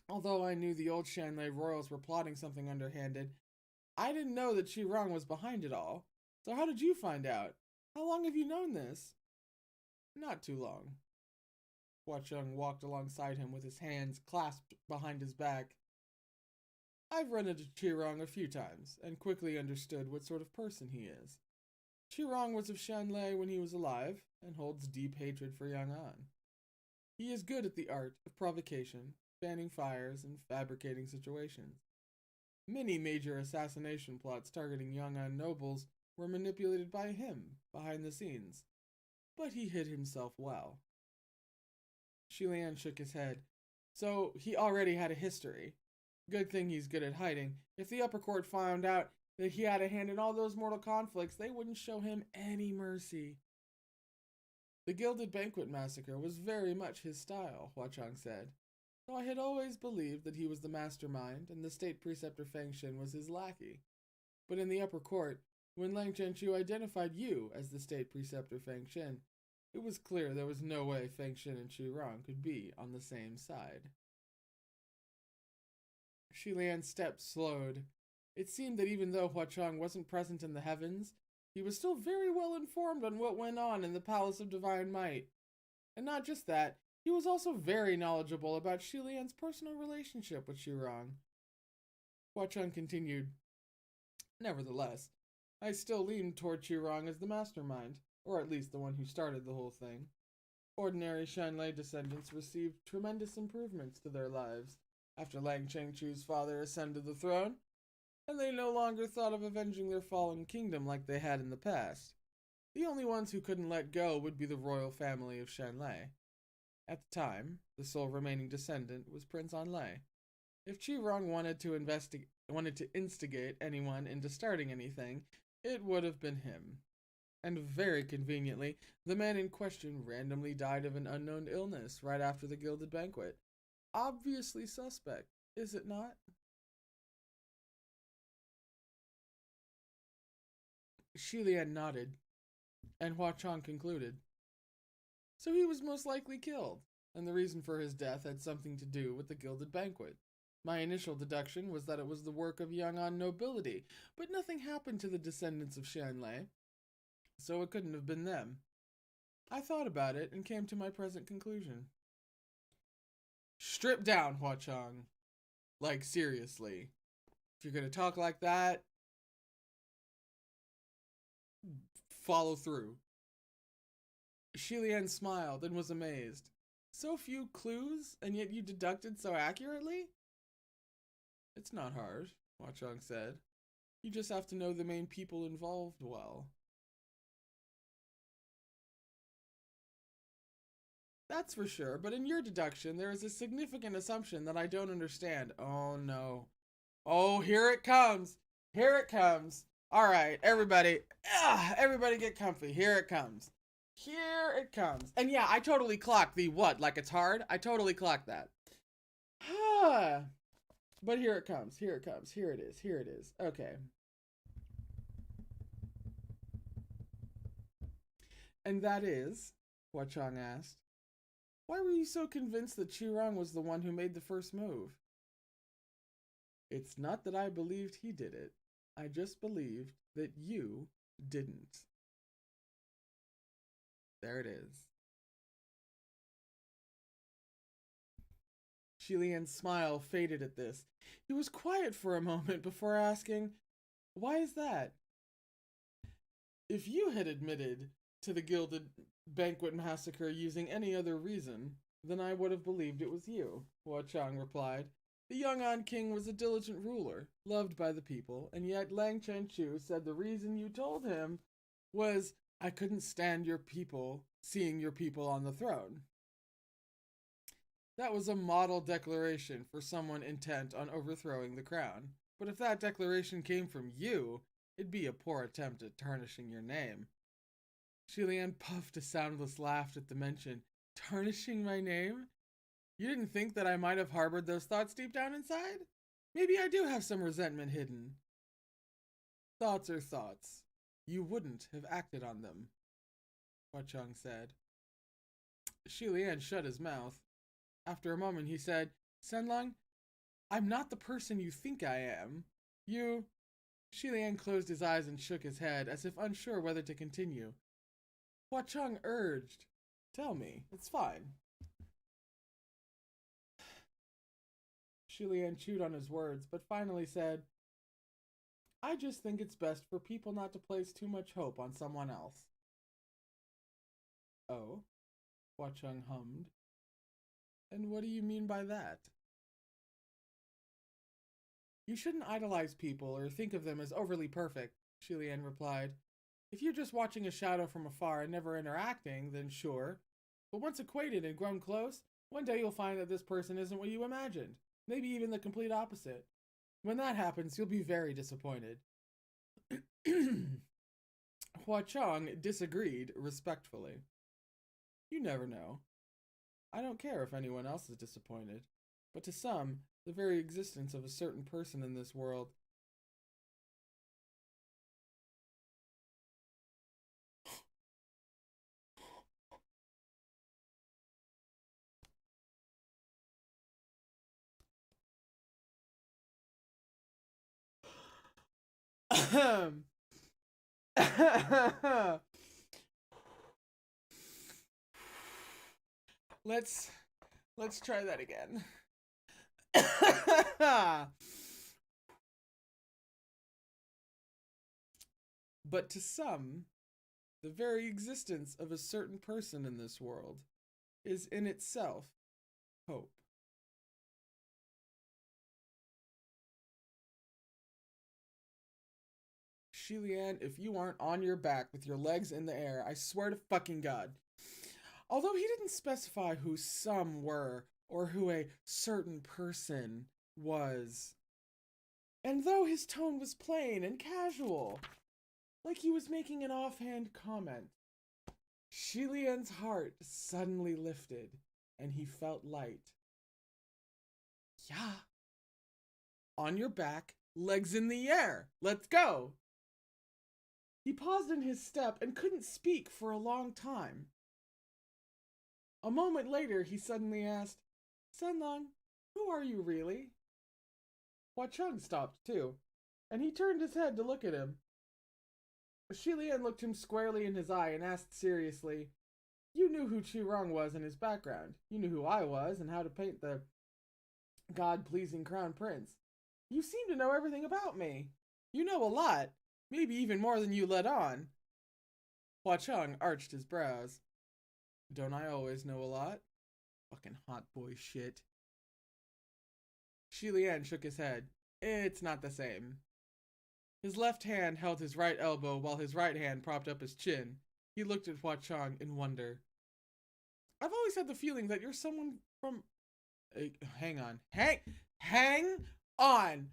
although I knew the old Shanlei royals were plotting something underhanded, I didn't know that Chirang was behind it all. So how did you find out? How long have you known this?" "Not too long." Huachang walked alongside him with his hands clasped behind his back. "I've run into Chirang a few times, and quickly understood what sort of person he is. Chirang was of Shanlei when he was alive, and holds deep hatred for Yang'an. He is good at the art of provocation, fanning fires, and fabricating situations. Many major assassination plots targeting Yang'an nobles were manipulated by him behind the scenes, but he hid himself well." Shilian shook his head. "So he already had a history. Good thing he's good at hiding. If the upper court found out that he had a hand in all those mortal conflicts, they wouldn't show him any mercy." "The Gilded Banquet massacre was very much his style," Huachang said. "So I had always believed that he was the mastermind and the state preceptor Fang Xin was his lackey. But in the upper court, when Lang Chengchu identified you as the state preceptor Fang Xin, it was clear there was no way Fang Xin and Chirang could be on the same side." Shilian's steps slowed. It seemed that even though Huachang wasn't present in the heavens, he was still very well informed on what went on in the Palace of Divine Might. And not just that, he was also very knowledgeable about Shilian's personal relationship with Chirang. Huachang continued, "Nevertheless, I still lean toward Chirang as the mastermind, or at least the one who started the whole thing. Ordinary Shanlei descendants received tremendous improvements to their lives after Lang Chengchu's father ascended the throne, and they no longer thought of avenging their fallen kingdom like they had in the past. The only ones who couldn't let go would be the royal family of Shanlei. At the time, the sole remaining descendant was Prince Anlei. If Chirang wanted to instigate anyone into starting anything, it would have been him. And very conveniently, the man in question randomly died of an unknown illness right after the Gilded Banquet. Obviously suspect, is it not?" Shilian nodded, and Huachang concluded, "So he was most likely killed, and the reason for his death had something to do with the Gilded Banquet. My initial deduction was that it was the work of Yang'an nobility, but nothing happened to the descendants of Shanlei, so it couldn't have been them. I thought about it and came to my present conclusion." "Strip down, Huachang. Like, seriously. If you're gonna talk like that, follow through." Shilian smiled and was amazed. "So few clues, and yet you deducted so accurately?" "It's not hard," Huachang said. "You just have to know the main people involved well." "That's for sure, but in your deduction, there is a significant assumption that I don't understand." "Oh no. Oh, here it comes. Here it comes. All right, everybody. Everybody get comfy. Here it comes. Here it comes." And yeah, I totally clocked the what, like it's hard? I totally clocked that. But here it comes. Here it comes. Here it is. Here it is. Okay. And that is Hua Chang asked. Why were you so convinced that Qirong was the one who made the first move? It's not that I believed he did it. I just believed that you didn't. There it is. Xilian's smile faded at this. He was quiet for a moment before asking, why is that? If you had admitted to the Gilded Banquet Massacre using any other reason, then I would have believed it was you, Hua Chang replied. The Yong'an king was a diligent ruler, loved by the people, and yet Lang Chenchu said the reason you told him was, I couldn't stand your people, seeing your people on the throne. That was a model declaration for someone intent on overthrowing the crown. But if that declaration came from you, it'd be a poor attempt at tarnishing your name. Xilian puffed a soundless laugh at the mention. Tarnishing my name? You didn't think that I might have harbored those thoughts deep down inside? Maybe I do have some resentment hidden. Thoughts are thoughts. You wouldn't have acted on them, Hua Chang said. Xilian shut his mouth. After a moment, he said, Senlong, I'm not the person you think I am. You... Xilian closed his eyes and shook his head, as if unsure whether to continue. Hua Chang urged, Tell me, it's fine. Xilian chewed on his words, but finally said, I just think it's best for people not to place too much hope on someone else. Oh? Hua Chang hummed. And what do you mean by that? You shouldn't idolize people or think of them as overly perfect, Xilian replied. If you're just watching a shadow from afar and never interacting, then sure. But once acquainted and grown close, one day you'll find that this person isn't what you imagined. Maybe even the complete opposite. When that happens, you'll be very disappointed. Hua Chang disagreed respectfully. You never know. I don't care if anyone else is disappointed, but to some, the very existence of a certain person in this world Let's try that again. But to some, the very existence of a certain person in this world is in itself hope. Xilian, if you aren't on your back with your legs in the air, I swear to fucking God. Although he didn't specify who some were or who a certain person was. And though his tone was plain and casual, like he was making an offhand comment, Xilian's heart suddenly lifted and he felt light. Yeah. On your back, legs in the air. Let's go. He paused in his step and couldn't speak for a long time. A moment later, he suddenly asked, Senlong, who are you really? Hua Chang stopped too, and he turned his head to look at him. Xilian looked him squarely in his eye and asked seriously, You knew who Qirong was and his background. You knew who I was and how to paint the God-pleasing crown prince. You seem to know everything about me. You know a lot, maybe even more than you let on. Hua Chang arched his brows. Don't I always know a lot? Fucking hot boy shit. Xilian shook his head. It's not the same. His left hand held his right elbow while his right hand propped up his chin. He looked at Hua Chang in wonder. I've always had the feeling that you're someone from... hang on. Hang on!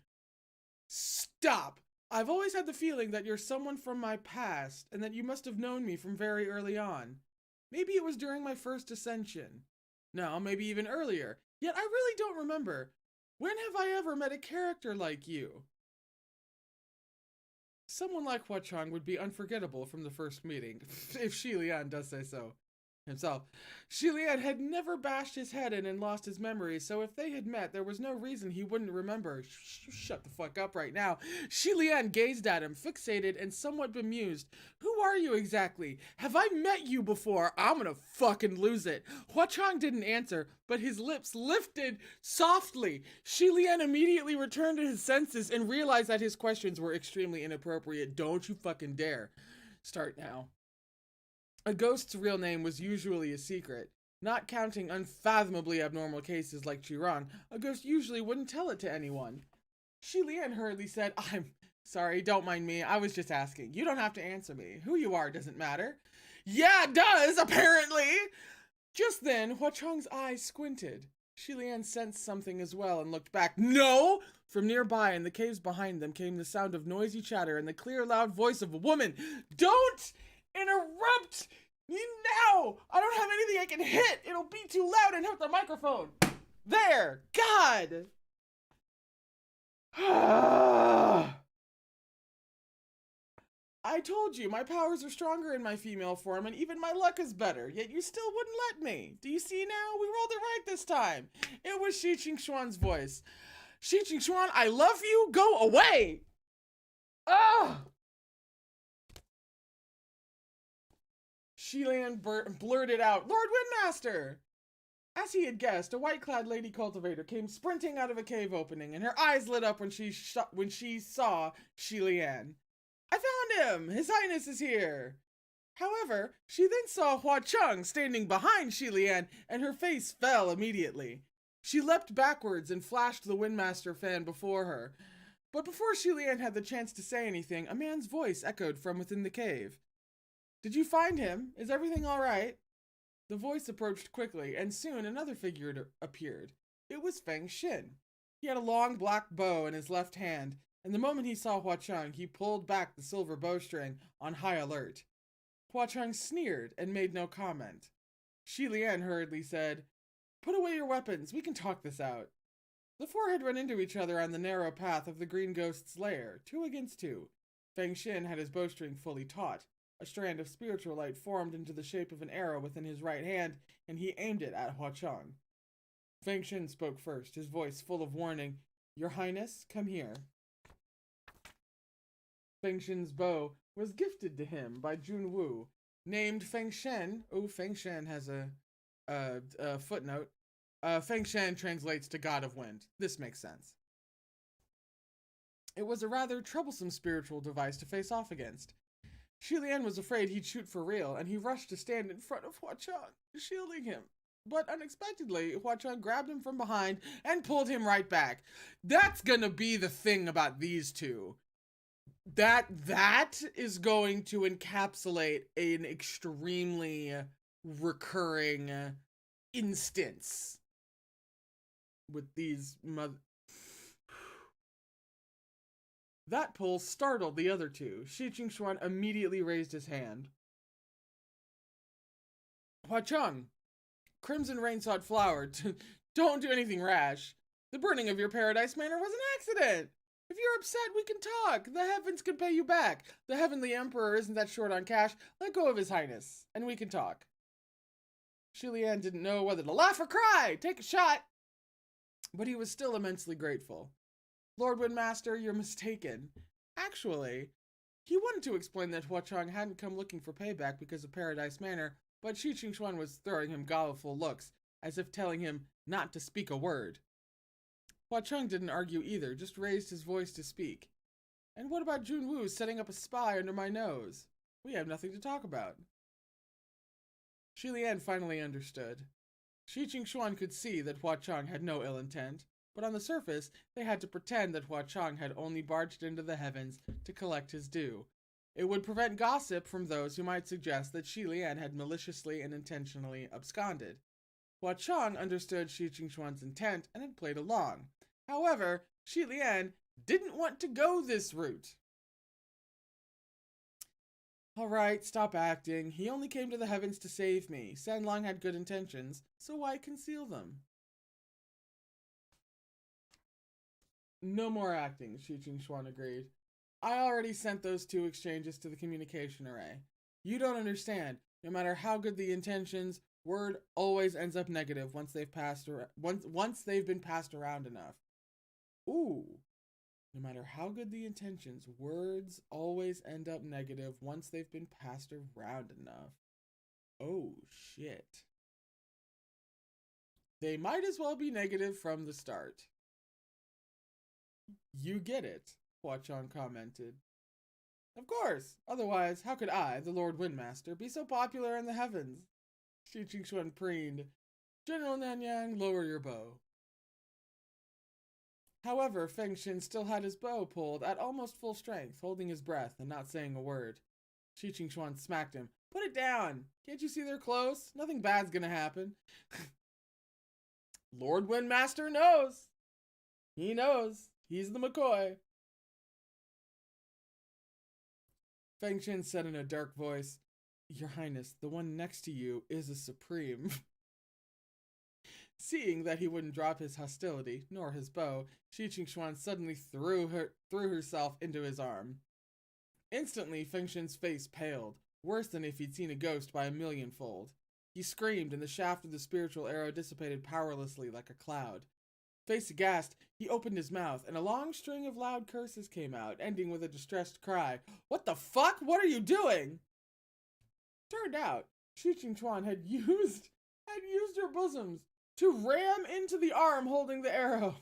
Stop! I've always had the feeling that you're someone from my past and that you must have known me from very early on. Maybe it was during my first ascension. No, maybe even earlier. Yet I really don't remember. When have I ever met a character like you? Someone like Hua Chang would be unforgettable from the first meeting, if Xilian does say so. himself. Shi Lian had never bashed his head in and lost his memory, so if they had met, there was no reason he wouldn't remember. Shut the fuck up right now. Shi Lian gazed at him, fixated and somewhat bemused. Who are you exactly? Have I met you before? I'm gonna fucking lose it. Hua Chang didn't answer, but his lips lifted softly. Shi Lian immediately returned to his senses and realized that his questions were extremely inappropriate. Don't you fucking dare. Start now. A ghost's real name was usually a secret. Not counting unfathomably abnormal cases like Qirong, a ghost usually wouldn't tell it to anyone. Shi Lian hurriedly said, I'm sorry, don't mind me. I was just asking. You don't have to answer me. Who you are doesn't matter. Yeah, it does, apparently! Just then, Hua Chang's eyes squinted. Shi Lian sensed something as well and looked back. No! From nearby in the caves behind them came the sound of noisy chatter and the clear, loud voice of a woman. Don't interrupt me now! I don't have anything I can hit! It'll be too loud and hurt the microphone! There! God! I told you, my powers are stronger in my female form, and even my luck is better, yet you still wouldn't let me. Do you see now? We rolled it right this time. It was Shi Qingxuan's voice. Shi Qingxuan, I love you, go away! Ah! Shi Lian blurted out, Lord Windmaster! As he had guessed, a white-clad lady cultivator came sprinting out of a cave opening, and her eyes lit up when she saw Shi Lian. I found him! His Highness is here! However, she then saw Hua Chang standing behind Shi Lian, and her face fell immediately. She leapt backwards and flashed the Windmaster fan before her. But before Shi Lian had the chance to say anything, a man's voice echoed from within the cave. Did you find him? Is everything all right? The voice approached quickly, and soon another figure appeared. It was Feng Xin. He had a long black bow in his left hand, and the moment he saw Hua Chang, he pulled back the silver bowstring on high alert. Hua Chang sneered and made no comment. Shi Lian hurriedly said, Put away your weapons, we can talk this out. The four had run into each other on the narrow path of the Green Ghost's lair, 2 against 2. Feng Xin had his bowstring fully taut. A strand of spiritual light formed into the shape of an arrow within his right hand, and he aimed it at Hua Chang. Feng Xin spoke first, his voice full of warning. Your Highness, come here. Feng Xin's bow was gifted to him by Jun Wu. Named Feng Shen, Feng Shen has a footnote. Feng Shen translates to God of Wind. This makes sense. It was a rather troublesome spiritual device to face off against. Shi Lian was afraid he'd shoot for real, and he rushed to stand in front of Hua Chang, shielding him. But unexpectedly, Hua Chang grabbed him from behind and pulled him right back. That's gonna be the thing about these two. That is going to encapsulate an extremely recurring instance with these That pull startled the other two. Shi Qingxuan immediately raised his hand. Hua Chang, Crimson Rainsod Flower, don't do anything rash. The burning of your Paradise Manor was an accident. If you're upset, we can talk. The heavens can pay you back. The Heavenly Emperor isn't that short on cash. Let go of His Highness, and we can talk. Shi Lian didn't know whether to laugh or cry. Take a shot. But he was still immensely grateful. Lord Windmaster, you're mistaken. Actually, he wanted to explain that Hua Chang hadn't come looking for payback because of Paradise Manor, but Shi Qingxuan was throwing him guileful looks, as if telling him not to speak a word. Hua Chang didn't argue either, just raised his voice to speak. And what about Jun Wu setting up a spy under my nose? We have nothing to talk about. Shi Lian finally understood. Shi Qingxuan could see that Hua Chang had no ill intent, but on the surface, they had to pretend that Hua Chang had only barged into the heavens to collect his due. It would prevent gossip from those who might suggest that Shi Lian had maliciously and intentionally absconded. Hua Chang understood Shi Qingxuan's intent and had played along. However, Shi Lian didn't want to go this route. All right, stop acting. He only came to the heavens to save me. Sanlong had good intentions, so why conceal them? No more acting, Shi Qingxuan agreed. I already sent those 2 exchanges to the communication array. You don't understand. No matter how good the intentions, word always ends up negative once they've been passed around enough. Ooh. No matter how good the intentions, words always end up negative once they've been passed around enough. Oh, shit. They might as well be negative from the start. You get it, Huachong commented. Of course. Otherwise, how could I, the Lord Windmaster, be so popular in the heavens? Shi Qingxuan preened. General Nanyang, lower your bow. However, Feng Xin still had his bow pulled at almost full strength, holding his breath and not saying a word. Shi Qingxuan smacked him. Put it down! Can't you see they're close? Nothing bad's gonna happen. Lord Windmaster knows. He knows. He's the McCoy. Feng Xin said in a dark voice, Your Highness, the one next to you is a supreme. Seeing that he wouldn't drop his hostility, nor his bow, Shi Qingxuan suddenly threw herself into his arm. Instantly, Feng Xin's face paled, worse than if he'd seen a ghost by a millionfold. He screamed, and the shaft of the spiritual arrow dissipated powerlessly like a cloud. Face aghast, he opened his mouth, and a long string of loud curses came out, ending with a distressed cry. What the fuck? What are you doing? Turned out, Shi Qingxuan had used her bosoms to ram into the arm holding the arrow.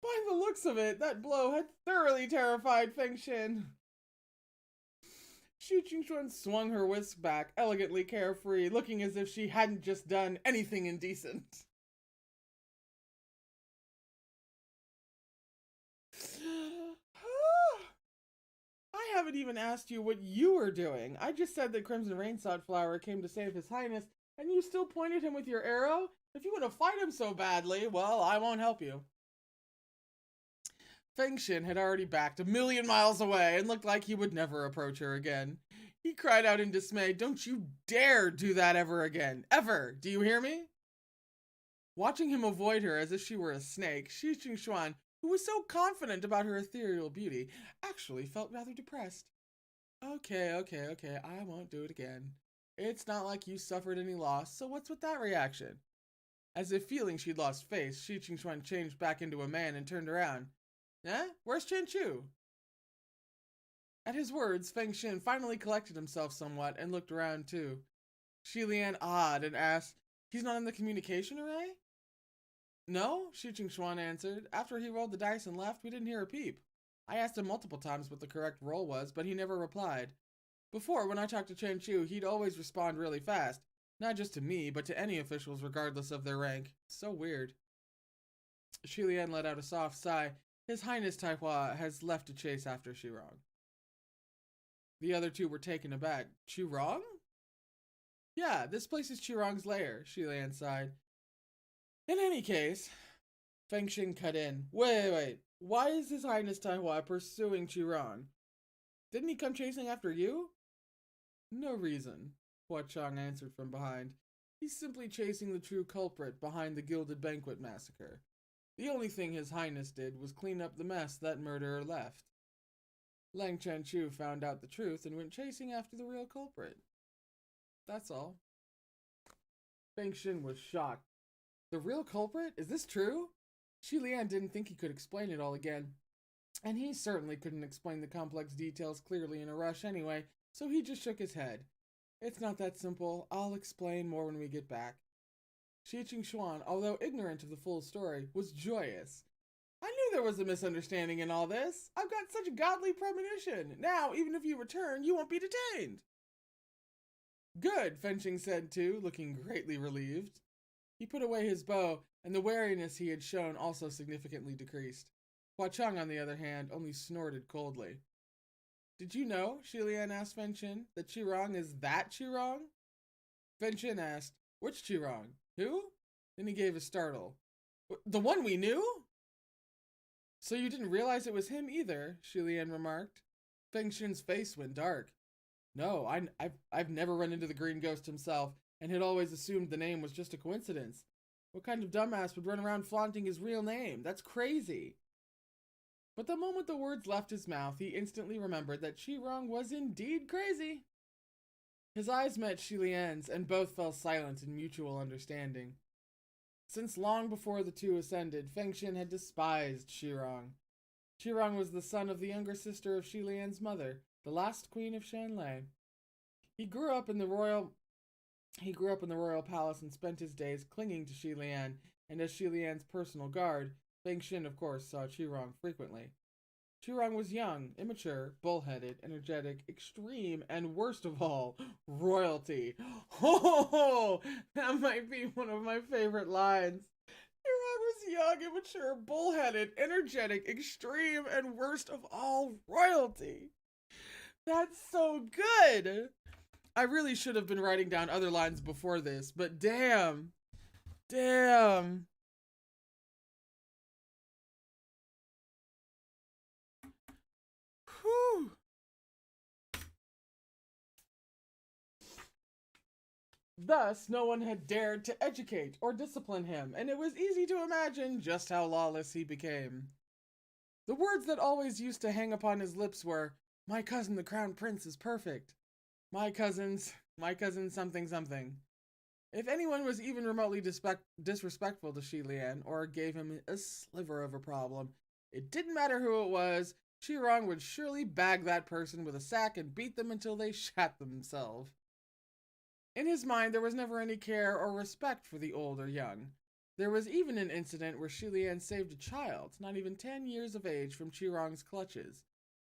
By the looks of it, that blow had thoroughly terrified Feng Xin. Shi Qingxuan swung her whisk back, elegantly carefree, looking as if she hadn't just done anything indecent. I haven't even asked you what you were doing. I just said that Crimson Rainsod Flower came to save His Highness, and you still pointed him with your arrow? If you want to fight him so badly, well, I won't help you. Feng Xin had already backed 1,000,000 miles away and looked like he would never approach her again. He cried out in dismay, Don't you dare do that ever again. Ever! Do you hear me? Watching him avoid her as if she were a snake, Shi Qingxuan, who was so confident about her ethereal beauty, actually felt rather depressed. Okay, I won't do it again. It's not like you suffered any loss, so what's with that reaction? As if feeling she'd lost face, Shi Qingxuan changed back into a man and turned around. Eh? Where's Chen Chu? At his words, Feng Xin finally collected himself somewhat and looked around too. Shi Lian awed and asked, He's not in the communication array? No, Shi Qingxuan answered. After he rolled the dice and left, we didn't hear a peep. I asked him multiple times what the correct roll was, but he never replied. Before, when I talked to Chen Chu, he'd always respond really fast. Not just to me, but to any officials regardless of their rank. So weird. Shi Lian let out a soft sigh. His Highness Taihua has left to chase after Shirong. The other two were taken aback. Shirong? Yeah, this place is Shirong's lair, Shi Lian sighed. In any case, Feng Xin cut in. Wait. Why is His Highness Taihua pursuing Shirong? Didn't he come chasing after you? No reason, Huachong answered from behind. He's simply chasing the true culprit behind the Gilded Banquet massacre. The only thing His Highness did was clean up the mess that murderer left. Lang Chanchu found out the truth and went chasing after the real culprit. That's all. Feng Xin was shocked. The real culprit? Is this true? Shi Lian didn't think he could explain it all again. And he certainly couldn't explain the complex details clearly in a rush anyway, so he just shook his head. It's not that simple. I'll explain more when we get back. Shi Qingxuan, although ignorant of the full story, was joyous. I knew there was a misunderstanding in all this. I've got such a godly premonition. Now, even if you return, you won't be detained. Good, Feng Xin said too, looking greatly relieved. He put away his bow, and the wariness he had shown also significantly decreased. Huachong, on the other hand, only snorted coldly. Did you know, Shi Lian asked Feng Xin, that Shirong is that Shirong? Feng Xin asked, Which Shirong? Who? Then he gave a startle. The one we knew? So you didn't realize it was him either, Shi Lian remarked. Feng Xin's face went dark. No, I've never run into the Green Ghost himself, and had always assumed the name was just a coincidence. What kind of dumbass would run around flaunting his real name? That's crazy. But the moment the words left his mouth, he instantly remembered that Shirong was indeed crazy. His eyes met Shi Lian's, and both fell silent in mutual understanding. Since long before the two ascended, Feng Xin had despised Shirong. Shirong was the son of the younger sister of Shi Lian's mother, the last queen of Shanlei. He grew up in the royal palace and spent his days clinging to Shi Lian, and as Shi Lian's personal guard, Feng Xin, of course, saw Shirong frequently. Shirong was young, immature, bullheaded, energetic, extreme, and worst of all, royalty. Oh, that might be one of my favorite lines. Shirong was young, immature, bullheaded, energetic, extreme, and worst of all, royalty. That's so good. I really should have been writing down other lines before this, but damn. Damn. Whew. Thus, no one had dared to educate or discipline him, and it was easy to imagine just how lawless he became. The words that always used to hang upon his lips were, "My cousin the crown prince is perfect. My cousin something something." If anyone was even remotely disrespectful to Shi Lian or gave him a sliver of a problem, it didn't matter who it was, Shirong would surely bag that person with a sack and beat them until they shat themselves. In his mind, there was never any care or respect for the old or young. There was even an incident where Shi Lian saved a child, not even 10 years of age, from Shirong's clutches.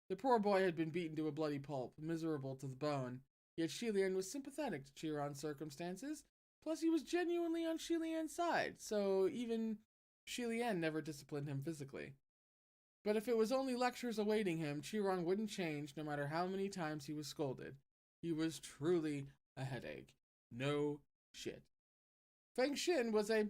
The poor boy had been beaten to a bloody pulp, miserable to the bone, yet Shi Lian was sympathetic to Chiron's circumstances, plus he was genuinely on Shi Lian's side, so even Shi Lian never disciplined him physically. But if it was only lectures awaiting him, Chirong wouldn't change no matter how many times he was scolded. He was truly a headache. No shit. Feng Xin was a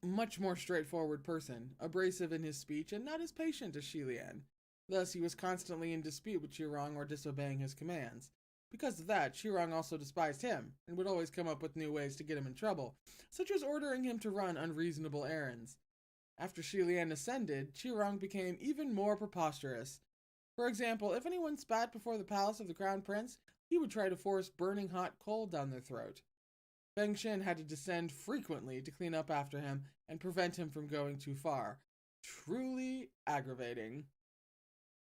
much more straightforward person, abrasive in his speech and not as patient as Shi Lian. Thus, he was constantly in dispute with Chirong or disobeying his commands. Because of that, Chirong also despised him, and would always come up with new ways to get him in trouble, such as ordering him to run unreasonable errands. After Shi Lian ascended, Chirong became even more preposterous. For example, if anyone spat before the palace of the crown prince, he would try to force burning hot coal down their throat. Feng Xin had to descend frequently to clean up after him and prevent him from going too far. Truly aggravating.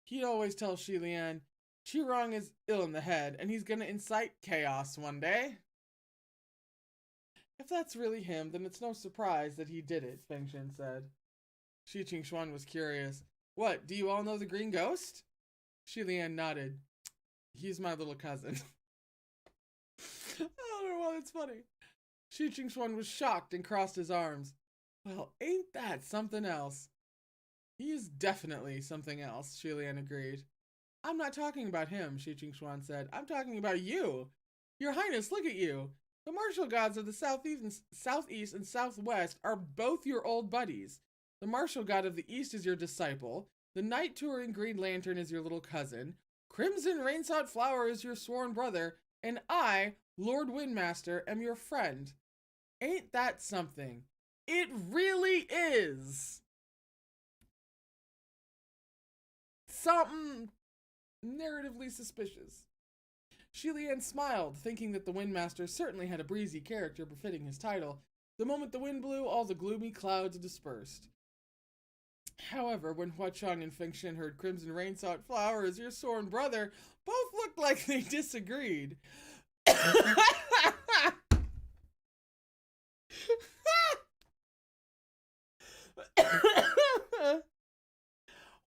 He'd always tell Shi Lian, Chirong is ill in the head, and he's gonna incite chaos one day. If that's really him, then it's no surprise that he did it, Feng Xin said. Shi Qingxuan was curious. What, do you all know the green ghost? Shi Lian nodded. He's my little cousin. I don't know why that's funny. Shi Qingxuan was shocked and crossed his arms. Well, ain't that something else? He is definitely something else, Shi Lian agreed. I'm not talking about him, Shi Qingxuan said. I'm talking about you. Your Highness, look at you. The martial gods of the southeast and southwest are both your old buddies. The martial god of the east is your disciple. The knight touring Green Lantern is your little cousin. Crimson Rainsought Flower is your sworn brother. And I, Lord Windmaster, am your friend. Ain't that something? It really is. Something narratively suspicious. Shi Lian smiled, thinking that the Windmaster certainly had a breezy character befitting his title. The moment the wind blew, all the gloomy clouds dispersed. However, when Huacheng and Feng Xin heard Crimson Rainsought Flower is your sworn brother, both looked like they disagreed.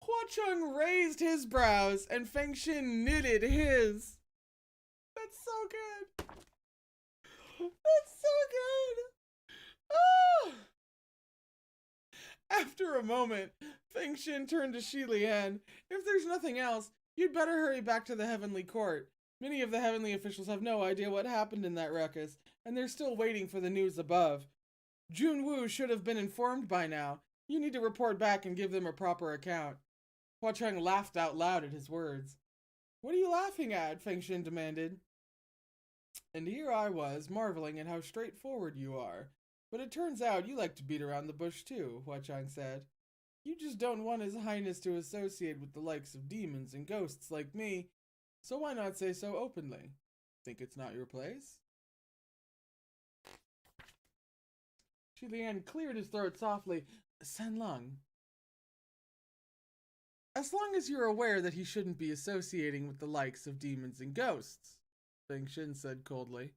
Huacheng raised his brows and Feng Xin knitted his. That's so good. That's so good. Oh. After a moment, Feng Xin turned to Shi Lian. If there's nothing else, you'd better hurry back to the Heavenly Court. Many of the heavenly officials have no idea what happened in that ruckus, and they're still waiting for the news above. Junwu should have been informed by now. You need to report back and give them a proper account. Huacheng laughed out loud at his words. What are you laughing at? Feng Xin demanded. And here I was, marveling at how straightforward you are. But it turns out you like to beat around the bush too, Huacheng said. You just don't want His Highness to associate with the likes of demons and ghosts like me, so why not say so openly? Think it's not your place? Julian cleared his throat softly. Sanlung. As long as you're aware that he shouldn't be associating with the likes of demons and ghosts, Feng Xin said coldly.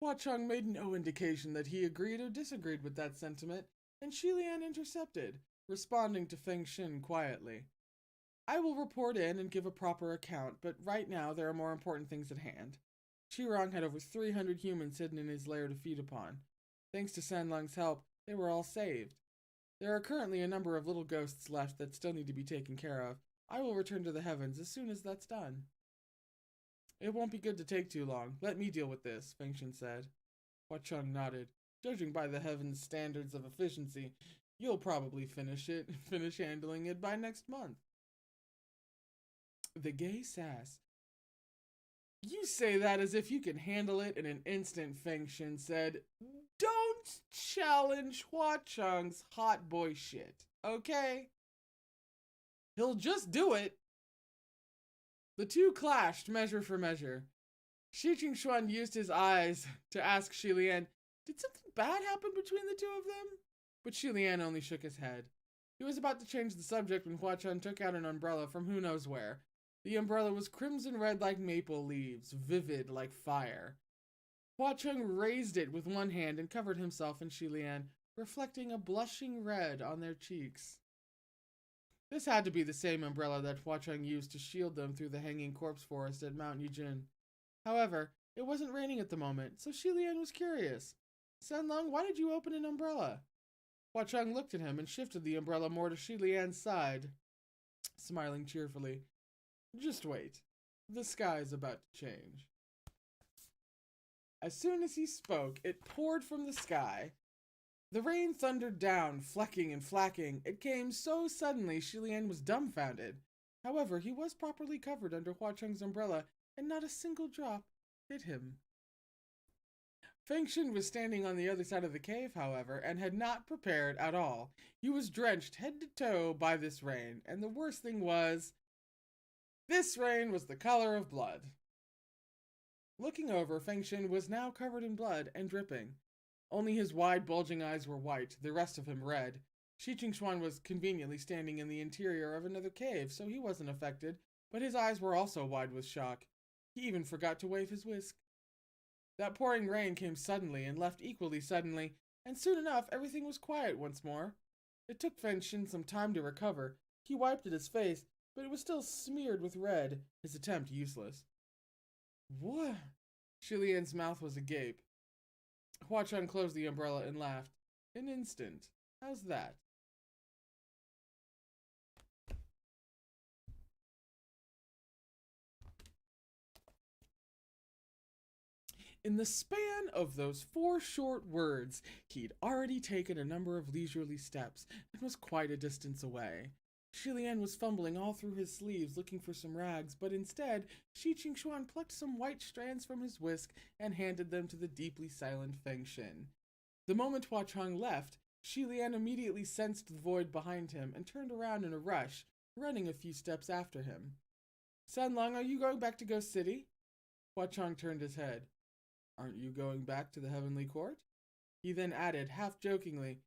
Hua Cheng made no indication that he agreed or disagreed with that sentiment, and Shilian intercepted, responding to Feng Xin quietly. I will report in and give a proper account, but right now there are more important things at hand. Qirong had over 300 humans hidden in his lair to feed upon. Thanks to Sanlung's help, they were all saved. There are currently a number of little ghosts left that still need to be taken care of. I will return to the heavens as soon as that's done. It won't be good to take too long. Let me deal with this, Feng Xin said. Hua Cheng nodded. Judging by the heavens' standards of efficiency, you'll probably finish handling it by next month. The gay sass. You say that as if you can handle it in an instant, Feng Xin said. Don't challenge Hua Cheng's hot boy shit, okay? He'll just do it. The two clashed measure for measure. Shi Qingxuan used his eyes to ask Shilian, did something bad happen between the two of them? But Shilian only shook his head. He was about to change the subject when Hua Cheng took out an umbrella from who knows where. The umbrella was crimson red like maple leaves, vivid like fire. Hua Cheng raised it with one hand and covered himself and Shilian, reflecting a blushing red on their cheeks. This had to be the same umbrella that Hua Cheng used to shield them through the hanging corpse forest at Mount Yijin. However, it wasn't raining at the moment, so Shilian was curious. Sanlung, why did you open an umbrella? Hua Cheng looked at him and shifted the umbrella more to Shilian's side, smiling cheerfully. Just wait. The sky is about to change. As soon as he spoke, it poured from the sky. The rain thundered down, flecking and flacking. It came so suddenly, Shilian was dumbfounded. However, he was properly covered under Hua Cheng's umbrella, and not a single drop hit him. Feng Xin was standing on the other side of the cave, however, and had not prepared at all. He was drenched head to toe by this rain, and the worst thing was, this rain was the color of blood. Looking over, Feng Xin was now covered in blood and dripping. Only his wide, bulging eyes were white, the rest of him red. Shi Qingxuan was conveniently standing in the interior of another cave, so he wasn't affected, but his eyes were also wide with shock. He even forgot to wave his whisk. That pouring rain came suddenly and left equally suddenly, and soon enough everything was quiet once more. It took Feng Xin some time to recover. He wiped at his face, but it was still smeared with red, his attempt useless. What? Shilian's mouth was agape. Hua Cheng closed the umbrella and laughed. An instant. How's that? In the span of those 4 short words, he'd already taken a number of leisurely steps and was quite a distance away. Shilian was fumbling all through his sleeves looking for some rags, but instead, Shi Qingxuan plucked some white strands from his whisk and handed them to the deeply silent Feng Xin. The moment Hua Cheng left, Shilian immediately sensed the void behind him and turned around in a rush, running a few steps after him. Sanlung, are you going back to Ghost City? Hua Cheng turned his head. Aren't you going back to the Heavenly Court? He then added, half jokingly,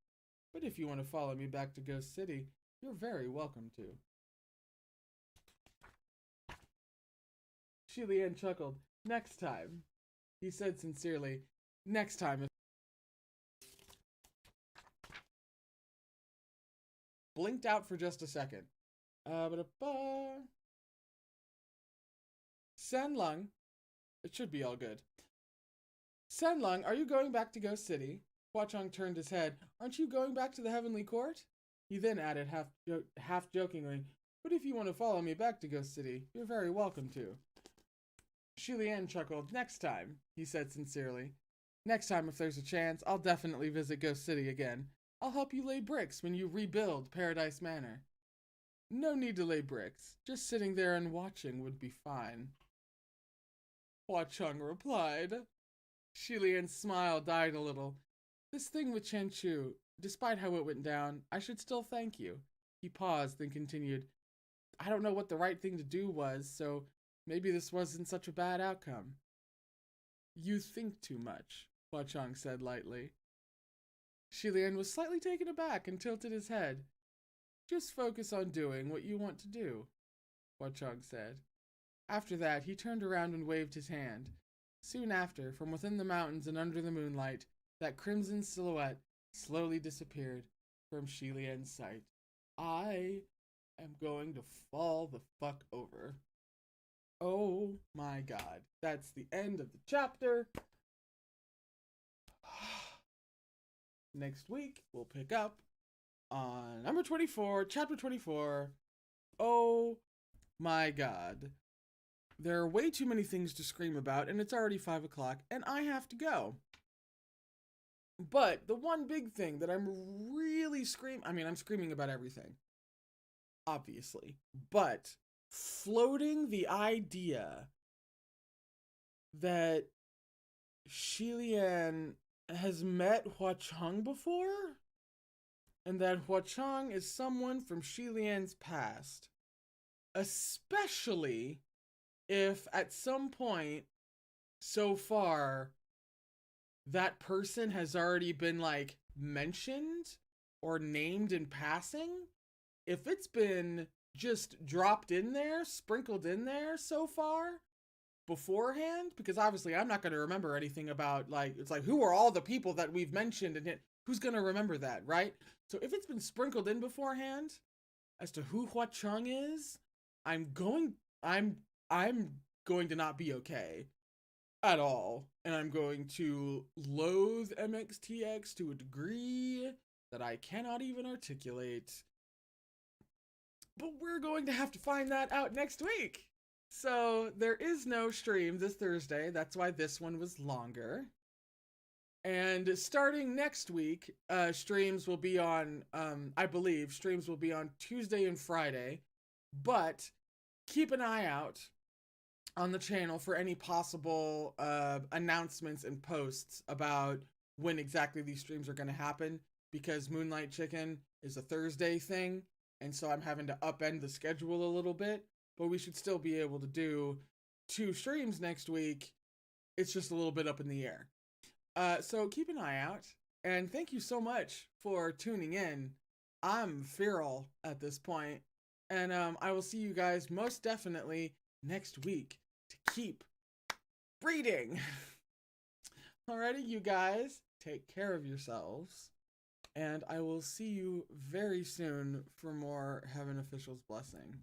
but if you want to follow me back to Ghost City, you're very welcome to. Shilian chuckled. Next time, he said sincerely. Next time. Blinked out for just a second. Sanlung. It should be all good. Sanlung, are you going back to Ghost City? Hua Cheng turned his head. Aren't you going back to the Heavenly Court? He then added, half jokingly, but if you want to follow me back to Ghost City, you're very welcome to. Shilian chuckled. Next time, he said sincerely. Next time, if there's a chance, I'll definitely visit Ghost City again. I'll help you lay bricks when you rebuild Paradise Manor. No need to lay bricks. Just sitting there and watching would be fine. Hua Cheng replied. Shilian's smile died a little. This thing with Chen Chu, despite how it went down, I should still thank you. He paused, then continued. I don't know what the right thing to do was, so Maybe this wasn't such a bad outcome. You think too much, Hua Chong said lightly. Shilian was slightly taken aback and tilted his head. Just focus on doing what you want to do, Hua Chong said. After that, he turned around and waved his hand. Soon after, from within the mountains and under the moonlight, that crimson silhouette slowly disappeared from Shilian's sight. I am going to fall the fuck over. Oh my god. That's the end of the chapter. Next week, we'll pick up on number 24, chapter 24. Oh my god. There are way too many things to scream about, and it's already 5 o'clock, and I have to go. But the one big thing that I'm really I'm screaming about everything, obviously, but floating the idea that Shilian has met Hua Chong before, and that Hua Chong is someone from Shilian's past, especially if at some point so far that person has already been like mentioned or named in passing. If it's been just dropped in there, sprinkled in there so far beforehand, because obviously I'm not going to remember anything about, like, it's like, who are all the people that we've mentioned, and who's going to remember that, right? So if it's been sprinkled in beforehand as to who Hua Chong is, I'm going to not be okay at all, and I'm going to loathe MXTX to a degree that I cannot even articulate. But we're going to have to find that out next week. So there is no stream this Thursday. That's why this one was longer. And starting next week, streams will be on, I believe, streams will be on Tuesday and Friday. But keep an eye out on the channel for any possible announcements and posts about when exactly these streams are going to happen, because Moonlight Chicken is a Thursday thing, and so I'm having to upend the schedule a little bit, but we should still be able to do 2 streams next week. It's just a little bit up in the air. So keep an eye out, and thank you so much for tuning in. I'm feral at this point, and I will see you guys most definitely next week to keep reading. Alrighty, you guys, take care of yourselves, and I will see you very soon for more Heaven Official's Blessing.